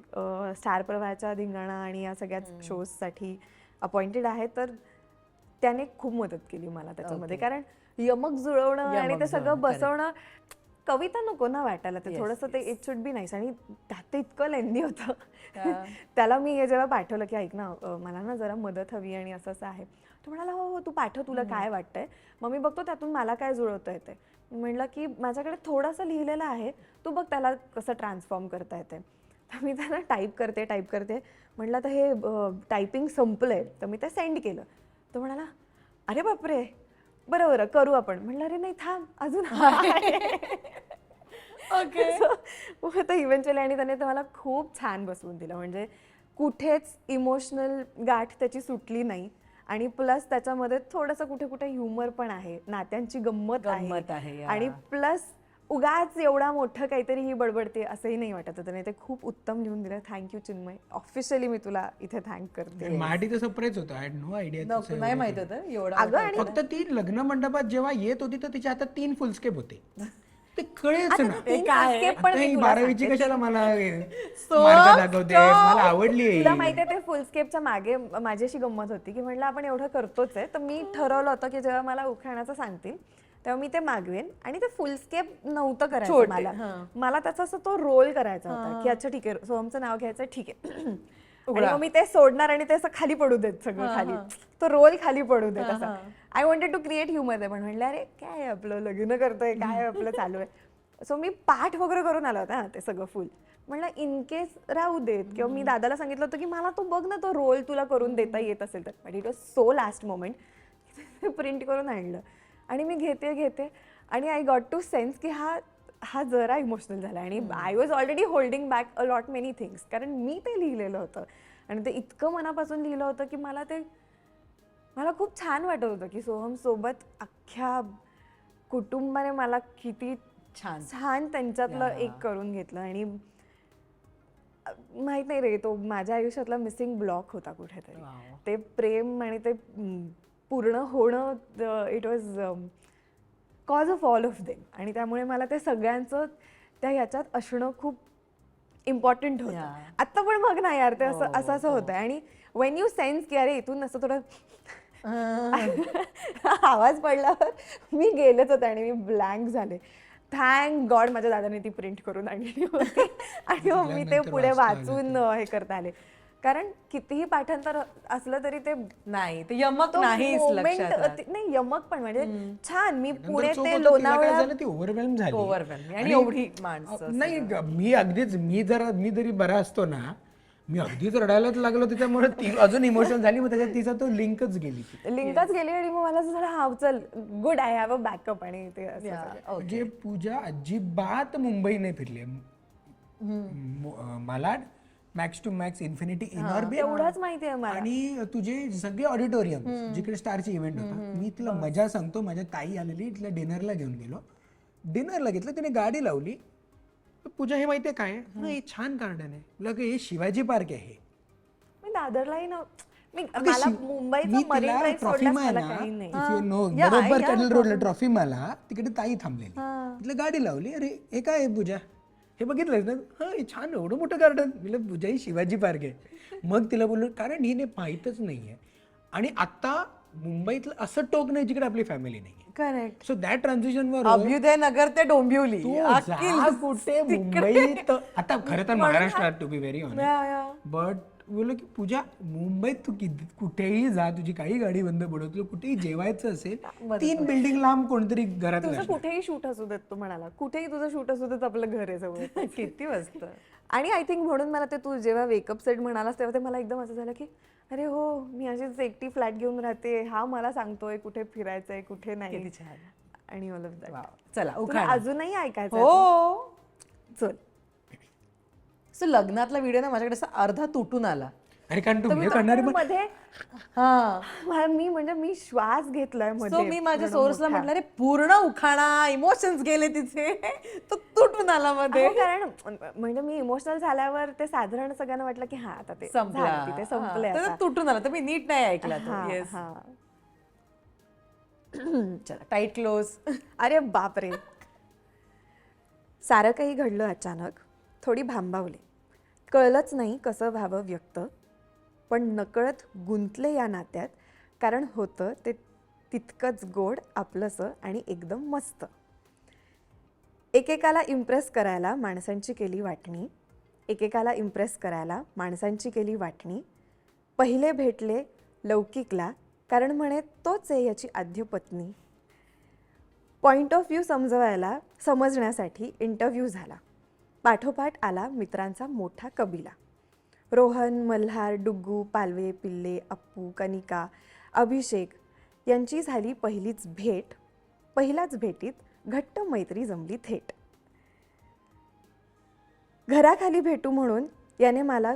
स्टार प्रवाहाच्या धिंगाणा आणि या सगळ्याच शोजसाठी अपॉइंटेड आहेत. तर त्याने खूप मदत केली मला त्याच्यामध्ये, कारण यमक जुळवणं आणि ते सगळं बसवणं, कविता नको ना वाटायला, ते थोडंसं ते इट शुड बी नाईस. आणि त्यात ते इतकं लेंदी होतं. त्याला मी हे जेव्हा पाठवलं की ऐक ना, मला ना जरा मदत हवी आणि असं असं आहे, तो म्हणाला हो तू पाठव, तुला काय वाटतंय. मग मी बघतो त्यातून मला काय जुळवता येते. म्हटलं की माझ्याकडे थोडंसं लिहिलेलं आहे, तू बघ त्याला कसं ट्रान्सफॉर्म करता येते. तर मी त्याला टाईप करते. म्हटलं तर हे टायपिंग संपलंय, तर मी ते सेंड केलं. तो म्हणाला अरे बापरे, बरं करू आपण. म्हटलं अरे नाही थांब, अजून ओके. तर इव्हेंच्युअली आणि त्याने तर मला खूप छान बसवून दिलं. म्हणजे कुठेच इमोशनल गाठ त्याची सुटली नाही, आणि प्लस त्याच्यामध्ये थोडंसं कुठे कुठे ह्युमर पण आहे, नात्यांची गंमत आहे, आणि प्लस उगाच एवढा मोठं काहीतरी ही बडबडते असंही नाही वाटत होतं. नाही, ते खूप उत्तम लिहून दिलं. थँक्यू चिन्मय, ऑफिशियली मी तुला इथे थँक करते. मराठी तर सरप्राईज होतं. I had no idea. नाही माहित होतं एवढं. अगं, आणि फक्त ती लग्न मंडपात जेव्हा येत होती तर तिच्या हातात 3 फुलस्केप होते. ते कळेच आता ना. तीन escape पण आता मी ही तुला 12वीची सांगते. कशाला मला मार्ग दाखवते, मला आवडली. तुला माहितीये ते फुल स्केपच्या मागे माझी अशी गंमत होती की म्हटलं आपण एवढं करतोच आहे, तर मी ठरवलं होतं की जेव्हा मला उखाण्याचं सांगतील तेव्हा मी ते मागवेन. आणि ते फुल स्केप नव्हतं करायचं छोटे, मला. हां. मला त्याचा असं तो रोल करायचा होता की अच्छा ठीक आहे, सोहमचं नाव घ्यायचं, ठीक आहे. आणि मग मी ते सोडणार आणि ते असं खाली पडू देत सगळं खाली, तो रोल खाली पडू देत असं. I wanted to create humour आहे, पण म्हणलं अरे काय आहे आपलं, लग्न करतोय काय आपलं चालू आहे. सो मी पाठ वगैरे करून आलं होतं ते सगळं फुल. म्हणलं इन केस राहू देत, किंवा मी दादाला सांगितलं होतं की मला तो बघ ना, तो रोल तुला करून देता येत असेल तर. But it was so last moment print करून आणलं आणि मी घेते आणि आय गॉट टू सेन्स की हा जरा इमोशनल झाला. आणि I was already holding back a lot many things, कारण मी ते लिहिलेलं होतं आणि ते इतकं मनापासून लिहिलं होतं की मला खूप छान वाटत होतं की सोहम सोबत अख्ख्या कुटुंबाने मला किती छान त्यांच्यातलं एक करून घेतलं. आणि माहित नाही रे, तो माझ्या आयुष्यातला मिसिंग ब्लॉक होता कुठेतरी. ते प्रेम आणि ते पूर्ण होणं, it was cause of all of them. आणि त्यामुळे मला ते सगळ्यांचं त्या ह्याच्यात असणं खूप इम्पॉर्टंट होतं. आत्ता पण बघ ना यार, ते असं होतं. आणि वेन यू सेन्स की अरे इथून असं थोडं आवाज पडल्यावर मी गेलेच होते आणि मी ब्लँक झाले. थँक गॉड माझ्या दादाने ती प्रिंट करून आणली होती आणि मग मी ते पुढे वाचून हे करता आले. कारण कितीही पाठांतर असलं तरी ते नाही, ते यमक तो नाहीच moment लक्षात राहत. नाही, यमक पण म्हणजे छान. मी नंतर पुणे सोबत ते होती, तिला काय लोणावळा झालं, ती ओव्हरवेल्म झाली. Overwhelming. आणि एवढी माणसं नाही, मी जरी बरा असतो ना, मी अगदीच रडायलाच लागलो त्याच्यामुळे ती अजून इमोशनल झाली. मग त्याच्यात तिचा तो लिंकच गेली. लिंकच गेली आणि मग मला असं झालं हा चल good, I have a backup. आणि ते असं सगळं. म्हणजे पूजा अजिबात मुंबई नाही फिरली. Malad, max to max, Infinity, Inorbit एवढंच माहिती आहे मला. आणि तुझे सगळे ऑडिटोरियम जिकडे स्टारची इव्हेंट होता. मी तुला मजा सांगतो, माझ्या ताई आलेली, तिला डिनरला घेऊन गेलो. डिनरला घेतलं, तिने गाडी लावली. पूजा हे माहितीये काय, हे छान गार्डन आहे. म्हटलं की हे शिवाजी पार्क आहे. मी दादरलाही अगं मला मी मुंबईचं मरीन तिला ड्राईव्ह ट्रॉफी सोडल्यास मला मला काही नाही. बरोबर कॅडल रोडला ट्रॉफी मला तिकडे ताई थांबलेली. तिला गाडी लावली. अरे हे काय आहे पूजा, हे बघितलंस ना, हा हे छान एवढं मोठं गार्डन. म्हटलं पूजा ही शिवाजी पार्क आहे. मग तिला बोललो कारण हिने माहीतच नाहीये. आणि आता मुंबईतलं असं टोक नाही जिकडे आपली फॅमिली नाही. करेक्ट. सो दॅट ट्रान्झिशन वर अभ्युदय नगर ते डोंबिवली, तू जा कुठे मुंबईत. आता खरं तर महाराष्ट्रात, to be very honest, but बोललो की पूजा मुंबईत तू कुठेही जा, तुझी काही गाडी बंद पडव, तुला कुठेही जेवायचं असेल 3 बिल्डिंग लांब कोणतरी घरात तुझं कुठेही शूट असू देत, तो म्हणाला कुठेही तुझं शूट असू देत, आपलं घर आहे जवळ. किती वाजता. आणि आय थिंक म्हणून मला ते तू जेव्हा वेकअप सेट म्हणालास तेव्हा ते मला एकदम असं झालं की अरे हो, मी अशीच एकटी फ्लॅट घेऊन राहते, हा मला सांगतोय कुठे फिरायचंय कुठे नाही. किती छान. आणि ऑल ऑफ दॅट. चला तुला उखाणा. अजूनही ऐकायचं हो. चल. सो लग्नातला व्हिडिओ ना माझ्याकडे असा अर्धा तुटून आला. अरे कारण तू व्हिडिओ करणारी पण मध्ये मी श्वास घेतलाय सो मध्ये. मी माझ्या सोर्सला म्हटलं रे पूर्ण उखाणा, इमोशन्स गेले तिचे, तो तुटून आला मध्ये. कारण म्हणजे मी इमोशनल झाल्यावर ते साधारण सगळ्यांना वाटलं की हा आता ते झालं, तिथे संपलंय तर आता. तुटून आला, तर मी नीट नाही ऐकला तो. हा, येस. हा. चला टाईट क्लोज. अरे बापरे. सारं काही घडलं अचानक, थोडी भांबावले, कळलंच नाही कसं व्हावं व्यक्त, पण नकळत गुंतले या नात्यात, कारण होतं ते तितकंच गोड, आपलंसं आणि एकदम मस्त. एकेकाला इम्प्रेस करायला माणसांची केली वाटणी, एकेकाला इम्प्रेस करायला माणसांची केली वाटणी, पहिले भेटले लौकिकला, कारण म्हणे तोच आहे याची आद्य पत्नी. पॉइंट ऑफ व्ह्यू समजण्यासाठी इंटरव्ह्यू झाला, पाठोपाठ आला मित्रांचा मोठा कबिला. रोहन, मल्हार, डुग्गू, पालवे, पिल्ले, अप्पू, कनिका, अभिषेक यांची झाली पहिलीच भेट. पहिल्याच भेटीत घट्ट मैत्री जमली थेट. घराखाली भेटू म्हणून याने मला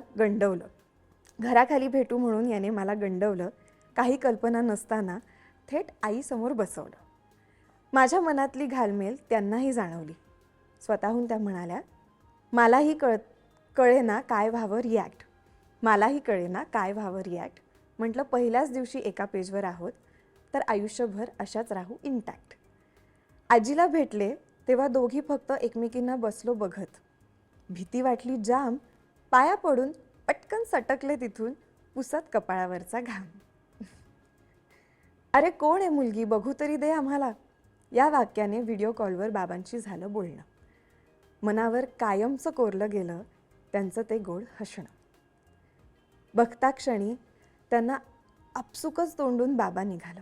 गंडवलं, काही कल्पना नसताना थेट आईसमोर बसवलं. माझ्या मनातली घालमेल त्यांनाही जाणवली. स्वतःहून त्या म्हणाल्या, मलाही कळेना काय व्हावं रिॲक्ट. म्हटलं पहिल्याच दिवशी एका पेजवर आहोत, तर आयुष्यभर अशाच राहू इंटॅक्ट. आजीला भेटले तेव्हा दोघी फक्त एकमेकींना बसलो बघत. भीती वाटली जाम, पाया पडून पटकन सटकले तिथून, पुसत कपाळावरचा घाम. अरे कोण आहे मुलगी, बघू तरी दे आम्हाला. या वाक्याने व्हिडिओ कॉलवर बाबांशी झालं बोलणं. मनावर कायमचं कोरलं गेलं त्यांचं ते गोड हसणं. बघता क्षणी त्यांना आपसुकच तोंडून बाबा निघालं.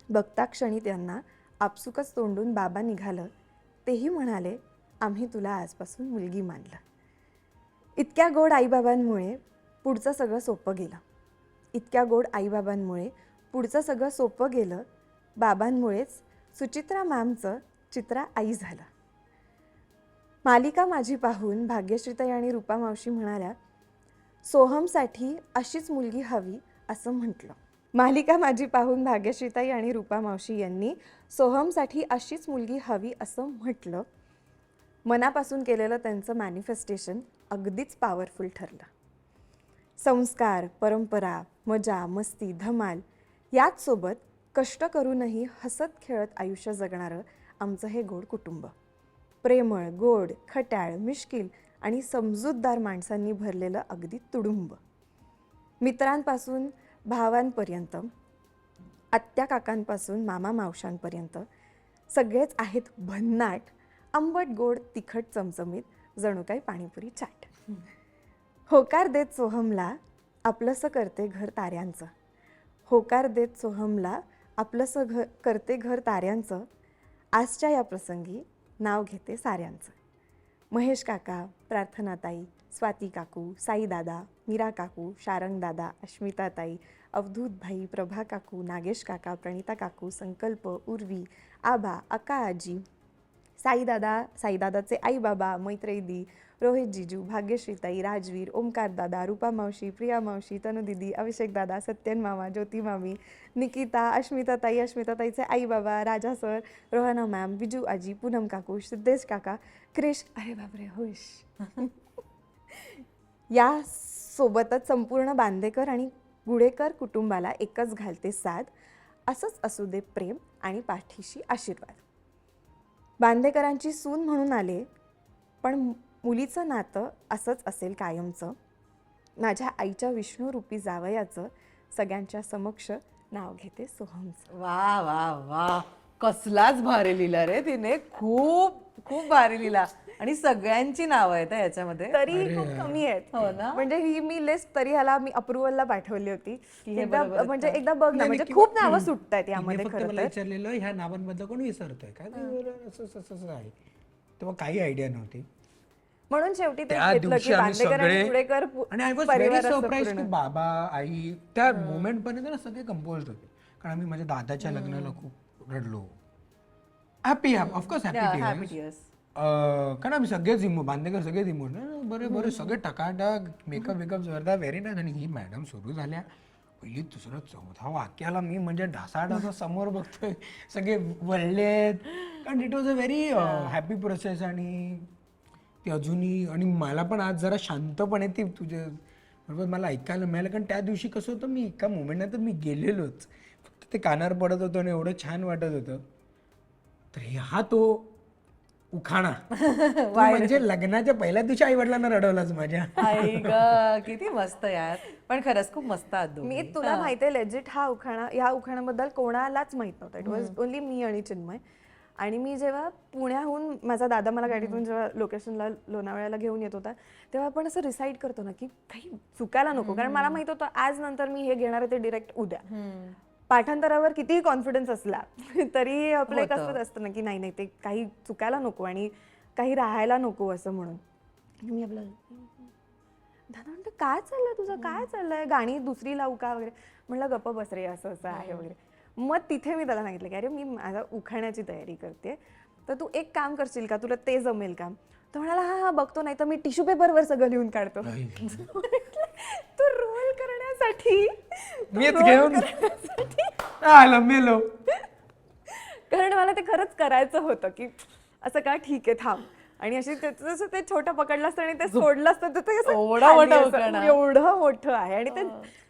बघता क्षणी त्यांना आपसुकच तोंडून बाबा निघालं. तेही म्हणाले, आम्ही तुला आजपासून मुलगी मानलं. इतक्या गोड आईबाबांमुळे पुढचं सगळं सोपं गेलं. इतक्या गोड आईबाबांमुळे पुढचं सगळं सोपं गेलं. बाबांमुळेच सुचित्रा मॅमचं चित्रा आई झालं. मालिका माझी पाहून भाग्यश्रीताई आणि रूपा मावशी म्हणाल्या, सोहमसाठी अशीच मुलगी हवी असं म्हटलं. मालिका माझी पाहून भाग्यश्रीताई आणि रूपा मावशी यांनी सोहमसाठी अशीच मुलगी हवी असं म्हटलं. मनापासून केलेलं त्यांचं मॅनिफेस्टेशन अगदीच पॉवरफुल ठरलं. संस्कार, परंपरा, मजा, मस्ती, धमाल याच सोबत कष्ट करूनही हसत खेळत आयुष्य जगणारं आमचं हे गोड कुटुंब. प्रेमळ, गोड, खट्याळ, मिश्किल आणि समजूतदार माणसांनी भरलेलं अगदी तुडुंब. मित्रांपासून भावांपर्यंत, आत्या काकांपासून मामा मावशांपर्यंत सगळेच आहेत भन्नाट, आंबट गोड तिखट चमचमीत, जणू काही पाणीपुरी चाट. होकार देत सोहमला आपलंसं करते घर ताऱ्यांचं. होकार देत सोहमला आपलंसं करते घर ताऱ्यांचं. आजच्या या प्रसंगी नाव घेते साऱ्यांचं. महेश काका, प्रार्थनाताई, स्वाती काकू, साई दादा, मीरा काकू, शारंग दादा, अस्मिता ताई, अवधूत भाई, प्रभा काकू, नागेश काका, प्रणिता काकू, संकल्प, उर्वी, आबा, अक्का आजी, साईदादा, साईदादाचे आई बाबा, मैत्रेयी, रोहित जिजू, भाग्यश्रीताई, राजवीर, ओमकार दादा, रूपा मावशी, प्रिया मावशी, तनुदीदी, अभिषेक दादा, सत्यन मामा, ज्योती मामी, निकिता, अस्मिताताई, अस्मिताताईचे आई बाबा, राजा सर, रोहना मॅम, विजू आजी, पूनम काकू, सिद्धेश काका, क्रिश, अरे बापरे हुश. या सोबतच संपूर्ण बांदेकर आणि गुडेकर कुटुंबाला एकच घालते साथ. असंच असू दे प्रेम आणि पाठीशी आशीर्वाद. बांदेकरांची सून म्हणून आले, पण मुलीचं नातं असंच असेल कायमचं. माझ्या आईच्या विष्णुरूपी जावयाचं सगळ्यांच्या समक्ष नाव घेते सोहमचं. वा वा वा, कसलाच भारी लिहिला रे तिने. खूप खूप भारी लिहिला. आणि सगळ्यांची नावं आहेत याच्यामध्ये. तरी खूप कमी आहेत. हो ना. म्हणजे ही मी लिस्ट तरी ह्याला मी अप्रुव्हलला पाठवली होती. की हे एकदा बरोबर आहेत म्हणजे का? एकदा बघ ना, नाही, म्हणजे किंवा- खूप नावं सुटतायत तिने यामध्ये फक्त खरं मला तर. विचारलेलं ह्या नावांमधलं कोण विसरतोय काय असं आहे, तेव्हा काही आयडिया नव्हती. म्हणून शेवटी ते त्या घेतलं दिवशी की आम्ही बांदेकर आणि सगळे गुडेकर आणि आय वॉज व्हेरी परिवार असं सरप्राईज की पूर्ण. बाबा आई त्या मोमेंट पर्यंत ना सगळे कंपोज होते. कारण आम्ही माझ्या दादाच्या लग्नाला खूप रडलो. Happy of course Happy happy tears. कारण आम्ही सगळेच बांदेकर सगळेच इमोशनल बरे बरे सगळे टकाटक मेकअप वेकअप जोरदार व्हेरी नाईस. आणि ही मॅडम सुरू झाल्या पहिली दुसरं चौथा वाक्याला मी म्हणजे ढासाढासा समोर बघतोय सगळे वळलेत. कारण it was a very happy process. आणि ती अजूनही आणि मला पण आज जरा शांतपणे ती तुझ्या बरोबर मला ऐकायला मिळालं. कारण त्या दिवशी कसं होतं मी एका मोमेंटनंतर मी गेलेलोच, फक्त ते कानावर पडत होतं आणि एवढं छान वाटत होतं. तर हा तो उखाणा तू म्हणजे लग्नाच्या पहिल्या दिवशी आई वडिलांना रडवलाच माझ्या. आई ग, किती मस्त यार. पण खरंच खूप मस्त आहात दोघी. मी तुला माहितीये लेजिट ह्या उखाणाबद्दल कोणालाच माहित नव्हतं. इट वॉज ओनली मी आणि चिन्मय. आणि मी जेव्हा पुण्याहून माझा दादा मला गाडीतून जेव्हा लोकेशनला लोणावळ्याला घेऊन येत होता तेव्हा आपण असं रिसाईड करतो ना की काही चुकायला नको. कारण मला माहित होतं आज नंतर मी हे घेणार आहे ते डिरेक्ट उद्या. पाठांतरावर कितीही कॉन्फिडन्स असला तरी आपलं एक असंच असतं ना की नाही नाही ते काही चुकायला नको आणि काही राहायला नको असं म्हणून. मी आपलं दादा म्हणतो काय चाललंय तुझं, काय चाललंय, गाणी दुसरी लावू का वगैरे. म्हणलं गप्प बस रे, असं असं आहे वगैरे. मग तिथे मी त्याला सांगितलं की अरे मी माझा उखाण्याची तयारी करते, तर तू एक काम करशील का, तुला ते जमेल का. तो म्हणाला हा हा बघतो, नाही तर मी टिश्यू पेपरवर सगळं लिहून काढतो. तू रोल करण्यासाठी मीच घेऊन आलो मेलो. कारण मला ते खरंच करायचं होतं की असं का ठीक आहे थांब. आणि अशी जसं ते छोटं पकडलं असतं आणि ते सोडलं असतं तर ते असं एवढं खाली मोठं असं उखाणा. एवढं मोठं आहे. आणि ते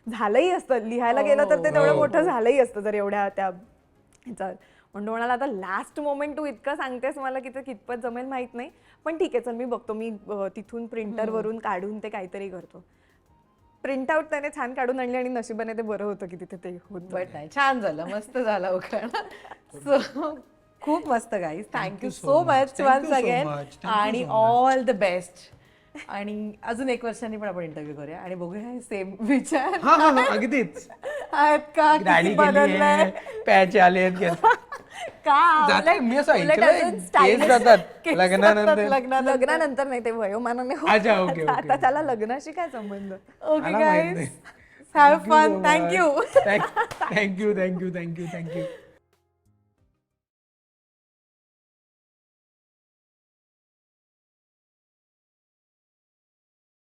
झालंही असतं, लिहायला गेलं तर ते तेवढं मोठं झालंही असतं जर एवढ्या त्या ह्याचा. पण तो म्हणाला आता लास्ट मोमेंट तू इतकं सांगतेस मला की ते कितपत जमेल माहित नाही, पण ठीक आहे चल मी बघतो, मी तिथून प्रिंटरवरून काढून ते काहीतरी करतो. प्रिंटआउट त्याने छान काढून आणली आणि नशिबाने ते बरं होतं की तिथे ते होतं. बट नाही, छान झालं, मस्त झालं उखाणा. सो खूप मस्त guys, thank you so much once again आणि ऑल द बेस्ट. आणि अजून 1 वर्षांनी पण आपण इंटरव्ह्यू करूया आणि बघूया सेम विचार हा हा हा, अगदीच आहेत का, दाढी किती केली बदललंय आहे, पॅच आले का जातात. मी असं उलट ऐकलंय अजून केस stylish जातात केस लग्नानंतर. जातात लग्नानंतर नाही, ते वयोमानाने होतं. अच्छा, okay, okay. आता त्याला लग्नाशी काय संबंध. ओके मला माहित गाईज, नाही. Have fun, thank you. Thank you thank you thank you thank you.